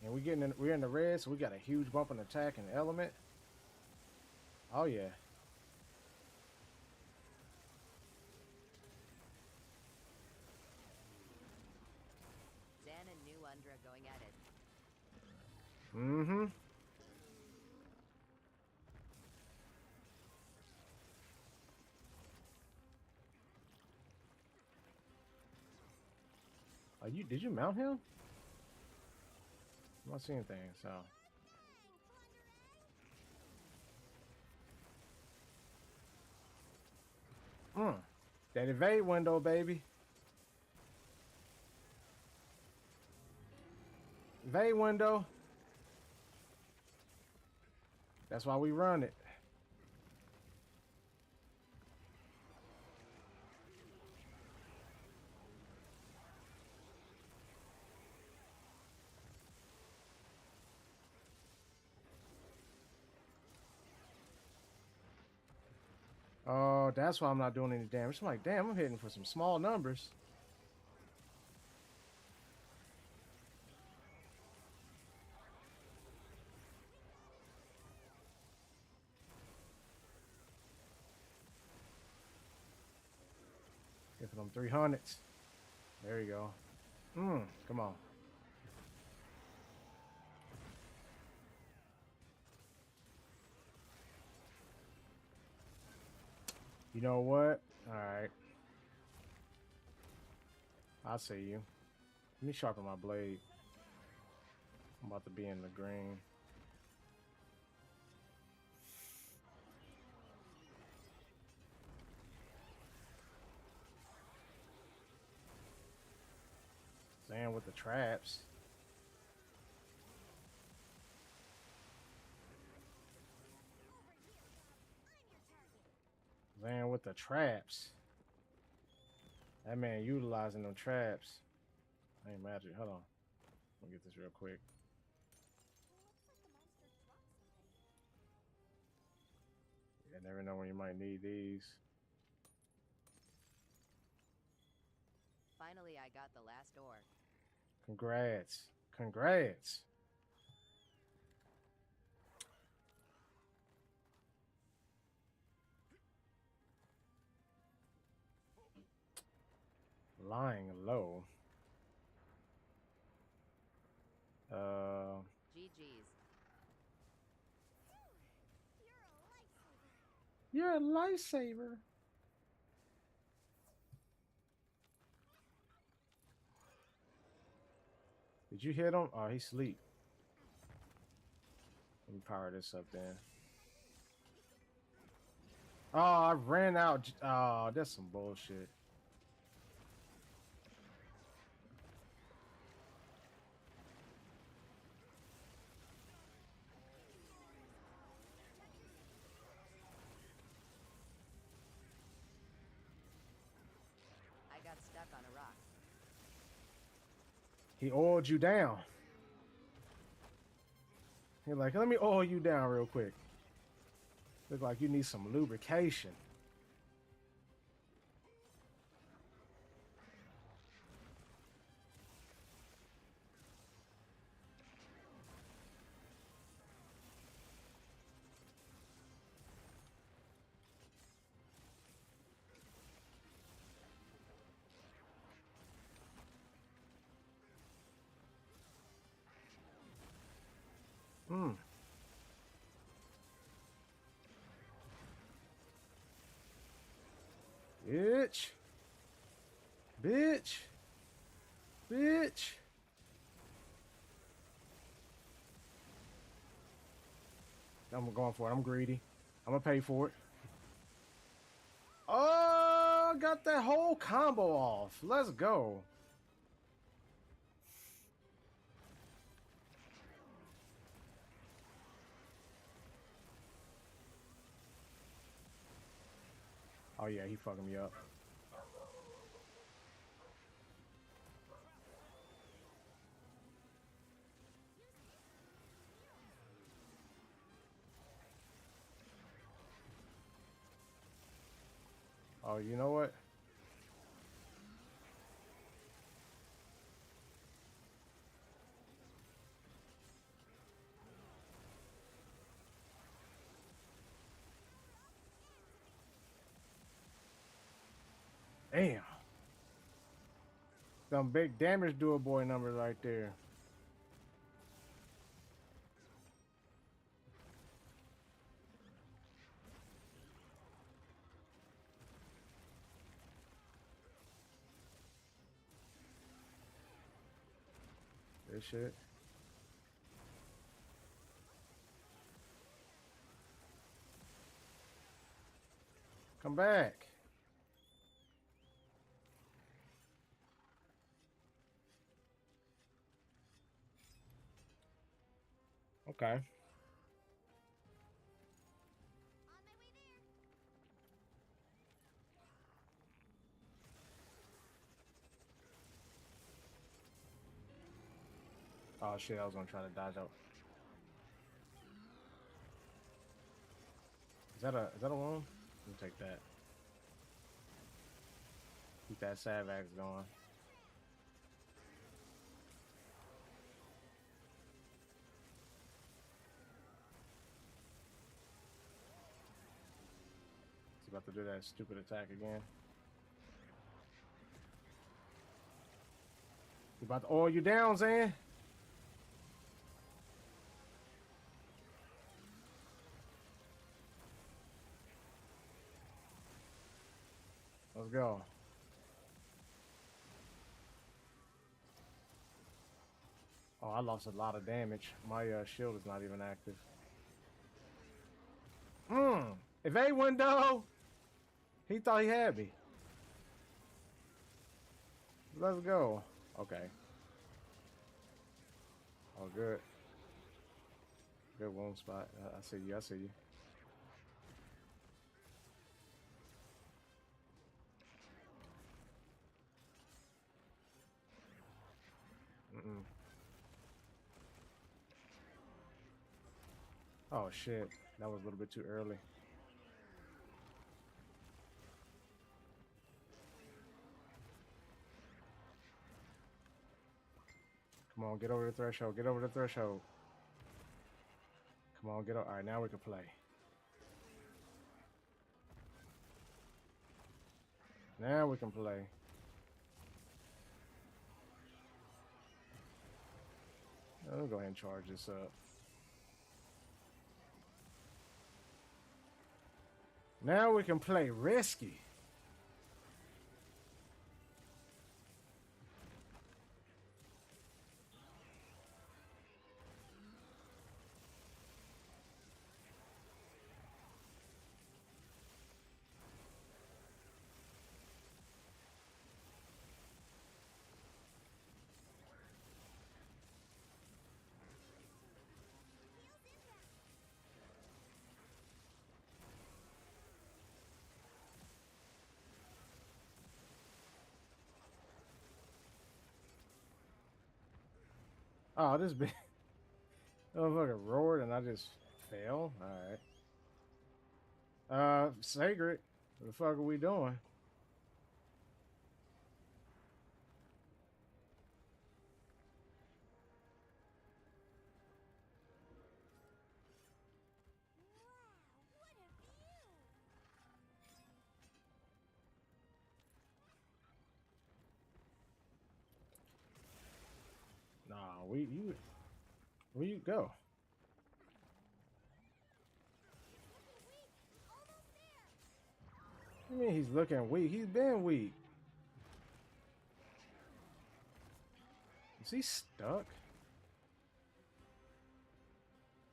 And we're in the red, so we got a huge bump in attack and element. Oh yeah. Zan and New Undra going at it. Mm-hmm. Did you mount him? I'm not seeing things, so. That evade window, baby. Vey window. That's why we run it. Oh, that's why I'm not doing any damage. I'm like, damn, I'm hitting for some small numbers. Hit for them 300s. There you go. Come on. You know what? All right. I see you. Let me sharpen my blade. I'm about to be in the green. Zan with the traps. Zan with the traps. That man utilizing them traps. Ain't magic. Hold on. Let me get this real quick. You never know when you might need these. Finally, I got the last ore. Congrats. Congrats. Lying low. GG's. You're a lifesaver. Did you hit him? Oh, he sleep. Let me power this up then. Oh, I ran out. Oh, that's some bullshit. I got stuck on a rock. He oiled you down. He's like, let me oil you down real quick. Look like you need some lubrication. Bitch. Bitch. Bitch. I'm going for it. I'm greedy. I'm gonna pay for it. Oh, got that whole combo off. Let's go. Oh yeah, he fucking me up. Oh, you know what? Damn. Some big damage do a boy numbers right there. This shit. Come back. Okay. On my way there. Oh shit, I was gonna try to dodge out. Is that a wound? Let me take that. Keep that Savax going. He's about to do that stupid attack again. He about to oil you down, Zan. Let's go. Oh, I lost a lot of damage. My shield is not even active. Evade window. He thought he had me. Let's go. Okay. Oh, good. Good wound spot. I see you. I see you. Oh shit, that was a little bit too early. Come on, get over the threshold. Get over the threshold. Come on, get over. All right, now we can play. Now we can play. I'll go ahead and charge this up. Now we can play risky. Oh, this big motherfucker roared and I just fell. All right. Sacred. What the fuck are we doing? Wow, what a view! Nah, where you go? Almost there. You mean he's looking weak? He's been weak. Is he stuck?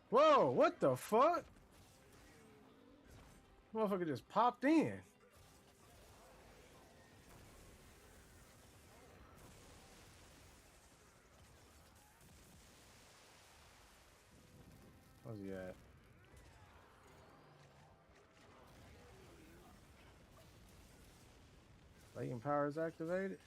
Whoa, what the fuck? Motherfucker just popped in. Where's he at? Latent power is activated.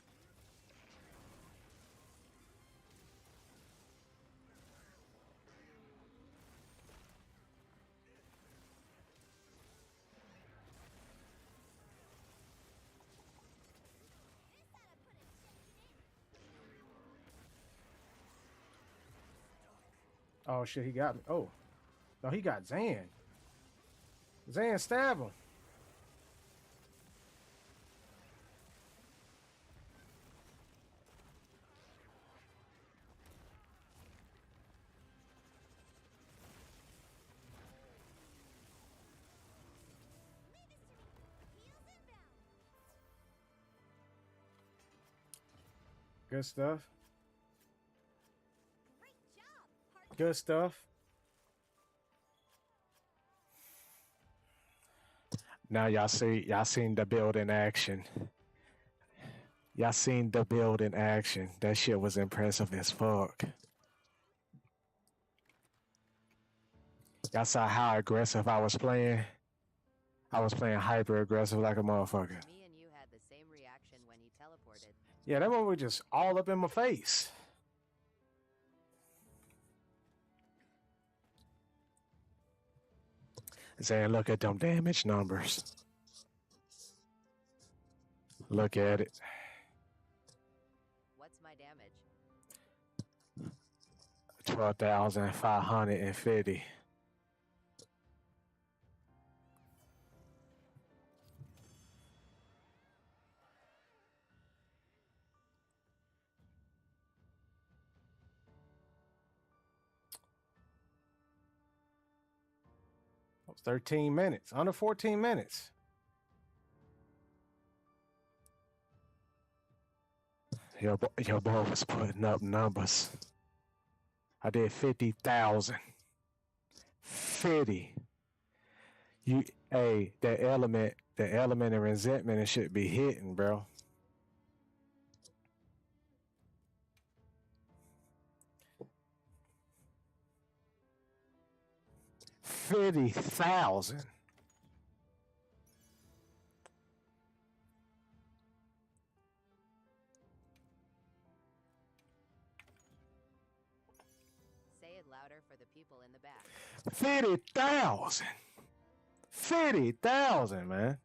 Oh shit, he got me. Oh. No, he got Zan. Zan stab him. Good stuff. Great job, Good stuff. Now y'all seen the build in action. Y'all seen the build in action. That shit was impressive as fuck. Y'all saw how aggressive I was playing. I was playing hyper aggressive like a motherfucker. Me and you had the same reaction when he teleported. Yeah, that one was just all up in my face. Saying, look at them damage numbers. Look at it. What's my damage? 12,550. That was 13 minutes, under 14 minutes. Your boy was putting up numbers. I did 50,000. 50. Hey, the element of resentment, it should be hitting, bro. $50,000. Say it louder for the people in the back. 50,000. 50,000, man.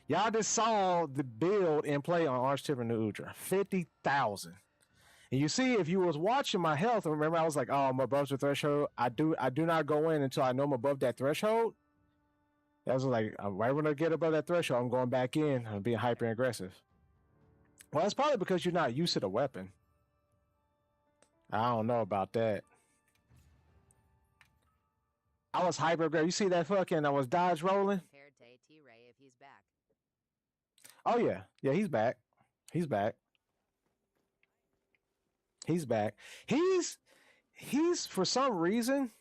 Y'all just saw the build and play on Archtip and New Udra. 50,000. And you see, if you was watching my health, remember I was like, oh, I'm above the threshold. I do not go in until I know I'm above that threshold. That was like, right when I get above that threshold, I'm going back in. I'm being hyper aggressive. Well, that's probably because you're not used to the weapon. I don't know about that. I was hyper aggressive. You see that fucking, I was dodge rolling. Compared to AT-Ray if he's back. Oh yeah. Yeah, he's back. He's back. He's back. He's for some reason,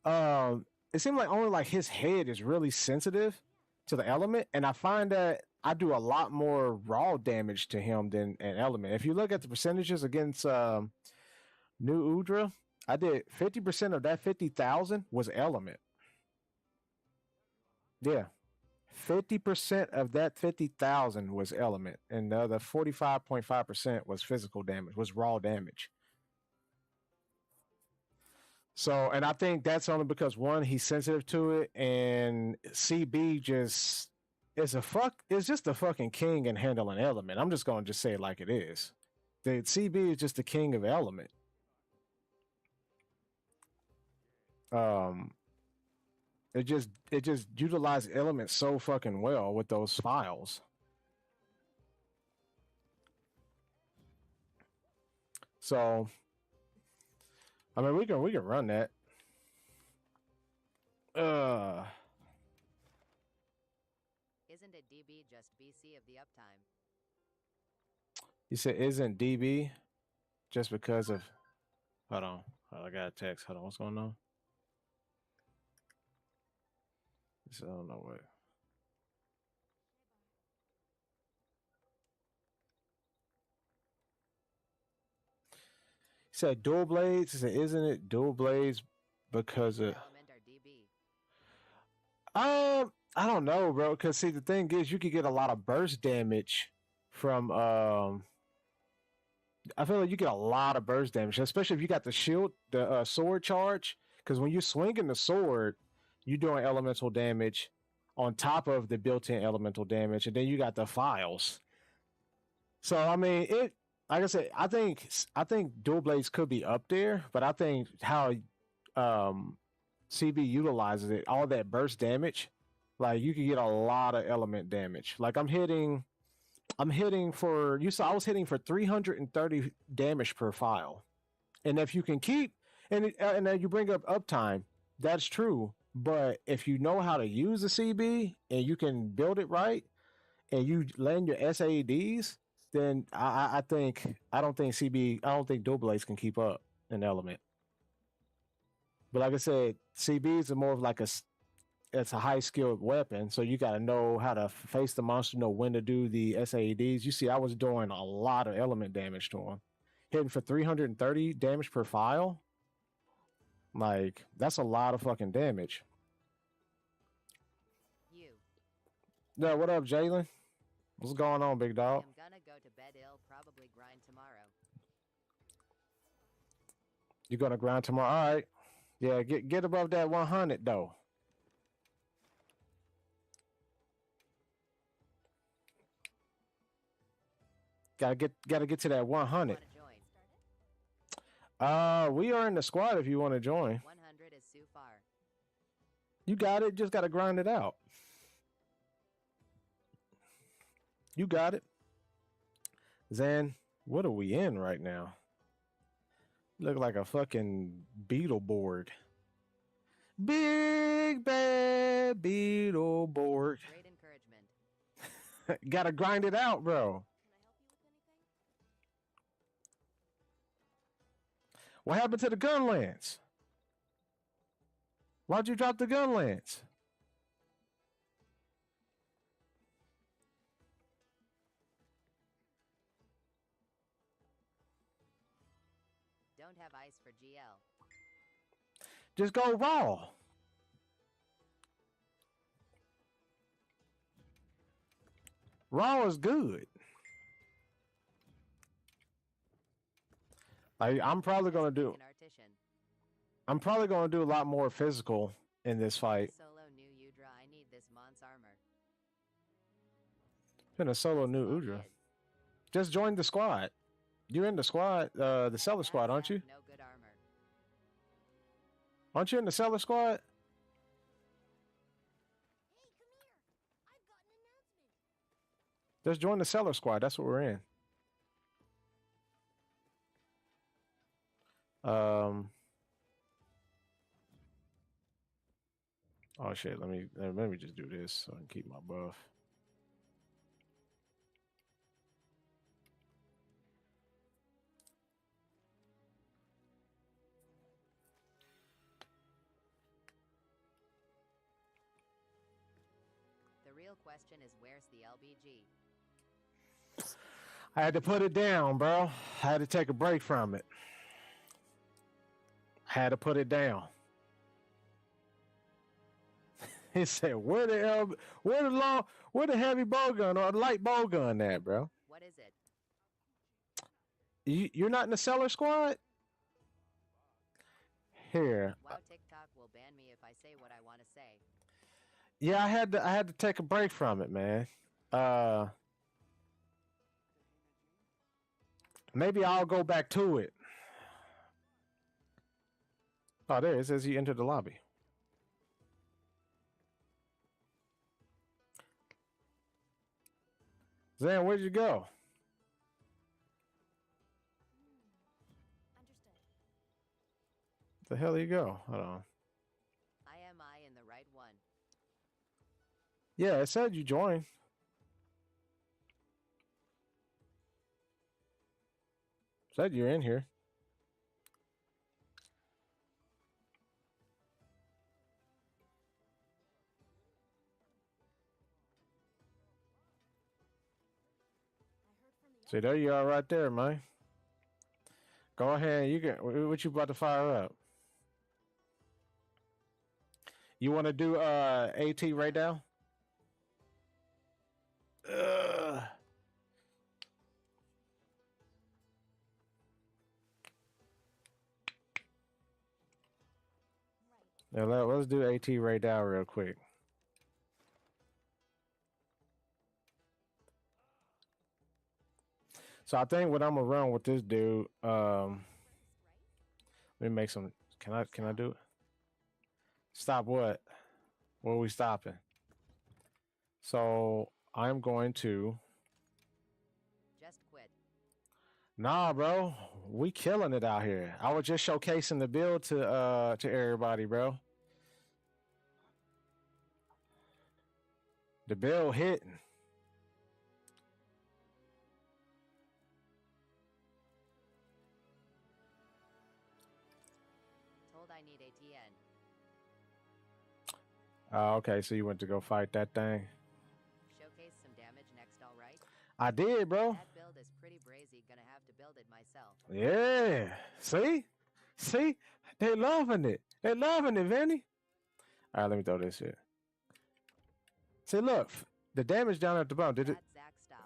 it seemed like only like his head is really sensitive to the element, and I find that I do a lot more raw damage to him than an element. If you look at the percentages against New Udra, I did 50% of that 50,000 was element. Yeah. 50% of that 50,000 was element, and the other 45.5% was physical damage, was raw damage. So, and I think that's only because one, he's sensitive to it, and CB just is just the fucking king in handling element. I'm just gonna just say it like it is. The CB is just the king of element. It just utilized elements so fucking well with those files. So, I mean, we can run that. Isn't it DB just BC of the uptime? You said isn't DB just because of? Hold on, I got a text. Hold on, what's going on? I don't know what. He said dual blades. He said, isn't it dual blades because of? Element or DB? I don't know, bro. Because see, the thing is, you could get a lot of burst damage from. I feel like you get a lot of burst damage, especially if you got the shield, the sword charge. Because when you're swinging the sword, you're doing elemental damage on top of the built-in elemental damage, and then you got the files. So I mean, it. Like I said, I think dual blades could be up there, but I think how CB utilizes it, all that burst damage, like you could get a lot of element damage. Like I'm hitting for, you saw I was hitting for 330 damage per file, and if you can keep and then you bring up uptime, that's true. But if you know how to use the CB and you can build it right, and you land your SADs, then I don't think dual blades can keep up in element. But like I said, CBs are more of like it's a high skilled weapon, so you got to know how to face the monster, know when to do the SADs. You see, I was doing a lot of element damage to him, hitting for 330 damage per file. Like, that's a lot of fucking damage. You. Yeah, what up, Jalen? What's going on, big I dog? am gonna go to bed ill, probably grind tomorrow. You gonna grind tomorrow? All right. Yeah, get above that 100 though. Gotta get to that 100. Wanna join? We are in the squad if you want to join. 100 is too far. You got it. Just gotta grind it out. You got it. Zan, what are we in right now? Look like a fucking beetle board. Big bad beetle board. Great encouragement. Gotta grind it out, bro. What happened to the gun lance? Why'd you drop the gun lance? Don't have ice for GL. Just go raw. Raw is good. I'm probably gonna do. An artisan. I'm probably gonna do a lot more physical in this fight. Solo new Udra. I need this Mon's armor. Been a solo new Small Udra. kid. Just join the squad. You're in the squad, the seller squad, aren't you? No good armor. Aren't you in the seller squad? Hey, come here. I've got an announcement. Just join the seller squad. That's what we're in. Oh shit. Let me just do this so I can keep my buff. The real question is where's the LBG? I had to put it down, bro. I had to take a break from it. Had to put it down. He said, "Where the heavy bow gun or light bow gun at, bro? What is it? You're not in the seller squad? Here, Wow, TikTok will ban me if I say what I want to say. yeah, I had to take a break from it, man. Maybe I'll go back to it. Oh, there it says you entered the lobby. Zan, where'd you go? Understood. The hell you go? Hold on. Am I in the right one? Yeah, it said you joined. Said you're in here. See, there you are right there, man. Go ahead. You can. What you about to fire up? You want to do AT right now? Yeah, let's do AT right now real quick. So I think what I'm gonna run with this dude, let me make some. Can I do it? Stop what? What are we stopping? So I'm going to. Just quit. Nah, bro, we killing it out here. I was just showcasing the build to everybody, bro. The build hitting. Told I need ATN. Okay, so you went to go fight that thing. Showcase some damage next, alright? I did, bro. That build is pretty brazy, gonna have to build it myself. Yeah. See? They loving it. They loving it, Vinny. All right, let me throw this shit. See, look, the damage down at the bottom. Did it? That Zach stop.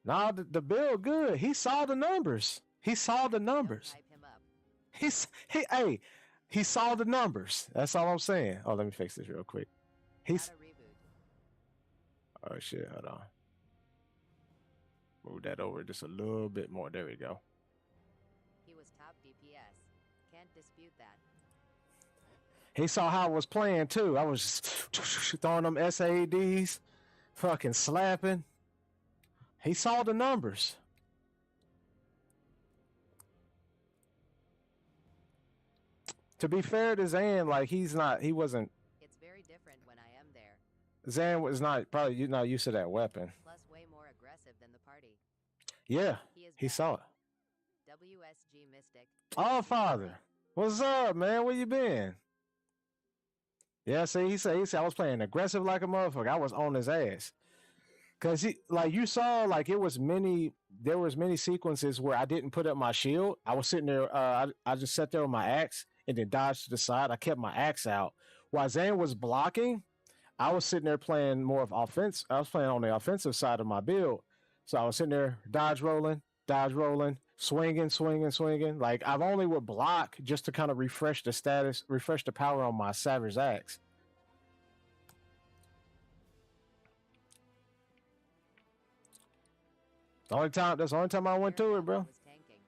Nah, the build good. He saw the numbers. He saw the Don't numbers. hype him up. He saw the numbers. That's all I'm saying. Oh, let me fix this real quick. He's Not a reboot. oh shit, hold on. Move that over just a little bit more. There we go. He was top DPS. Can't dispute that. He saw how I was playing too. I was throwing them SADs, fucking slapping. He saw the numbers. To be fair to Zan, like he wasn't. It's very different when I am there. Zan was probably not used to that weapon. Plus, way more aggressive than the party. Yeah, He is he back. saw it. WSG Mystic. Oh, father, what's up, man? Where you been? Yeah, see, he said I was playing aggressive like a motherfucker. I was on his ass. Cause you saw, like there was many sequences where I didn't put up my shield. I was sitting there, I just sat there with my axe and then dodged to the side. I kept my axe out. While Zane was blocking, I was sitting there playing more of offense. I was playing on the offensive side of my build. So I was sitting there, dodge rolling, swinging. Like I've only would block just to kind of refresh the power on my Savage axe. That's the only time I went to it, bro. Was tanking.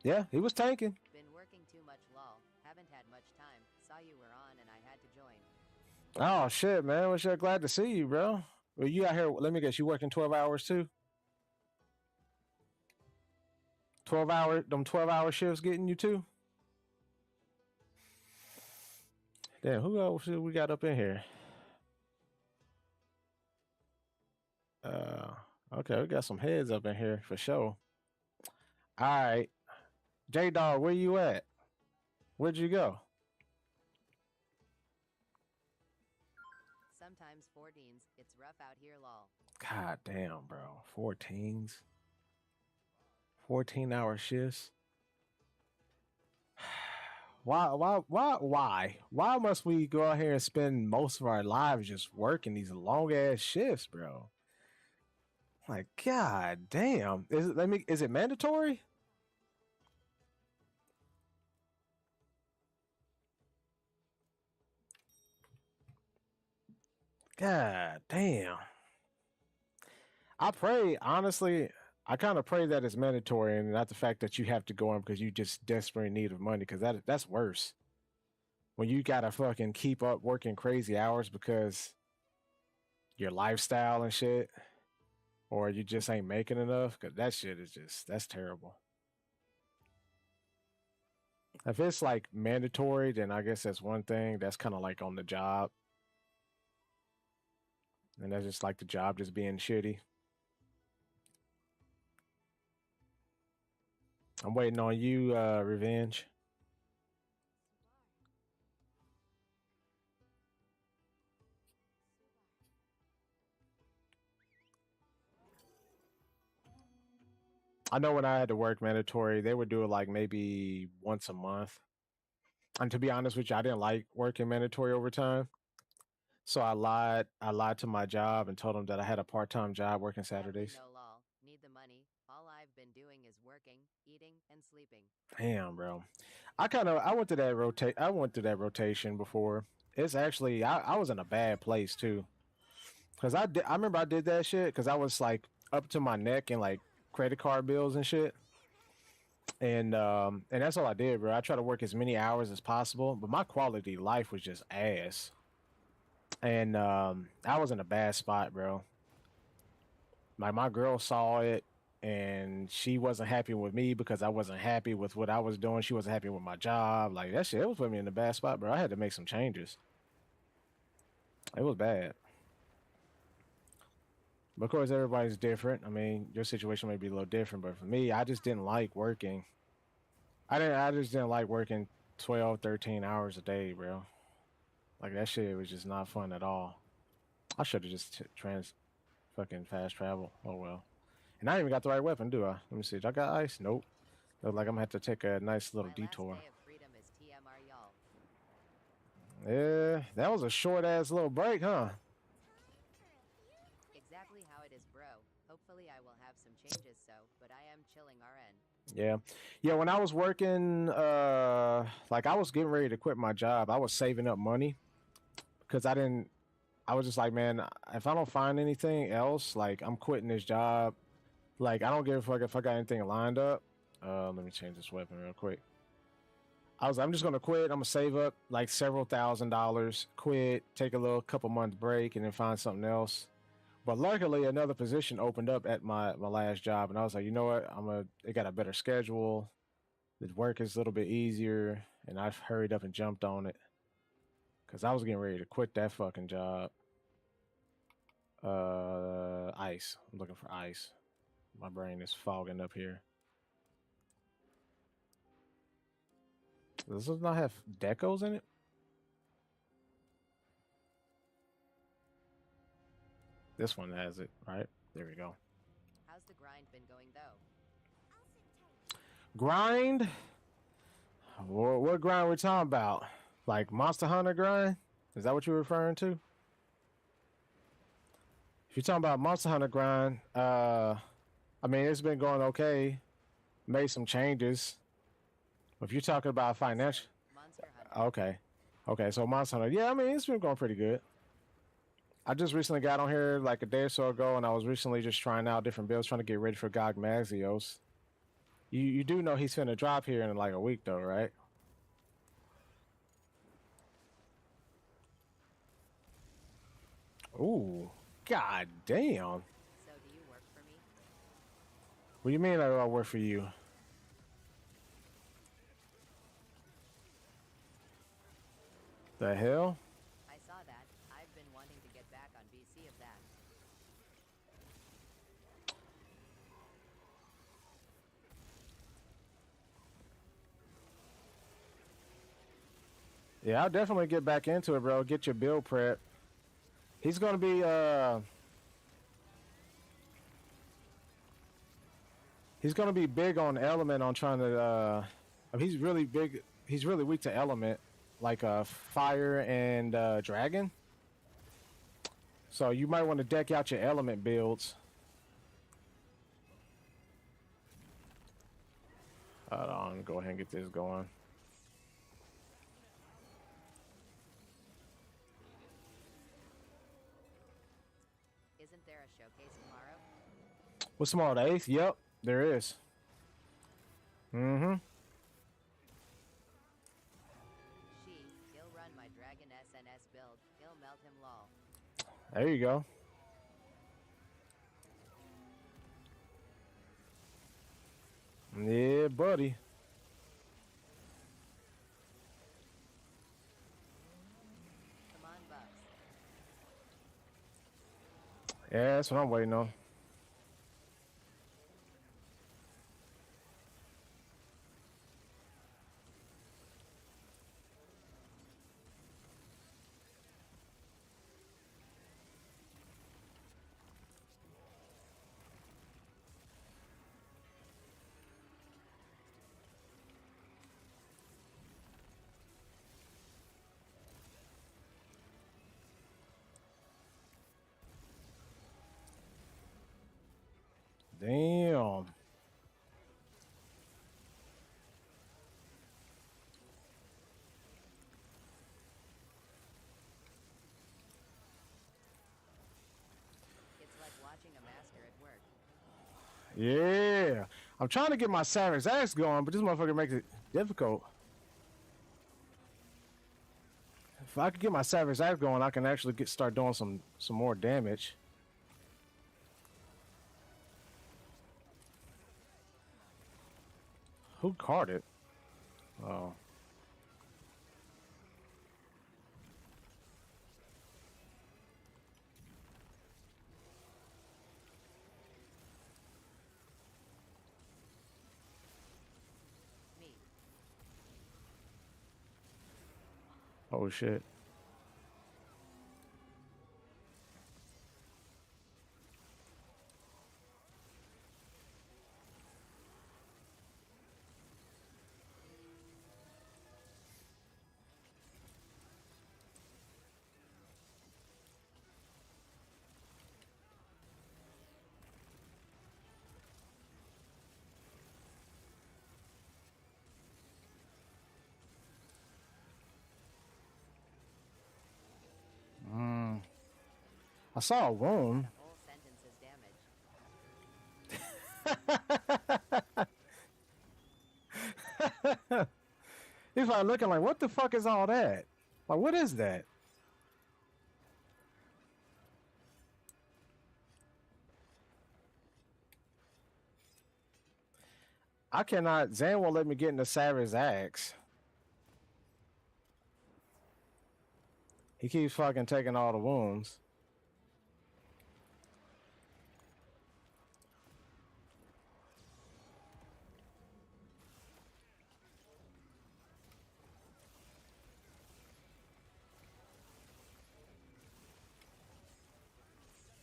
Yeah, he was tanking. Been working too much lol. Haven't had much time. Saw you were on and I had to join. Oh shit, man. Well, sure, glad to see you, bro. Well, you out here, let me guess, you working 12 hours too? 12-hour shifts getting you too? Damn, who else we got up in here? Okay, we got some heads up in here for sure. All right. J-Dog, where you at? Where'd you go? Sometimes 14s. It's rough out here lol. God damn, bro. 14s. 14-hour shifts. Why must we go out here and spend most of our lives just working these long ass shifts, bro? Like, god damn. Is it mandatory? God damn. I pray, honestly, I kind of pray that it's mandatory and not the fact that you have to go in because you just desperately need of money, because that's worse. When you gotta fucking keep up working crazy hours because your lifestyle and shit, or you just ain't making enough, because that shit is that's terrible. If it's like mandatory, then I guess that's one thing. That's kind of like on the job. And that's just like the job just being shitty. I'm waiting on you, Revenge. I know when I had to work mandatory, they would do it like maybe once a month. And to be honest with you, I didn't like working mandatory overtime. So I lied to my job and told them that I had a part-time job working Saturdays. No lol. Need the money. All I've been doing is working, eating, and sleeping. Damn, bro. I went to that rotation before. It's actually I was in a bad place too. Cause I remember I did that shit because I was like up to my neck in like credit card bills and shit. And that's all I did, bro. I tried to work as many hours as possible, but my quality of life was just ass. And I was in a bad spot, bro. Like my girl saw it and she wasn't happy with me because I wasn't happy with what I was doing. She wasn't happy with my job. Like that shit, it was putting me in a bad spot, bro. I had to make some changes. It was bad. But of course, everybody's different. I mean, your situation may be a little different, but for me, I just didn't like working. I just didn't like working 12, 13 hours a day, bro. Like that shit was just not fun at all. I should have just fucking fast travel. Oh well. And I ain't even got the right weapon, do I? Let me see. Do I got ice? Nope. Look like I'm gonna have to take a nice little My detour. last day of freedom is TMR, y'all. Yeah, that was a short ass little break, huh? Exactly how it is, bro. Hopefully I will have some changes, but I am chilling RN. Yeah. Yeah, when I was working like I was getting ready to quit my job, I was saving up money because I was just like, man, if I don't find anything else, like I'm quitting this job. Like I don't give a fuck if I got anything lined up. Let me change this weapon real quick. I'm just gonna quit. I'm gonna save up like several $1,000s, quit, take a little couple months break, and then find something else. But luckily, another position opened up at my last job, and I was like, you know what? It got a better schedule. The work is a little bit easier, and I hurried up and jumped on it because I was getting ready to quit that fucking job. Ice. I'm looking for ice. My brain is fogging up here. Does this not have decos in it? This one has it, right? There we go. How's the grind been going, though? Grind? What grind we talking about? Like Monster Hunter grind? Is that what you're referring to? If you're talking about Monster Hunter grind, I mean, it's been going okay. Made some changes. If you're talking about financial, Monster Hunter. okay, so Monster Hunter, yeah, I mean, it's been going pretty good. I just recently got on here like a day or so ago, and I was recently just trying out different builds, trying to get ready for GOG Maxios. You do know he's finna drop here in like a week, though, right? Ooh, god damn. So do you work for me? What do you mean I work for you? The hell? I saw that. I've been wanting to get back on VC of that. Yeah, I'll definitely get back into it, bro. Get your build prep. He's gonna be big on element on trying to he's really big, he's really weak to element, like fire and dragon. So you might want to deck out your element builds. Hold on, go ahead and get this going. Isn't there a showcase tomorrow? What's tomorrow, the 8th? Yep, there is. Mm-hmm. He'll run my Dragon SNS build. He'll melt him lol. There you go. Yeah, buddy. Come on, Bucks. Yeah, that's what I'm waiting on. Damn. It's like watching a master at work. Yeah. I'm trying to get my Savage Axe going, but this motherfucker makes it difficult. If I could get my Savage Axe going, I can actually start doing some more damage. Who caught it? Oh. Me. Oh shit. I saw a wound. The whole sentence is damaged. He's like looking like, what the fuck is all that? Like, what is that? I cannot. Zan won't let me get into Savage axe. He keeps fucking taking all the wounds.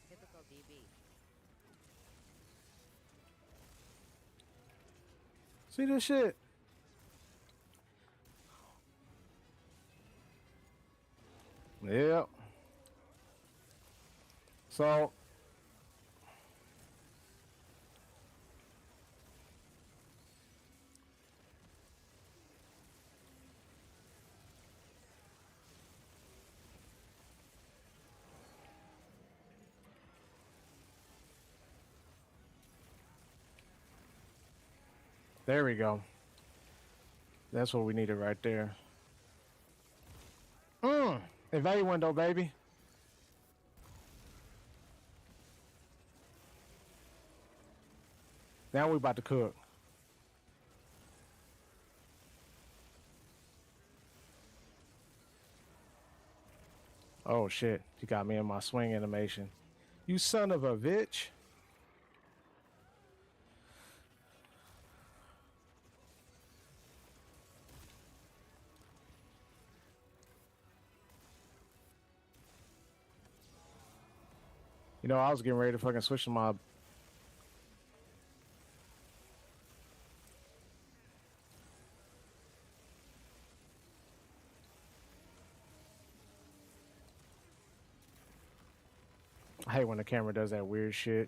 Typical DB. See this shit? Yep. So there we go. That's what we needed right there. Invade window, baby. Now we about to cook. Oh shit, you got me in my swing animation. You son of a bitch. You know, I was getting ready to fucking switch to my... I hate when the camera does that weird shit.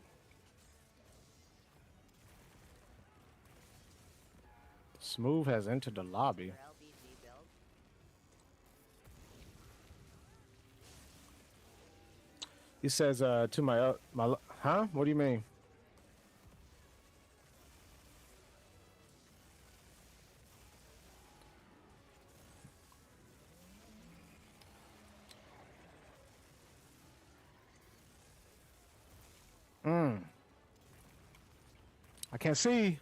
Smooth has entered the lobby. Your LBG build. He says to my huh? What do you mean? I can't see.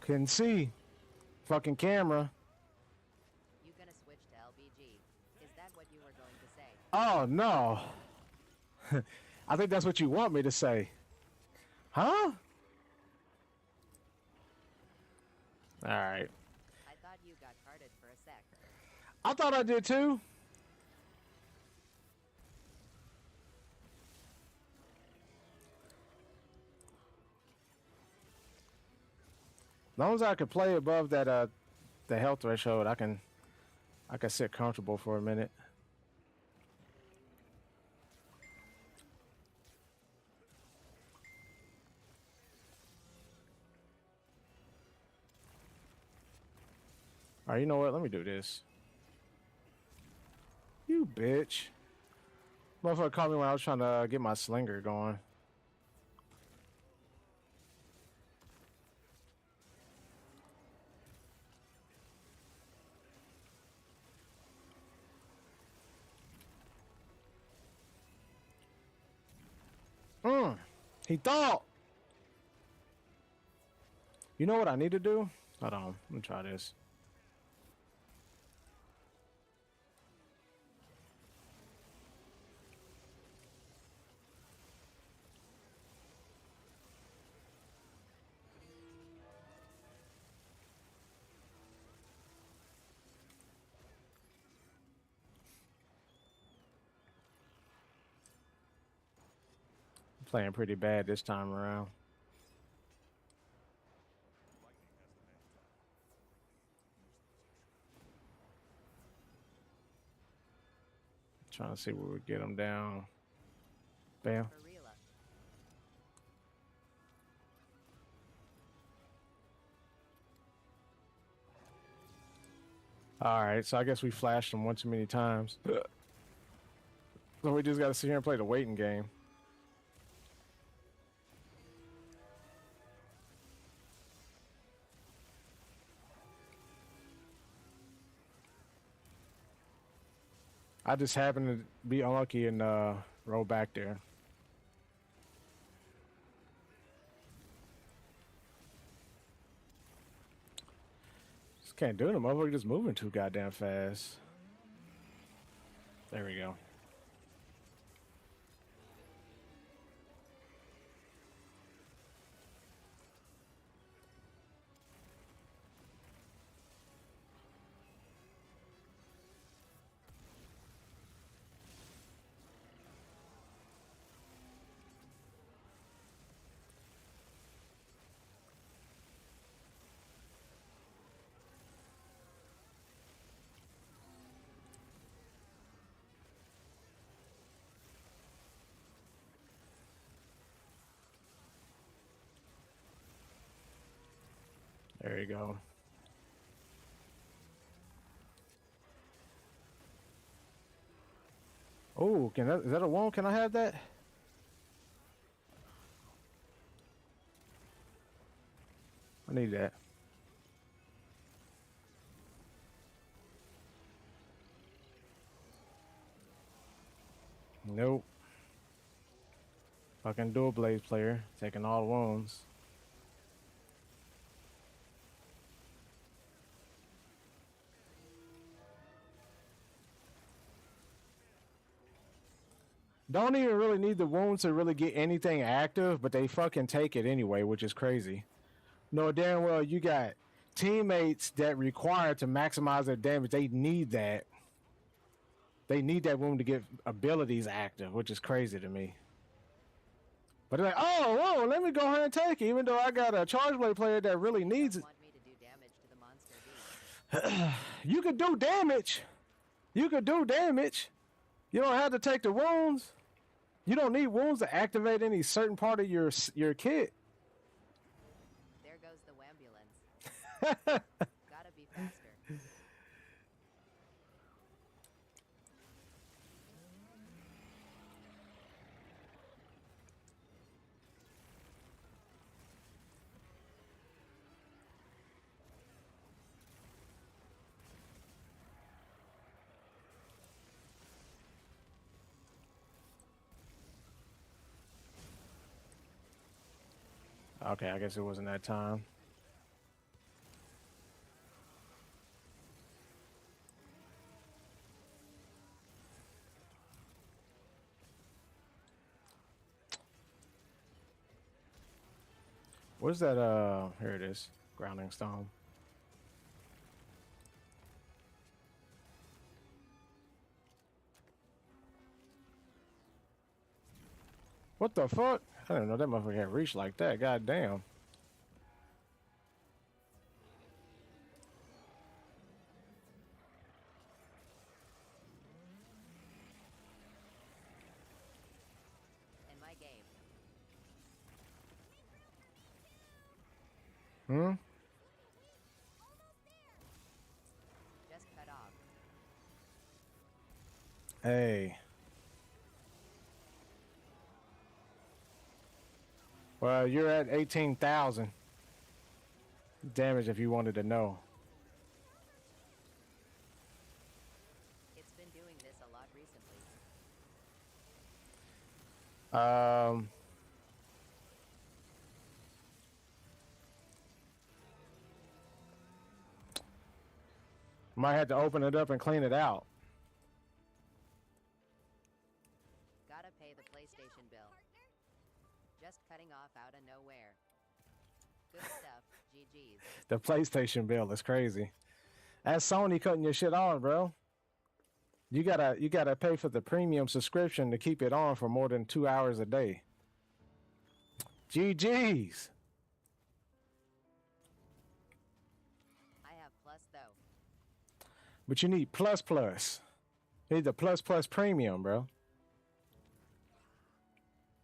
Couldn't see. Fucking camera. You gonna switch to LBG? Is that what you were going to say? Oh no. I think that's what you want me to say. Huh? Alright. I thought you got carded for a sec. I thought I did too. As long as I could play above that the health threshold, I can sit comfortable for a minute. Alright, you know what? Let me do this. You bitch. Motherfucker caught me when I was trying to get my slinger going. He thought. You know what I need to do? Hold on. Let me try this. Playing pretty bad this time around. Trying to see where we get him down. Bam. For real. All right, so I guess we flashed him one too many times. So we just gotta sit here and play the waiting game. I just happened to be unlucky and roll back there. Just can't do it. The motherfucker just moving too goddamn fast. There we go. There you go. Oh, is that a wound? Can I have that? I need that. Nope. Fucking dual blade player, taking all the wounds. Don't even really need the wounds to really get anything active, but they fucking take it anyway, which is crazy. No, damn well you got teammates that require to maximize their damage. They need that. They need that wound to get abilities active, which is crazy to me. But they're like, oh, whoa, let me go ahead and take it, even though I got a charge blade player that really needs it. Want me to do damage to the monster beast? You could do damage. You could do damage. You don't have to take the wounds. You don't need wounds to activate any certain part of your kit. There goes the wambulance. Gotta be faster. Okay, I guess it wasn't that time. What's that? Here it is. Grounding stone. What the fuck? I didn't know that motherfucker had reach like that. God damn. In my game. Hmm? Just cut off. Hey. Well, you're at 18,000 damage if you wanted to know. It's been doing this a lot recently. Might have to open it up and clean it out. Gotta pay the PlayStation bill. Just cutting off out of nowhere. Good stuff. GG's. The PlayStation bill is crazy. That's Sony cutting your shit on, bro. You gotta pay for the premium subscription to keep it on for more than 2 hours a day. GG's. I have plus though. But you need plus plus. You need the plus plus premium, bro.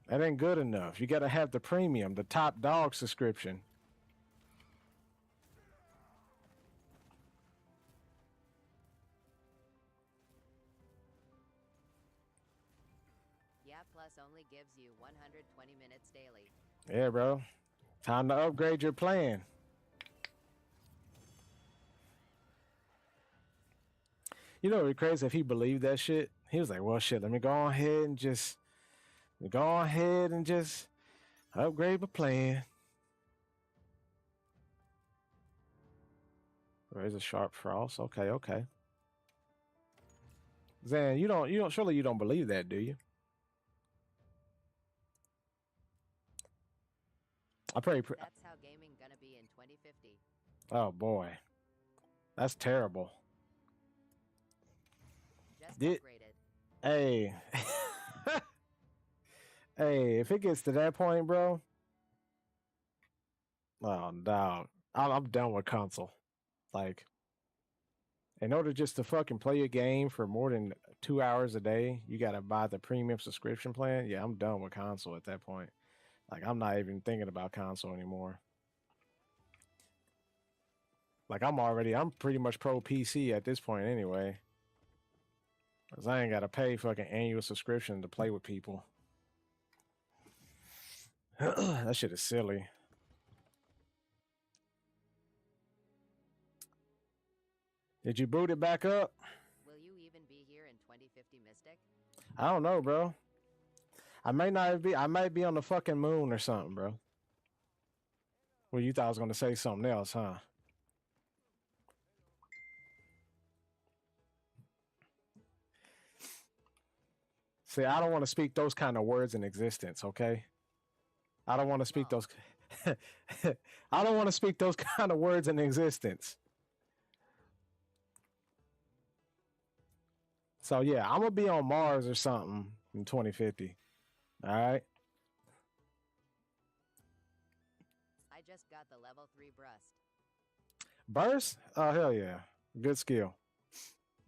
That ain't good enough. You gotta have the premium, the top dog subscription. Plus only gives you 120 minutes daily. Yeah, bro. Time to upgrade your plan. You know what'd be crazy if he believed that shit? He was like, well, shit, let me go ahead and just upgrade my plan. There's a sharp frost. Okay. Zan, surely you don't believe that, do you? That's how gaming gonna be in 2050. Oh boy. That's terrible. Just upgraded. Hey. Hey, if it gets to that point, bro. Oh, dog. I'm done with console. Like, in order just to fucking play a game for more than 2 hours a day, you gotta buy the premium subscription plan. Yeah, I'm done with console at that point. Like, I'm not even thinking about console anymore. Like, I'm pretty much pro PC at this point anyway. Because I ain't gotta pay fucking annual subscription to play with people. That shit is silly. Did you boot it back up? Will you even be here in 2050, Mystic? I don't know, bro. I might be on the fucking moon or something, bro. Well, you thought I was gonna say something else, huh? See, I don't want to speak those kind of words in existence, okay? I don't want to speak those I don't want to speak those kind of words in existence. So yeah, I'm gonna be on Mars or something in 2050. All right. I just got the level 3 burst. Burst? Oh hell yeah. Good skill.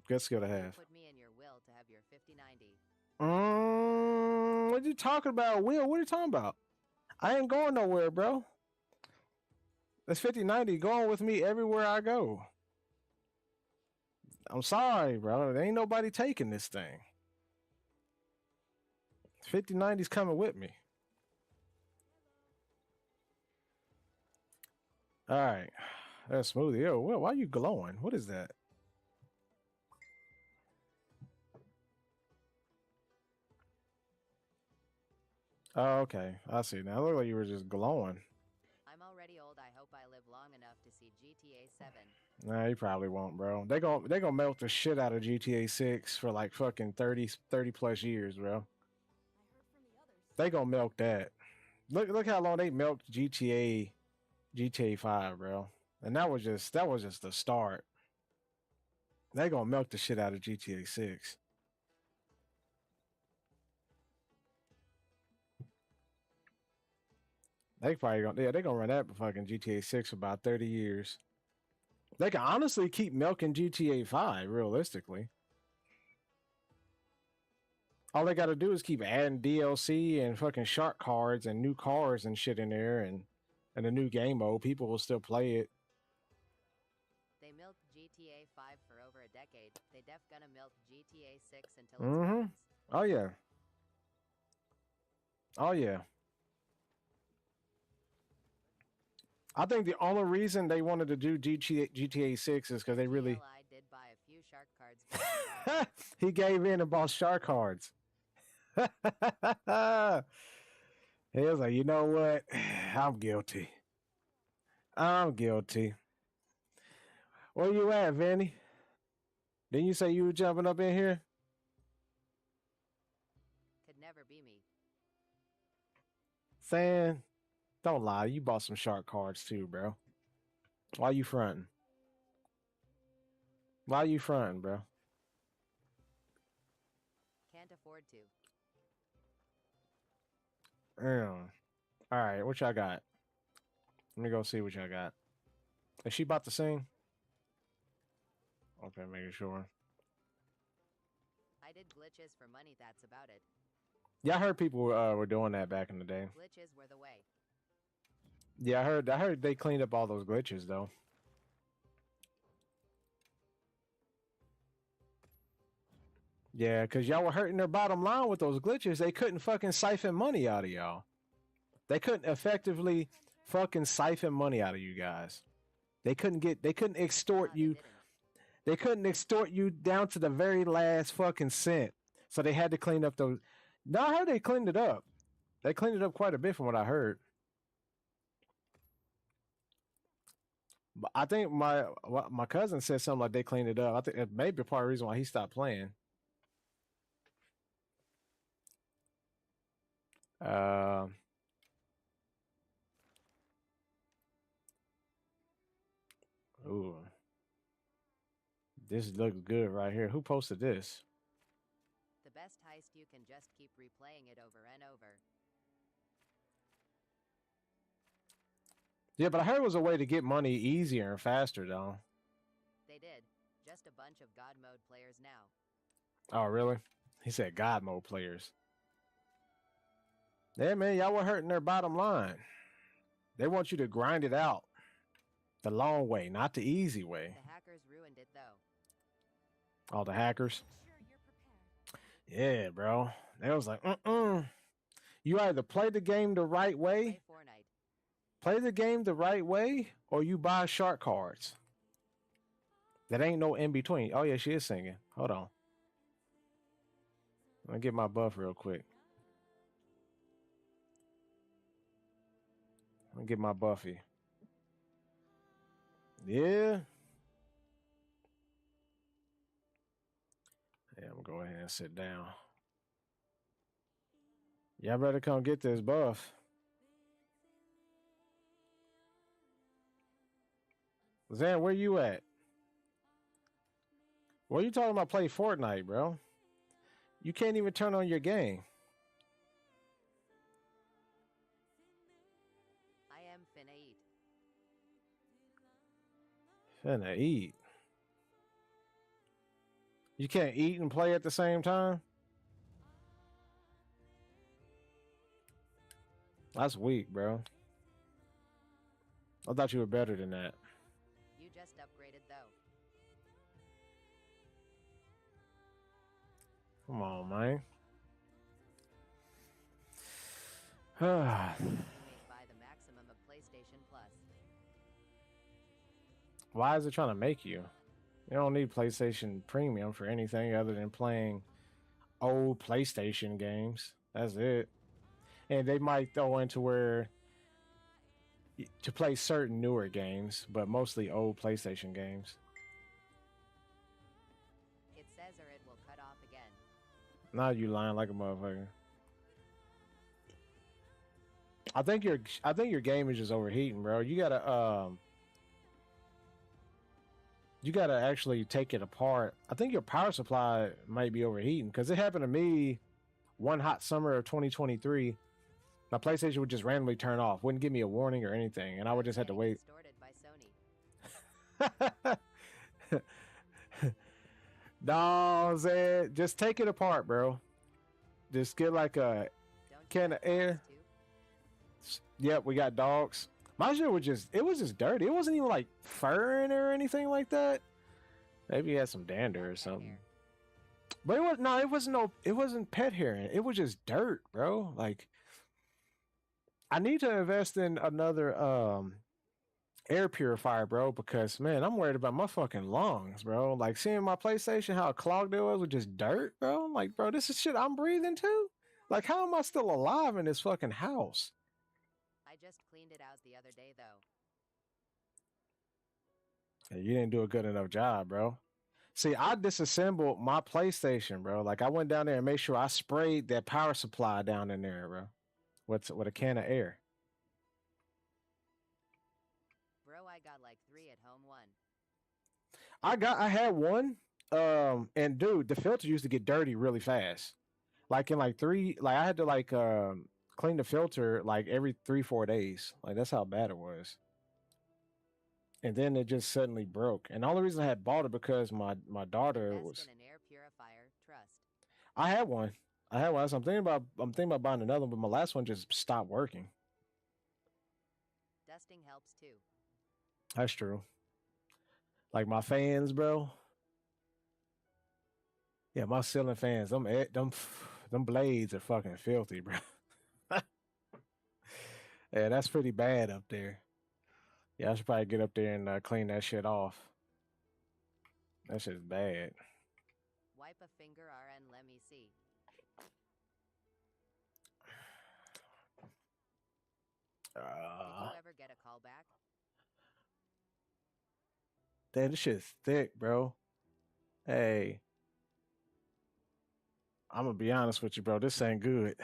Good skill to have. Put me in your will to have your 5090. What are you talking about, Will? What are you talking about? I ain't going nowhere, bro. That's 5090 going with me everywhere I go. I'm sorry, bro. There ain't nobody taking this thing. 5090's coming with me. All right. That's smoothie. Yo, why are you glowing? What is that? Oh, okay. I see. Now it looked like you were just glowing. I'm already old. I hope I live long enough to see GTA 7. Nah, you probably won't, bro. They gonna melt the shit out of GTA 6 for like fucking 30 plus years, bro. They gonna milk that. Look how long they milked GTA 5, bro. And that was just the start. They gonna milk the shit out of GTA 6. They gonna run that fucking GTA 6 for about 30 years. They can honestly keep milking GTA 5, realistically. All they gotta do is keep adding DLC and fucking shark cards and new cars and shit in there and a new game mode. People will still play it. They milked GTA 5 for over a decade. They def gonna milk GTA 6 until it's bones. Oh yeah. Oh yeah. I think the only reason they wanted to do GTA 6 is because they really. I did buy a few shark cards. He gave in and bought shark cards. He was like, you know what? I'm guilty. Where you at, Vanny? Didn't you say you were jumping up in here? Could never be me. Fan, don't lie. You bought some shark cards too, bro. Why you fronting? Why you fronting, bro? Can't afford to. All right, what y'all got? Let me go see what y'all got. Is she about to sing? Okay, making sure. I did glitches for money, that's about it. Yeah, I heard people were doing that back in the day. Glitches were the way. Yeah, I heard they cleaned up all those glitches though. Yeah, because y'all were hurting their bottom line with those glitches. They couldn't fucking siphon money out of y'all. They couldn't effectively fucking siphon money out of you guys. They couldn't extort They you. didn't. They couldn't extort you down to the very last fucking cent. So they had to clean up those. No, I heard they cleaned it up. They cleaned it up quite a bit from what I heard. But I think my cousin said something like they cleaned it up. I think it may be part of the reason why he stopped playing. Uh, ooh, this looks good right here. Who posted this? The best heist you can just keep replaying it over and over. Yeah, but I heard it was a way to get money easier and faster, though. They did. Just a bunch of God mode players now. Oh, really? He said God mode players. Yeah, man, y'all were hurting their bottom line. They want you to grind it out the long way, not the easy way. The hackers ruined it though. All the hackers. Sure, you're prepared. Yeah, bro. They was like, You either play the game the right way, Play Fortnite. play the game the right way, or you buy shark cards. That ain't no in between. Oh yeah, she is singing. Hold on. Let me get my buff real quick. Let me get my Buffy. Yeah. Yeah, I'm gonna go ahead and sit down. Y'all better come get this buff. Zan, where you at? What are you talking about? Play Fortnite, bro. You can't even turn on your game. I am finna eat. Finna eat. You can't eat and play at the same time? That's weak, bro. I thought you were better than that. You just upgraded though. Come on, man. You may buy the maximum of PlayStation Plus. Why is it trying to make you? You don't need PlayStation Premium for anything other than playing old PlayStation games. That's it. And they might throw into where to play certain newer games, but mostly old PlayStation games. It says or it will cut off again. Now you lying like a motherfucker. I think your game is just overheating, bro. You gotta actually take it apart. I think your power supply might be overheating because it happened to me one hot summer of 2023. My PlayStation would just randomly turn off, wouldn't give me a warning or anything, and I would just have to wait. Distorted by Sony. No, Zed, just take it apart, bro. Just get like a Don't can you of have air. dogs too? Yep, we got dogs. My shit was just dirty. It wasn't even like fur in it or anything like that. Maybe it had some dander or Pet something. hair. But it wasn't pet hair in it. It was just dirt, bro. Like I need to invest in another air purifier, bro, because man, I'm worried about my fucking lungs, bro. Like seeing my PlayStation, how clogged it was with just dirt, bro. I'm like, bro, this is shit I'm breathing too. Like, how am I still alive in this fucking house? I just cleaned it out the other day though. Hey, you didn't do a good enough job, bro. See, I disassembled my PlayStation, bro. Like I went down there and made sure I sprayed that power supply down in there, bro. With a can of air. Bro, I got like 3 at home one. I had one. And dude, the filter used to get dirty really fast. Like in like I had to like clean the filter like every 3-4 days. Like that's how bad it was. And then it just suddenly broke. And the only reason I had bought it because my daughter Invest was in an air purifier, trust. I had one. So I'm thinking about buying another one, but my last one just stopped working. Dusting helps too. That's true. Like my fans, bro. Yeah, my ceiling fans, them blades are fucking filthy, bro. Yeah, that's pretty bad up there. Yeah, I should probably get up there and clean that shit off. That shit's bad. Wipe a finger, RN, let me see. Did you ever get a call back? Damn, this shit's thick, bro. Hey, I'm gonna be honest with you, bro. This ain't good.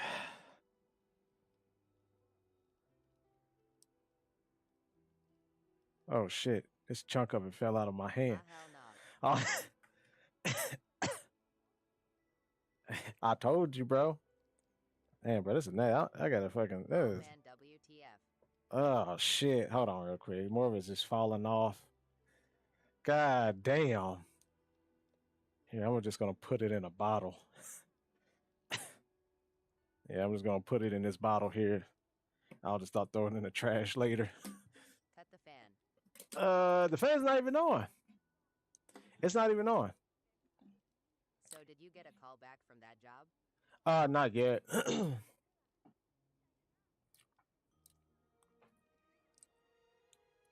Oh shit! This chunk of it fell out of my hand. Ah, hell no. Oh, I told you, bro. Damn, bro, this is that. I gotta fucking. Oh This is, man, WTF. oh shit! Hold on, real quick. More of it's just falling off. God damn. Here, I'm just gonna put it in a bottle. Yeah, I'm just gonna put it in this bottle here. I'll just start throwing it in the trash later. Cut the fan. The fan's not even on. It's not even on. So did you get a call back from that job? Not yet.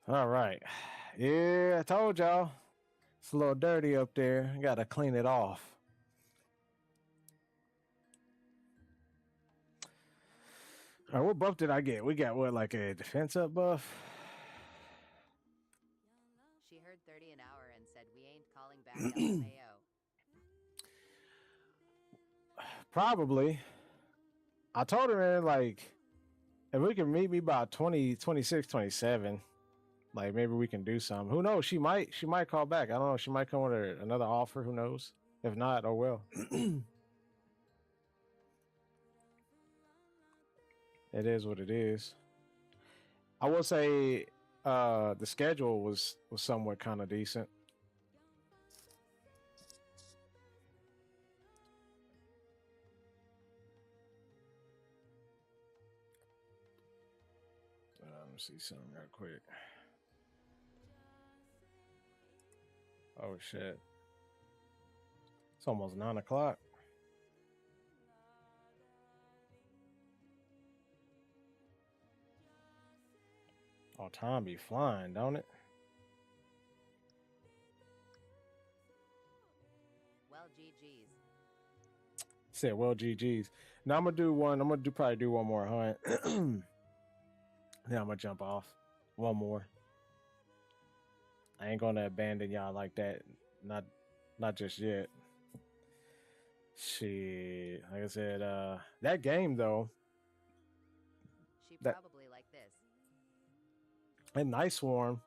All right. Yeah, I told y'all. It's a little dirty up there. Gotta clean it off. All right, what buff did I get? We got what, like a defense up buff? She heard 30 an hour and said we ain't calling back LMAO. Probably. I told her, man, like, if we can meet me by 20, 26, 27, like maybe we can do something. Who knows? She might call back. I don't know. She might come with another offer. Who knows? If not, oh well. It is what it is. I will say the schedule was somewhat kind of decent. Let me see something real quick. Oh shit. It's almost 9 o'clock. Oh, time be flying, don't it? Well, GG's. Said, well, GG's. Now I'm gonna do one. I'm gonna probably do one more hunt. Then I'm gonna jump off. One more. I ain't gonna abandon y'all like that. Not just yet. Shit. Like I said, that game though. She That- probably like this. And Night Swarm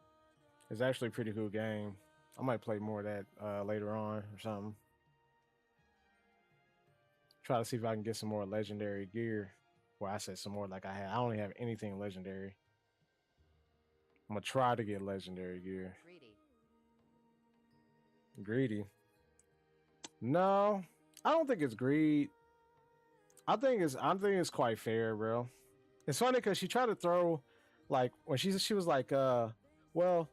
is actually a pretty cool game. I might play more of that later on or something. Try to see if I can get some more legendary gear. Well, I said some more like I only have anything legendary. I'm gonna try to get legendary gear. Greedy. No, I don't think it's greed. I think it's quite fair, bro. It's funny because she tried to throw, like, when she was like, well,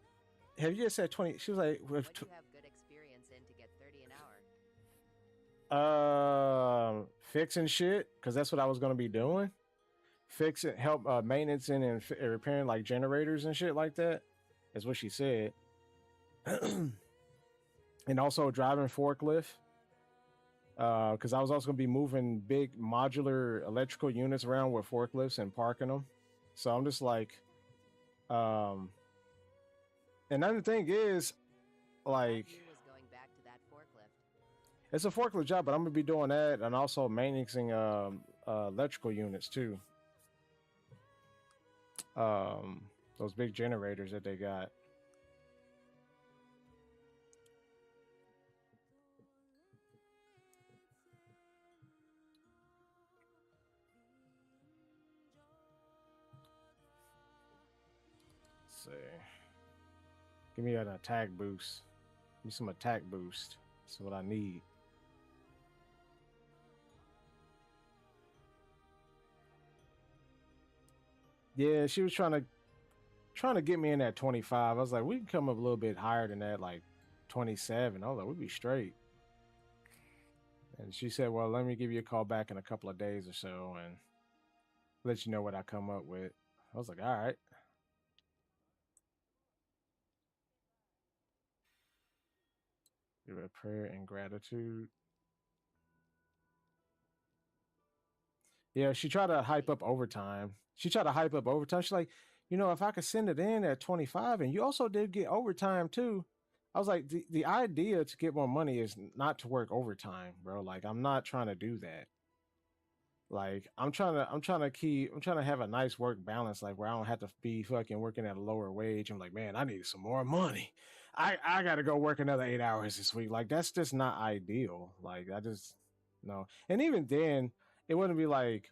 have you just said 20? She was like, What you have good experience in to get 30 an hour? fixing shit, because that's what I was gonna be doing. Fixing, help, maintenance and repairing like generators and shit like that. Is what she said. And also driving forklift. Because I was also gonna be moving big modular electrical units around with forklifts and parking them. So I'm just like, and another thing is, like, Was going back to that forklift. it's a forklift job, but I'm gonna be doing that and also maintaining electrical units too. Those big generators that they got. Let's see. Give me an attack boost. Give me some attack boost. That's what I need. Yeah, she was trying to get me in at 25. I was like, we can come up a little bit higher than that, like 27. I was like, we'd be straight. And she said, "Well, let me give you a call back in a couple of days or so and let you know what I come up with." I was like, "All right." Do a prayer and gratitude. Yeah, she tried to hype up overtime. She's like, if I could send it in at 25 and you also did get overtime too. I was like, the idea to get more money is not to work overtime, bro. Like, I'm not trying to do that. Like, I'm trying to have a nice work balance, like where I don't have to be fucking working at a lower wage. I'm like, man, I need some more money. I gotta go work another 8 hours this week. Like, that's just not ideal. Like, I just no. And even then, it wouldn't be like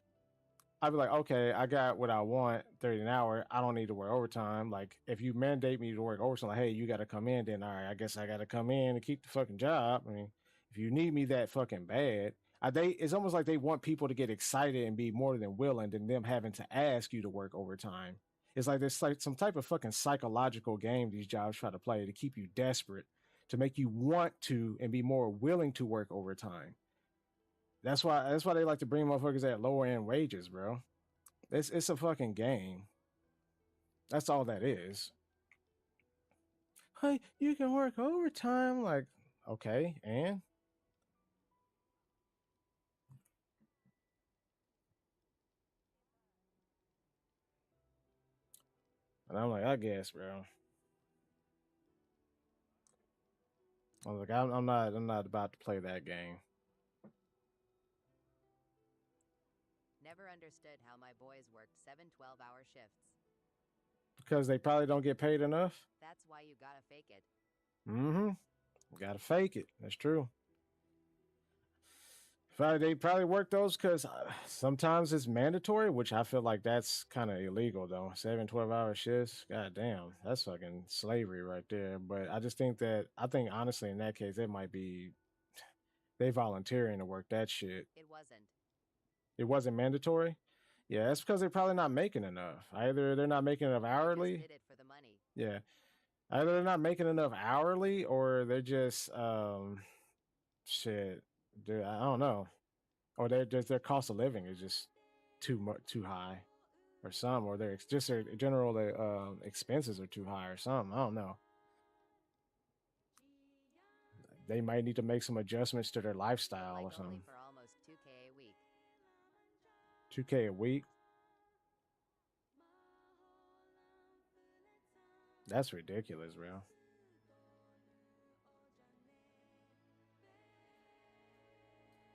I'd be like, okay, I got what I want, 30 an hour. I don't need to work overtime. Like, if you mandate me to work overtime, like, hey, you got to come in, then all right, I guess I got to come in and keep the fucking job. I mean, if you need me that fucking bad, it's almost like they want people to get excited and be more than willing than them having to ask you to work overtime. It's like there's like some type of fucking psychological game these jobs try to play to keep you desperate, to make you want to and be more willing to work overtime. That's why they like to bring motherfuckers at lower end wages, bro. It's a fucking game. That's all that is. Hey, you can work overtime. Like, okay, and I'm like, I guess, bro. I was like, I'm not about to play that game. Never understood how my boys worked 7 12-hour shifts. Because they probably don't get paid enough. That's why you gotta fake it. Mm-hmm. Gotta fake it. That's true. They probably work those because sometimes it's mandatory, which I feel like that's kind of illegal though. 7 12-hour shifts. God damn. That's fucking slavery right there. But I think honestly in that case, it might be they volunteering to work that shit. It wasn't. It wasn't mandatory. Yeah, that's because they're probably not making enough. Either they're not making enough They hourly. just did it for the money. Yeah. Either they're not making enough hourly or they're just shit. Dude, I don't know. Or their cost of living is just too high, or some, or their general expenses are too high, or something. I don't know. They might need to make some adjustments to their lifestyle Like or something. only for almost 2K a week. 2K a week. That's ridiculous, bro.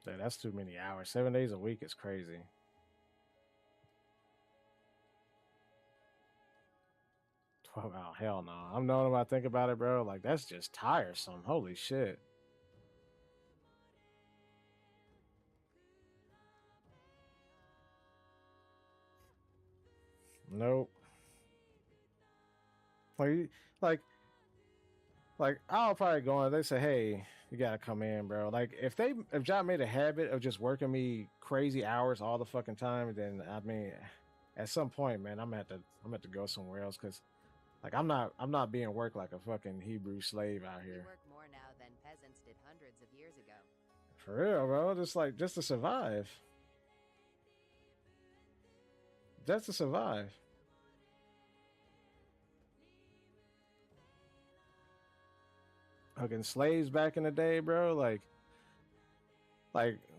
Dude, that's too many hours. 7 days a week is crazy. 12 hours. Hell no. I'm knowing about think about it, bro. Like, that's just tiresome. Holy shit. Nope. Like, like, I'll probably go in. They say, "Hey, you gotta come in, bro." Like, if John made a habit of just working me crazy hours all the fucking time, then I mean, at some point, man, I'm gonna have to go somewhere else because, like, I'm not being worked like a fucking Hebrew slave out We here. work more now than peasants did hundreds of years ago. For real, bro. Just to survive. Just to survive. Fucking slaves back in the day, bro. Like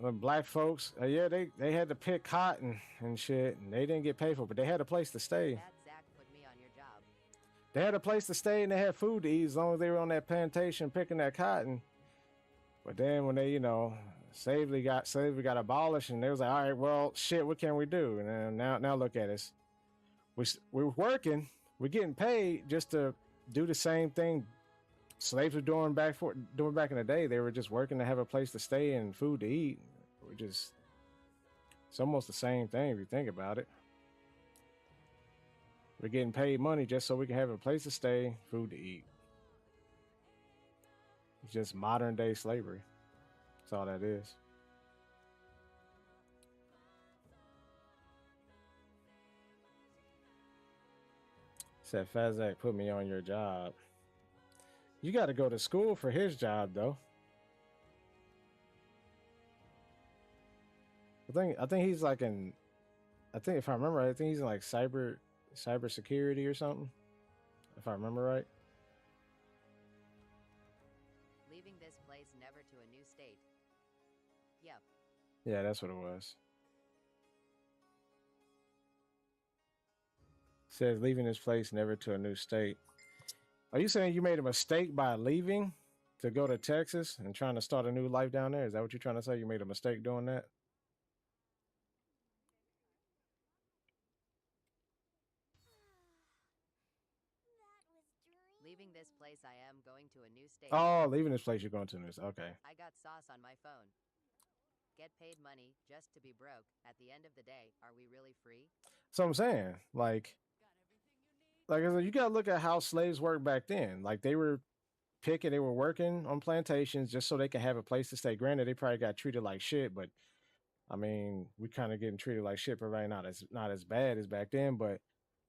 when black folks, yeah, they had to pick cotton and shit, and they didn't get paid for it, but they had a place to stay. That Zach put me on your job. They had a place to stay and they had food to eat as long as they were on that plantation picking that cotton. But then when they, slavery got abolished, and they was like, all right, well, shit, what can we do? And then now look at us. We're working, we're getting paid just to do the same thing slaves were doing back in the day. They were just working to have a place to stay and food to eat. It's almost the same thing if you think about it. We're getting paid money just so we can have a place to stay, food to eat. It's just modern day slavery. That's all that is. Said Fazak put me on your job. You got to go to school for his job, though. I think he's like in. I think if I remember right, I think he's in like cyber security or something. If I remember right. Leaving this place never to a new state. Yep. Yeah, that's what it was. Says leaving this place never to a new state. Are you saying you made a mistake by leaving to go to Texas and trying to start a new life down there? Is that what you're trying to say? You made a mistake doing that? Leaving this place, I am going to a new state. Oh, leaving this place, you're going to this. Okay. I got sauce on my phone. Get paid money just to be broke. At the end of the day, are we really free? So I'm saying, like I said, you gotta look at how slaves worked back then. Like they were they were working on plantations just so they could have a place to stay. Granted, they probably got treated like shit, but I mean, we kind of getting treated like shit, but right, not as bad as back then. But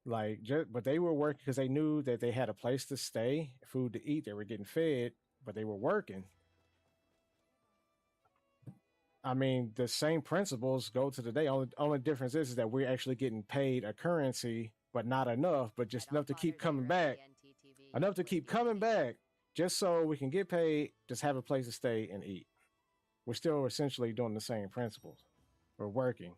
but they were working because they knew that they had a place to stay, food to eat. They were getting fed, but they were working. I mean, the same principles go to the day. Only difference is that we're actually getting paid a currency, but not enough, but just enough to keep coming back. Enough to keep coming back, just so we can get paid, just have a place to stay and eat. We're still essentially doing the same principles. We're working.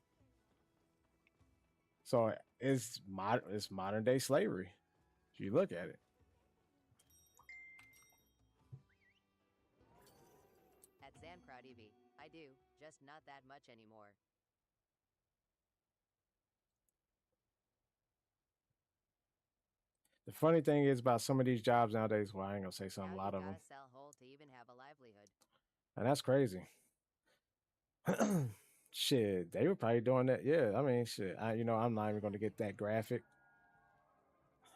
So it's modern day slavery. If you look at it. At Zanproud EV, I do, just not that much anymore. The funny thing is about some of these jobs nowadays, well, I ain't gonna say some, a lot of them. Sell whole to even have a livelihood. And that's crazy. Shit, they were probably doing that. Yeah, I mean, shit. I'm not even going to get that graphic.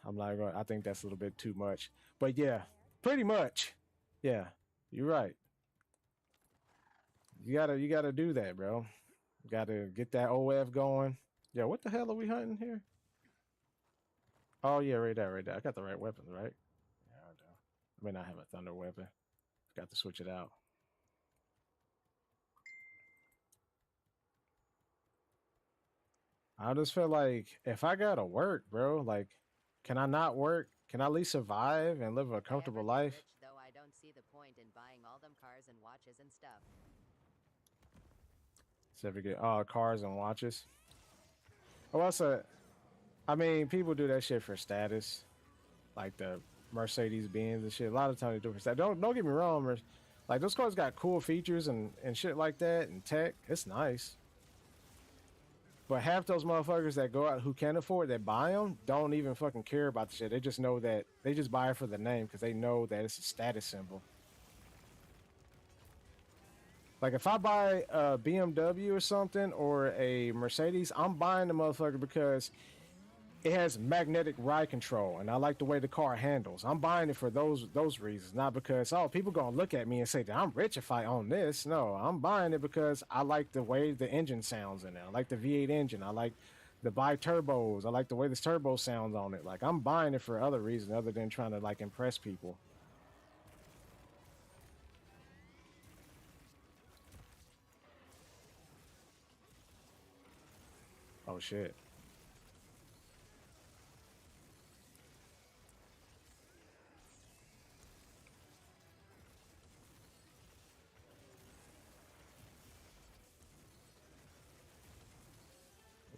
I think that's a little bit too much. But yeah, pretty much. Yeah, you're right. You gotta do that, bro. You gotta get that OF going. Yeah, what the hell are we hunting here? Oh yeah, right there. I got the right weapons, right? Yeah, I do. I may not have a thunder weapon. Got to switch it out. I just feel like if I gotta work, bro, like, can I not work? Can I at least survive and live a comfortable life? Rich, though, I don't see the point in buying all them cars and watches and stuff. So if you get cars and watches. Oh, I mean, people do that shit for status, like the Mercedes Benz and shit. A lot of times they do it for status. Don't get me wrong, like those cars got cool features and shit like that and tech. It's nice. But half those motherfuckers that go out who can't afford that buy them don't even fucking care about the shit. They just know that they just buy it for the name because they know that it's a status symbol. Like if I buy a BMW or something or a Mercedes, I'm buying the motherfucker because it has magnetic ride control and I like the way the car handles. I'm buying it for those reasons, not because people gonna look at me and say that I'm rich if I own this. No, I'm buying it because I like the way the engine sounds in it. I like the V8 engine. I like the bi-turbos. I like the way this turbo sounds on it. Like I'm buying it for other reasons other than trying to like impress people. Oh shit.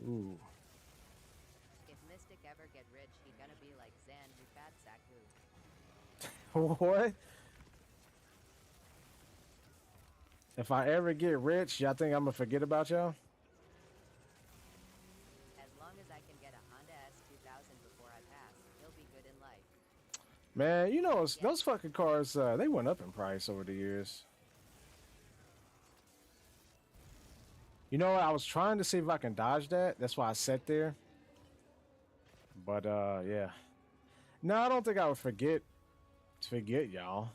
Ooh. If Mystic ever get rich, he gonna be like Zan who fat sack who. What? If I ever get rich, y'all think I'm gonna forget about y'all? As long as I can get a Honda S2000 before I pass, he'll be good in life. Man, those fucking cars, they went up in price over the years. You know what? I was trying to see if I can dodge that. That's why I sat there. But yeah. No, I don't think I would forget y'all.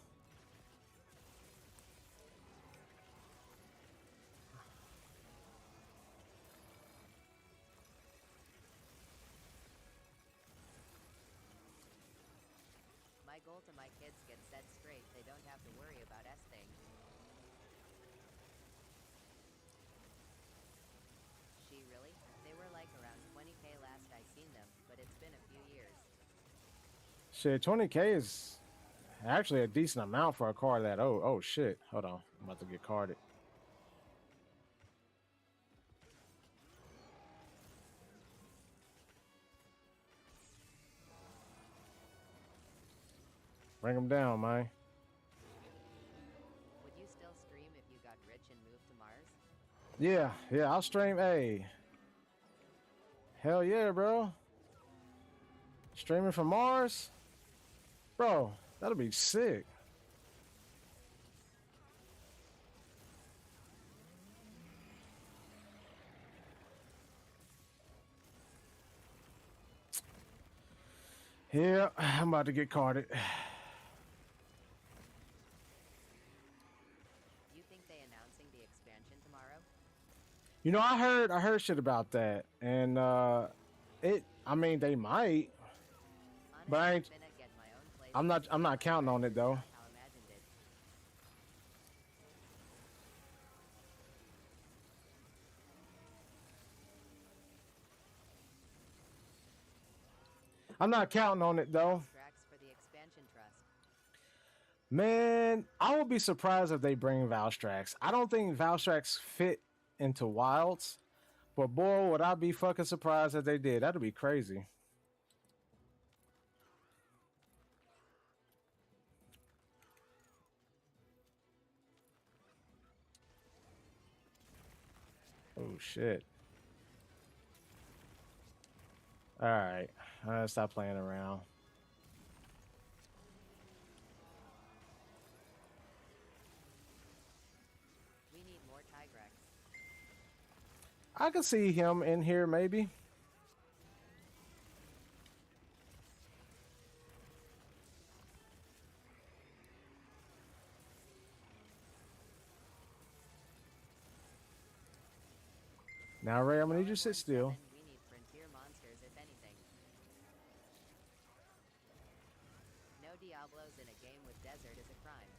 My goal to my kids get set straight. They don't have to worry about S things. Shit, 20K is actually a decent amount for a card that. Oh shit. Hold on. I'm about to get carded. Bring him down, man. Would you still stream if you got rich and moved to Mars? Yeah, I'll stream. Hey, hell yeah, bro. Streaming from Mars, bro. That'll be sick. Yeah, I'm about to get carded. Do you think they announcing the expansion tomorrow? You know, I heard shit about that, and I mean, they might. But I ain't- Honestly, finna get my own place I'm not counting on it though. Not how imagined it. I'm not counting on it though. Tracks for the expansion trust. Man, I would be surprised if they bring Valstrax. I don't think Valstrax fit into Wilds, but boy, would I be fucking surprised if they did. That'd be crazy. Oh shit. All right, stop playing around. We need more Tigrex. I could see him in here maybe. Now, Ray, I'm gonna need you to sit still. We need frontier monsters, if anything. No Diablos in a game with desert is a crime.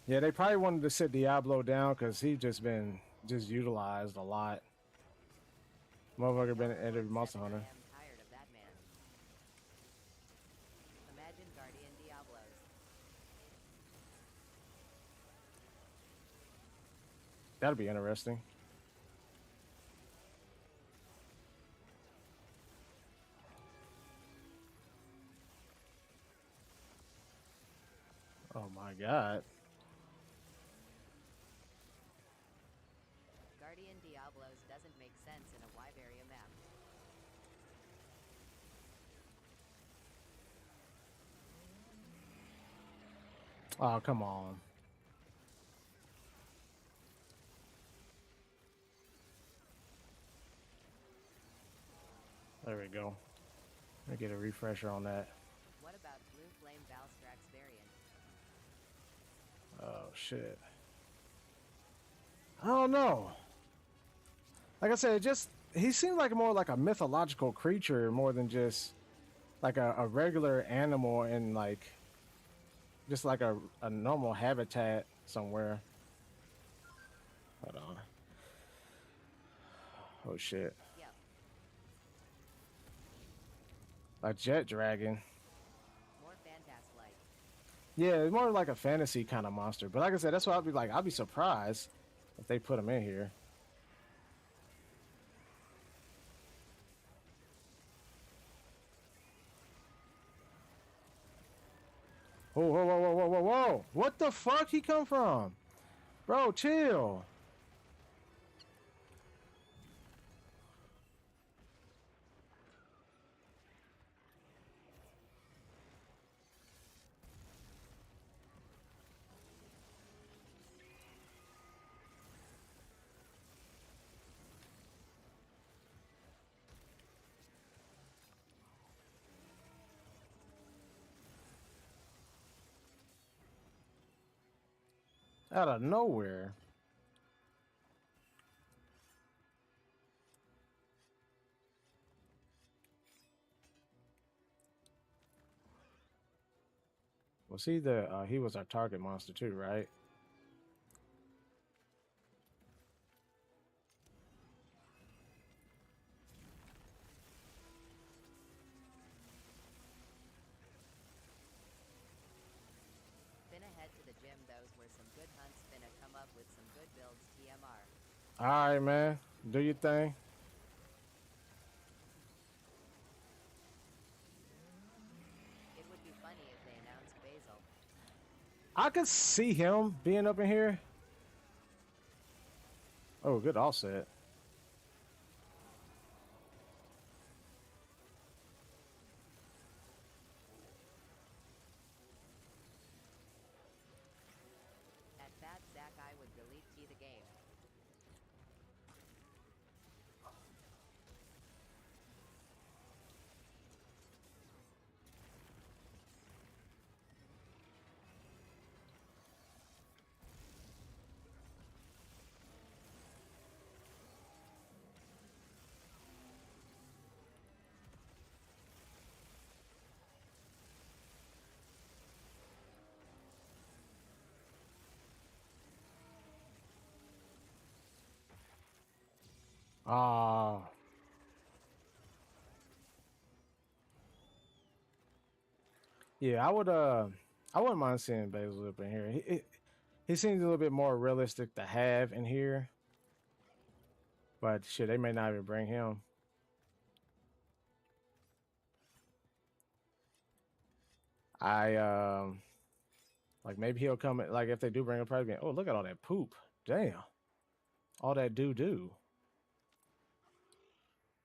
Yeah, they probably wanted to sit Diablo down because he just been utilized a lot. Motherfucker been entered Monster Hunter. I am tired of that man. Imagine Guardian Diablos. That'd be interesting. Oh my god. Guardian Diablos doesn't make sense in a wide area map. Oh, come on. There we go. Let me get a refresher on that. What about Blue Flame Valstrax variant? Oh shit. I don't know. Like I said, he seems like more like a mythological creature more than just like a regular animal in like just like a normal habitat somewhere. Hold on. Oh shit. Yep. A jet dragon. More Phantasm-like. Yeah, it's more like a fantasy kind of monster. But like I said, that's why I'd be like, I'd be surprised if they put him in here. Whoa, whoa, whoa, whoa, whoa, whoa, whoa! What the fuck he come from? Bro, chill. Out of nowhere. Was he he was our target monster too, right? with some good builds TMR. All right, man. Do your thing. It would be funny if they announced Basil. I could see him being up in here. Oh, good offset. At Fat Zach, I would delete key the game. Ah. Yeah, I wouldn't mind seeing Basil up in here. He seems a little bit more realistic to have in here. But shit, they may not even bring him. I like maybe he'll come like if they do bring him probably oh look at all that poop. Damn. All that doo.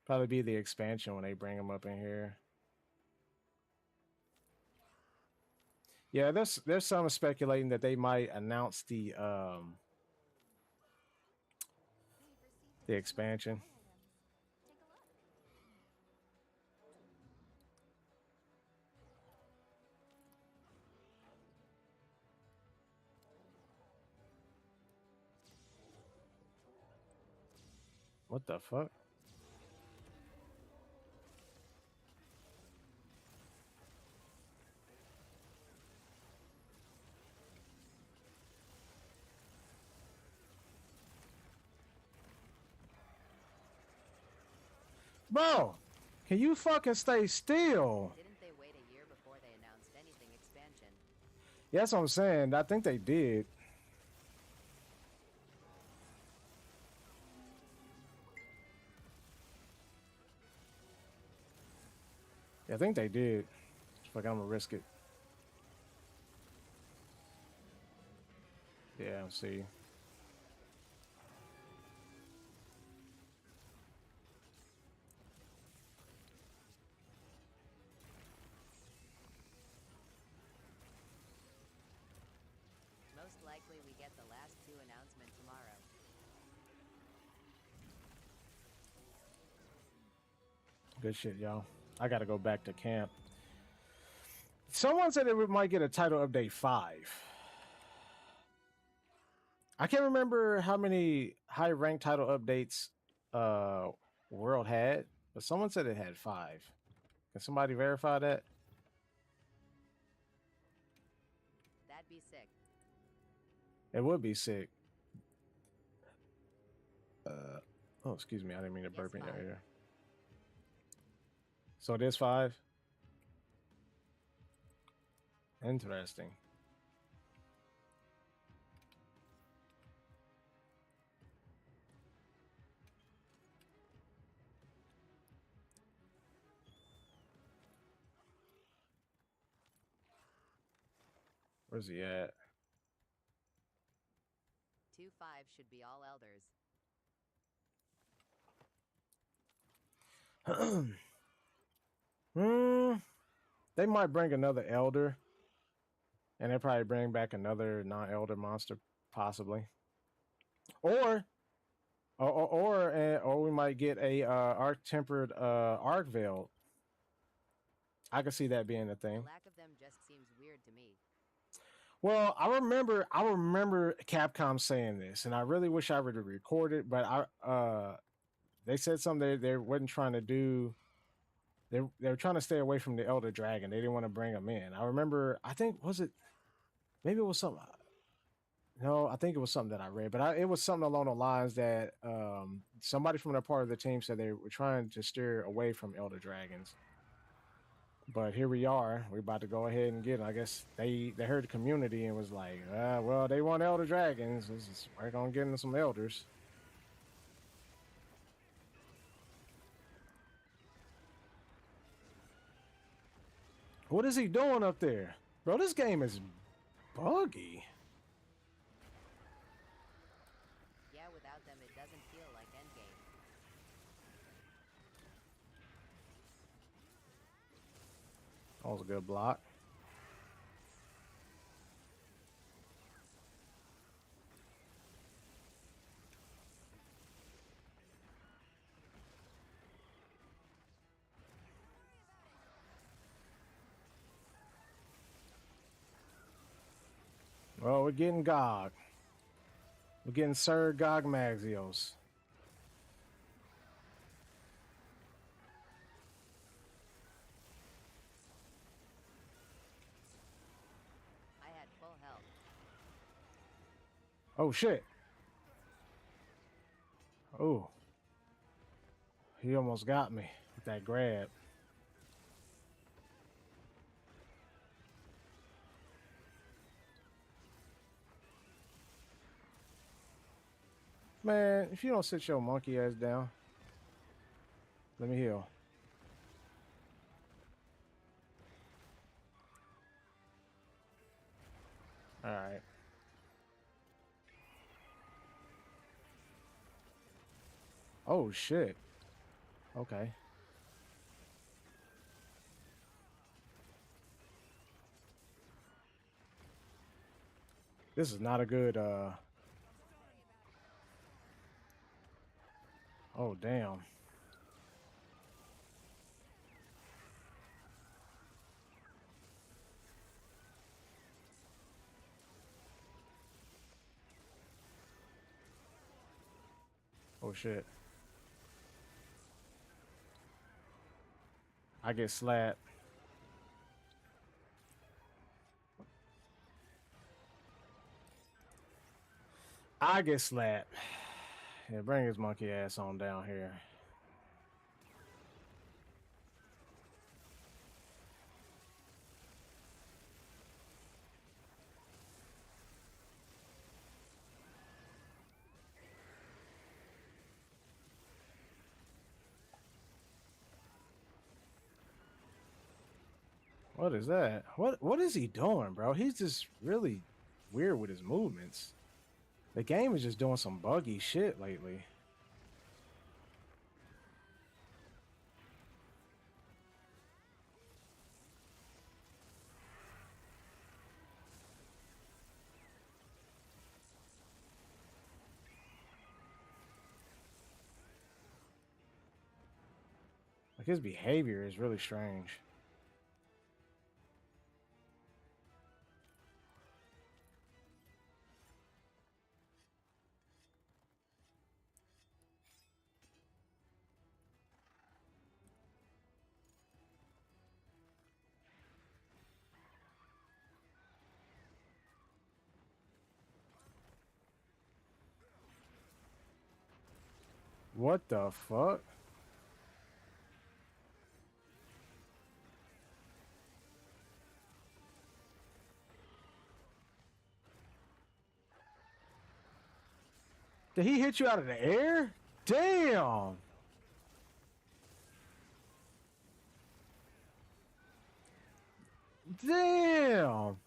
Probably be the expansion when they bring him up in here. Yeah, there's some speculating that they might announce the expansion. What the fuck? Bro, can you fucking stay still? Didn't they wait a year before they announced anything expansion? Yeah, that's what I'm saying. I think they did. Yeah, I think they did. Fuck, I'm gonna risk it. Yeah, see. Most likely we get the last two announcement tomorrow. Good shit, y'all. I gotta go back to camp. Someone said that we might get a title update 5. I can't remember how many high rank title updates World had, but someone said it had 5. Can somebody verify that? That'd be sick. It would be sick. Oh, excuse me. I didn't mean to burp in your 5. ear. So it is 5? Interesting. Where's he at? 2-5 should be all elders. They might bring another elder, and they probably bring back another non-elder monster, possibly, or we might get a arc tempered arc veil. I could see that being a thing. The lack of them just seems weird to me. Well, I remember Capcom saying this, and I really wish I would have recorded, but they said something they wasn't trying to do. They were trying to stay away from the Elder Dragon. They didn't want to bring him in. I remember. I think maybe it was something. No, I think it was something that I read, but it was something along the lines that somebody from their part of the team said they were trying to steer away from Elder Dragons. But here we are. We're about to go ahead and get it. I guess they heard the community and was like, well, they want elder dragons. We're gonna get them some elders. What is he doing up there? Bro, this game is buggy. Yeah, without them, it doesn't feel like Endgame. That was a good block. Well, we're getting Gog. We're getting Sir Gog Maxios. I had full health. Oh, shit. Oh. He almost got me with that grab. Man, if you don't sit your monkey ass down, let me heal. All right. Oh, shit. Okay. This is not a good, oh, damn. Oh, shit. I get slapped. I get slapped. Yeah, bring his monkey ass on down here. What is that? What is he doing, bro? He's just really weird with his movements. The game is just doing some buggy shit lately. Like his behavior is really strange. What the fuck? Did he hit you out of the air? Damn! Damn!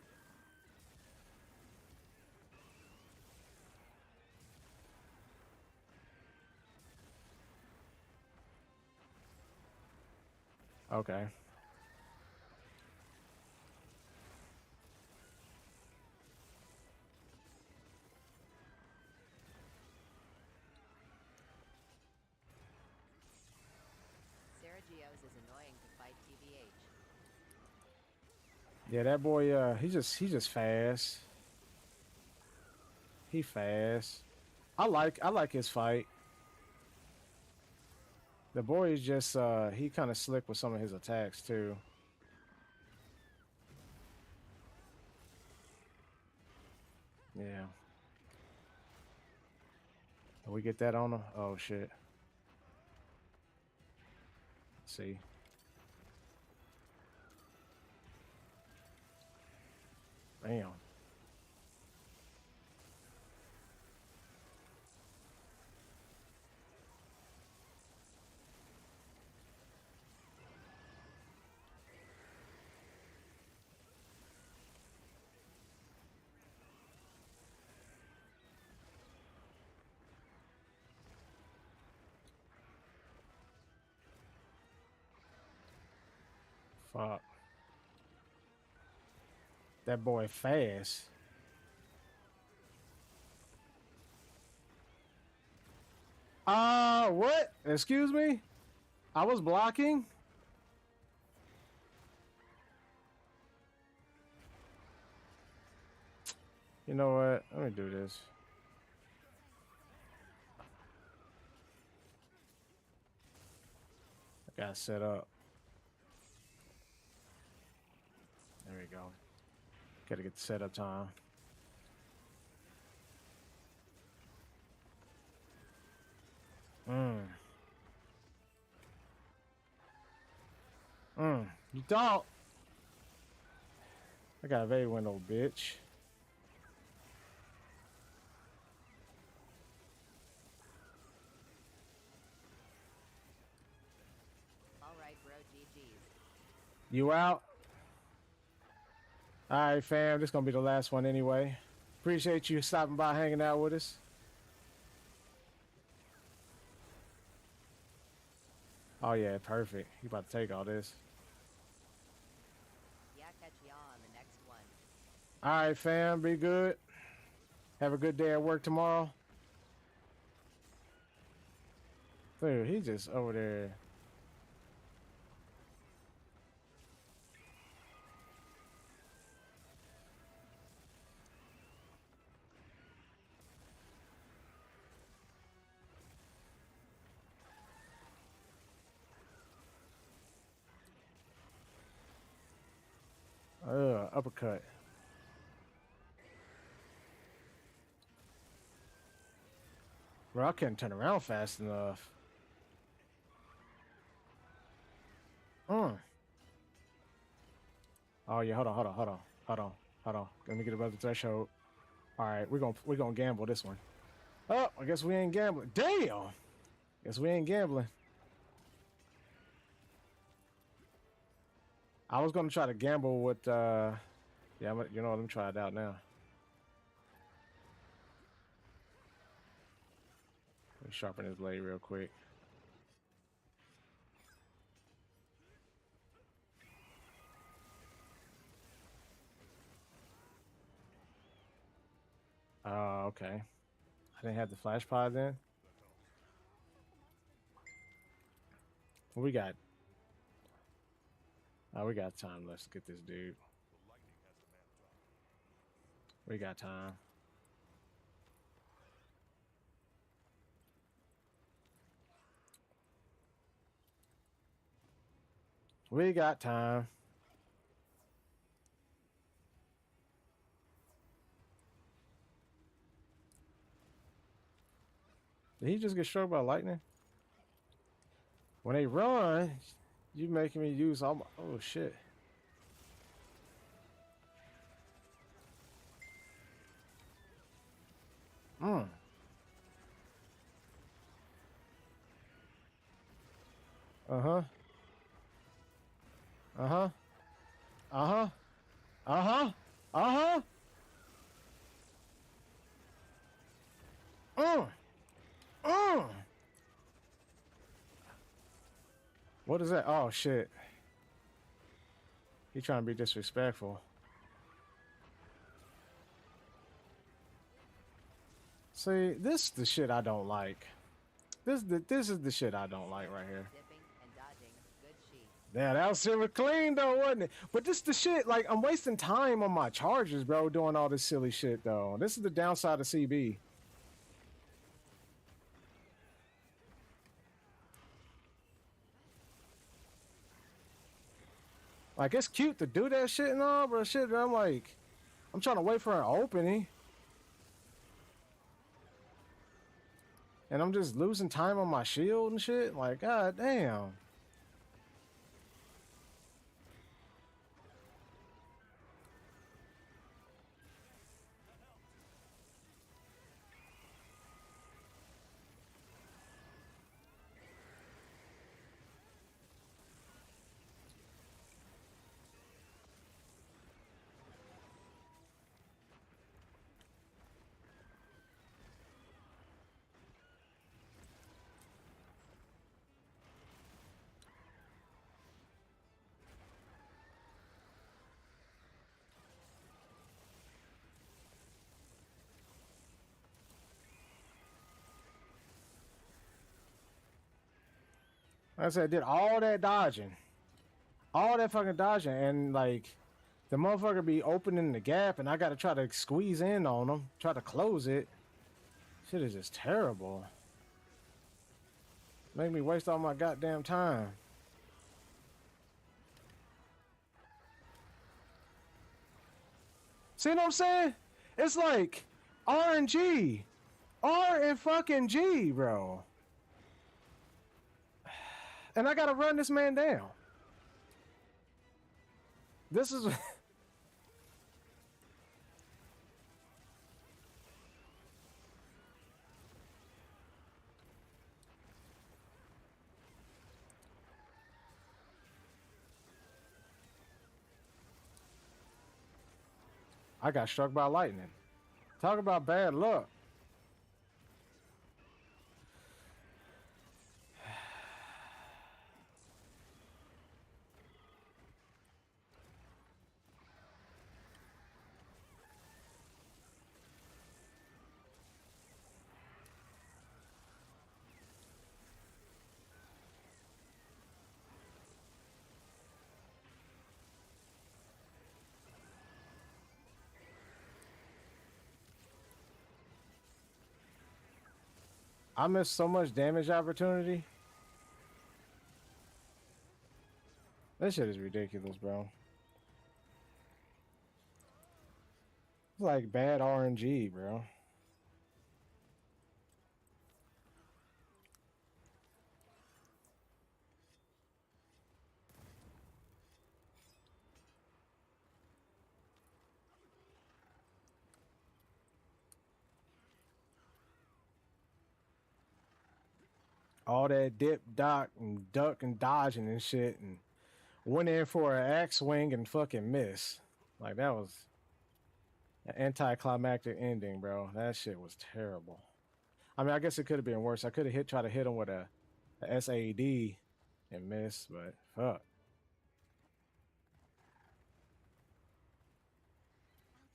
Okay. Sergio's is annoying to fight TBH. Yeah, that boy, he just fast. He fast. I like his fight. The boy is just he kind of slick with some of his attacks too. Yeah. Can we get that on him? Oh shit. Let's see. Fuck. That boy fast. What? Excuse me? I was blocking? You know what? Let me do this. I got set up. There we go. Gotta get the setup time. You thought? I got a evade window, bitch. All right, bro. GG's. You out? All right, fam. This gonna be the last one anyway. Appreciate you stopping by, hanging out with us. Oh yeah, perfect. You about to take all this. Yeah, catch y'all on the next one. All right, fam. Be good. Have a good day at work tomorrow. Dude, he just over there. Uppercut. Bro, I couldn't turn around fast enough. Oh yeah, hold on. Let me get above the threshold. All right, we're gonna gamble this one. Oh, I guess we ain't gambling. Damn. Guess we ain't gambling. I was gonna try to gamble with. Yeah, you know what? Let me try it out now. Let me sharpen his blade real quick. Oh, okay. I didn't have the flash pod then. What we got? Oh, we got time. Let's get this dude. We got time. We got time. Did he just get struck by lightning? When they run, you making me use all my... Oh, shit. Uh-huh. Uh-huh. Uh-huh. Uh-huh. Uh-huh. What is that? Oh, shit. He trying to be disrespectful. See, this is the shit I don't like. This is the shit I don't like right here. Dipping and dodging. Good sheet. Yeah, that was super clean though, wasn't it? But this the shit, like, I'm wasting time on my charges, bro, doing all this silly shit though. This is the downside of CB. Like, it's cute to do that shit and all, but shit, I'm like, I'm trying to wait for an opening. And I'm just losing time on my shield and shit. Like, god damn. I said, did all that dodging, all that fucking dodging, and like the motherfucker be opening the gap, and I gotta try to squeeze in on him, try to close it. Shit is just terrible. Make me waste all my goddamn time. See what I'm saying? It's like RNG. R and fucking G, bro. And I gotta run this man down. This is... I got struck by lightning. Talk about bad luck. I missed so much damage opportunity. This shit is ridiculous, bro. It's like bad RNG, bro. All that dip, dock, and duck and dodging and shit, and went in for an axe swing and fucking miss. Like, that was an anticlimactic ending, bro. That shit was terrible. I mean, I guess it could have been worse. I could have tried to hit him with a SAD and miss, but fuck.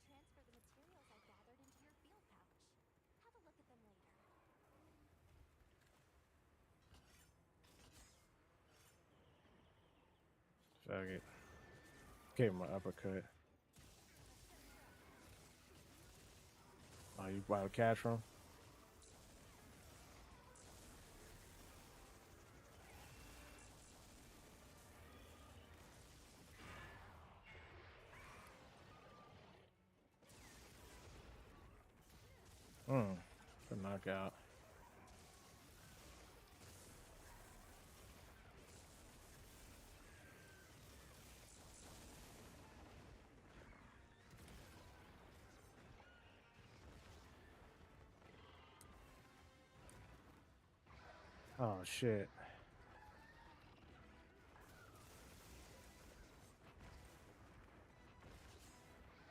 I'll transfer the materials I gathered into your field pouch. Have a look at them later. Fuck it. Gave him an uppercut. Oh, you bought a cash from? Good knockout. Oh shit.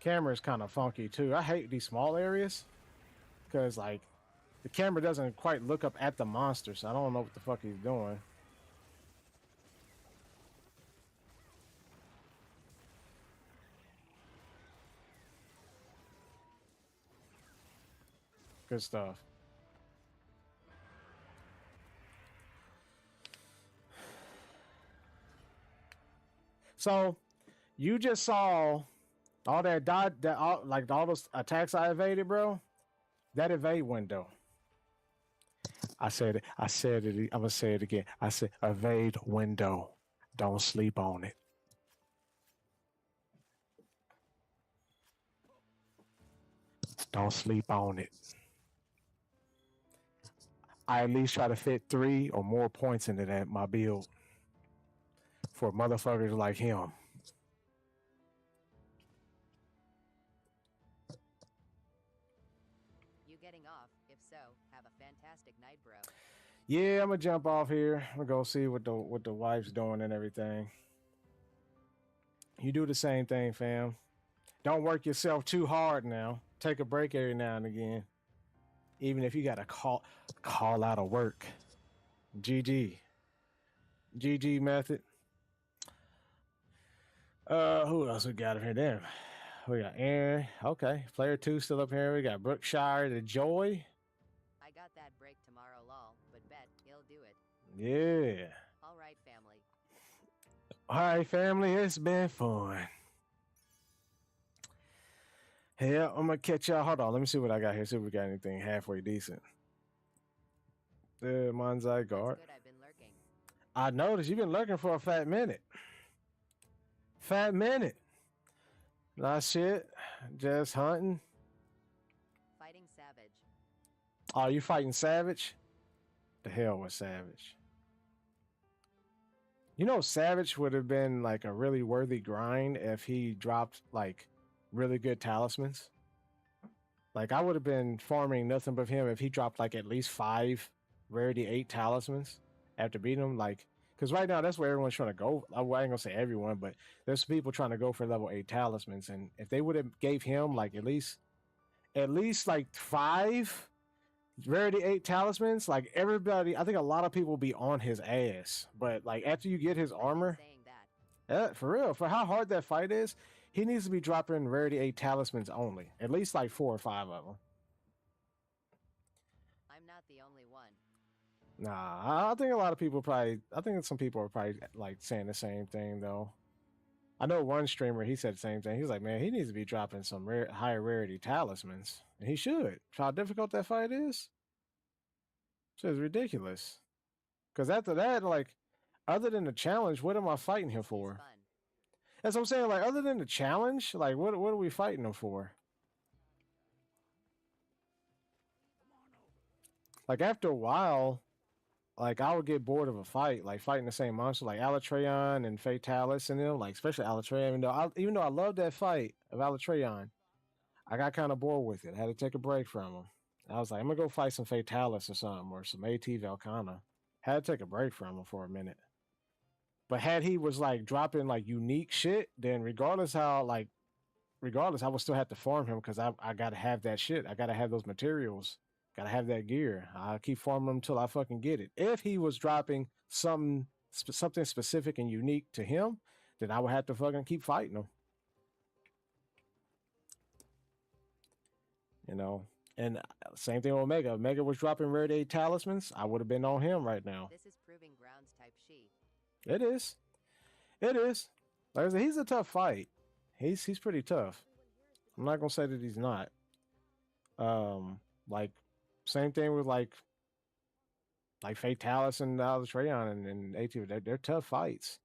Camera's kind of funky too. I hate these small areas because like the camera doesn't quite look up at the monster, so I don't know what the fuck he's doing. Good stuff. So you just saw all that dot, that like all those attacks I evaded, bro. That evade window. I said it. I said it. I'm gonna say it again. I said evade window. Don't sleep on it. Don't sleep on it. I at least try to fit 3 or more points into that my build for motherfuckers like him. You getting off? If so, have a fantastic night, bro. Yeah, I'm gonna jump off here. I'm gonna go see what the wife's doing and everything. You do the same thing, fam. Don't work yourself too hard now. Take a break every now and again. Even if you gotta call out of work. GG. GG method. Who else we got up here? Damn. We got Aaron. Okay. Player 2 still up here. We got Brookshire the Joy. I got that break tomorrow, lol, but bet he'll do it. Yeah. All right, All right, family, it's been fun. Yeah, I'm gonna catch y'all. Hold on, let me see what I got here. See if we got anything halfway decent. The Manzai guard. Good, I've been lurking. I noticed you've been lurking for a fat minute. Fat minute. Nah, shit. Just hunting. Fighting Savage. Oh, you fighting Savage? The hell with Savage. You know, Savage would have been like a really worthy grind if he dropped like really good talismans. Like I would have been farming nothing but him if he dropped like at least 5 rarity 8 talismans after beating him. Like, because right now that's where everyone's trying to go. I ain't gonna say everyone, but there's people trying to go for level 8 talismans, and if they would have gave him like at least like 5 rarity 8 talismans, like everybody, I think a lot of people will be on his ass. But like after you get his armor, Saying that. for real, for how hard that fight is, he needs to be dropping rarity 8 talismans only, at least like 4 or 5 of them. I'm not the only one. Nah, I think a lot of people probably, I think some people are probably like saying the same thing though. I know one streamer, he said the same thing. He's like, man, he needs to be dropping some higher rarity talismans. And he should. How difficult that fight is? It's just ridiculous. Because after that, like, other than the challenge, what am I fighting him He's for? fun. That's what I'm saying. Like, other than the challenge, like, what are we fighting him for? Like, after a while, like, I would get bored of a fight, like fighting the same monster, like Alatreon and Fatalis and them, like, especially Alatreon. Even though I love that fight of Alatreon, I got kind of bored with it. I had to take a break from him. I was like, I'm gonna go fight some Fatalis or something, or some AT Valkana. Had to take a break from him for a minute. But had he was like dropping like unique shit, then regardless, I would still have to farm him because I gotta have that shit. I gotta have those materials. Gotta have that gear. I'll keep farming him until I fucking get it. If he was dropping something specific and unique to him, then I would have to fucking keep fighting him. You know, and same thing with Omega. Omega was dropping rare day talismans. I would have been on him right now. This is proving grounds type she. It is. It is. Like I said, he's a tough fight. He's pretty tough. I'm not gonna say that he's not. Like same thing with like Fatalis and Alatreon and AT. They're tough fights.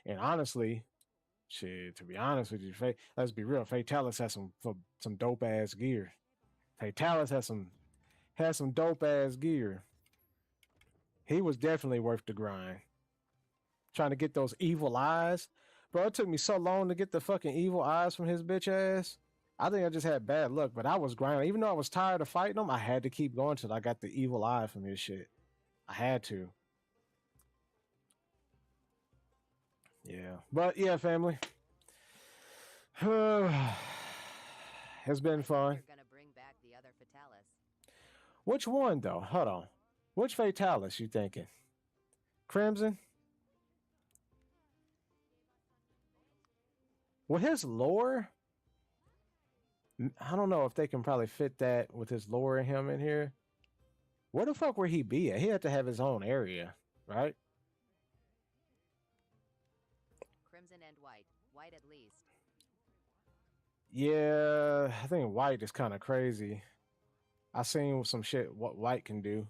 And honestly, shit. To be honest with you, let's be real. Fatalis has some dope ass gear. Fatalis has some dope ass gear. He was definitely worth the grind. Trying to get those evil eyes. Bro, it took me so long to get the fucking evil eyes from his bitch ass. I think I just had bad luck, but I was grinding. Even though I was tired of fighting him, I had to keep going till I got the evil eye from his shit. I had to. Yeah. But yeah, family. It's been fun. You're gonna bring back the other Fatalis. Which one though? Hold on. Which Fatalis you thinking? Crimson? With his lore, I don't know if they can probably fit that with his lore in him in here. Where the fuck would he be at? He had to have his own area, right? Crimson and white. White at least. Yeah, I think white is kind of crazy. I seen some shit what white can do.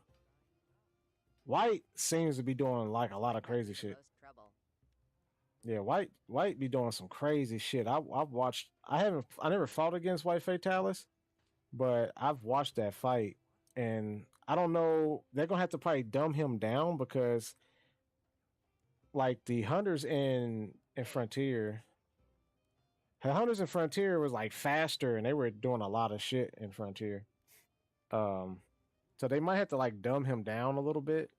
White seems to be doing like a lot of crazy shit. Most trouble. Yeah, white be doing some crazy shit. I've watched. I never fought against White Fatalis, but I've watched that fight, and I don't know. They're gonna have to probably dumb him down because, like the hunters in Frontier, the hunters in Frontier was like faster, and they were doing a lot of shit in Frontier. So they might have to like dumb him down a little bit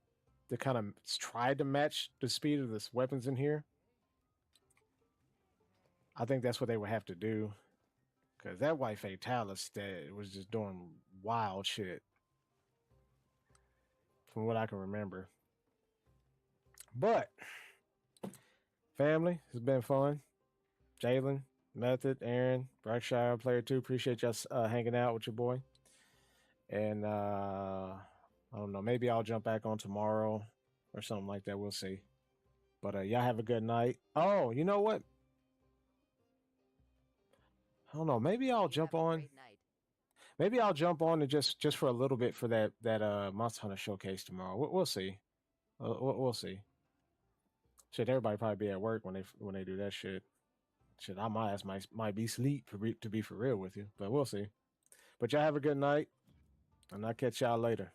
to kind of try to match the speed of the weapons in here. I think that's what they would have to do. Because that White Fatalis that was just doing wild shit. From what I can remember. But, family, it's been fun. Jalen, Method, Aaron, Berkshire, Player 2, appreciate y'all hanging out with your boy. And, I don't know, maybe I'll jump back on tomorrow or something like that. We'll see. But y'all have a good night. Oh, you know what? I don't know. Maybe I'll You jump have a on. great night. Maybe I'll jump on and just for a little bit for that Monster Hunter showcase tomorrow. We'll see. We'll see. Shit, everybody probably be at work when they do that shit. Shit, I my ass might be sleep to be for real with you, but we'll see. But y'all have a good night, and I'll catch y'all later.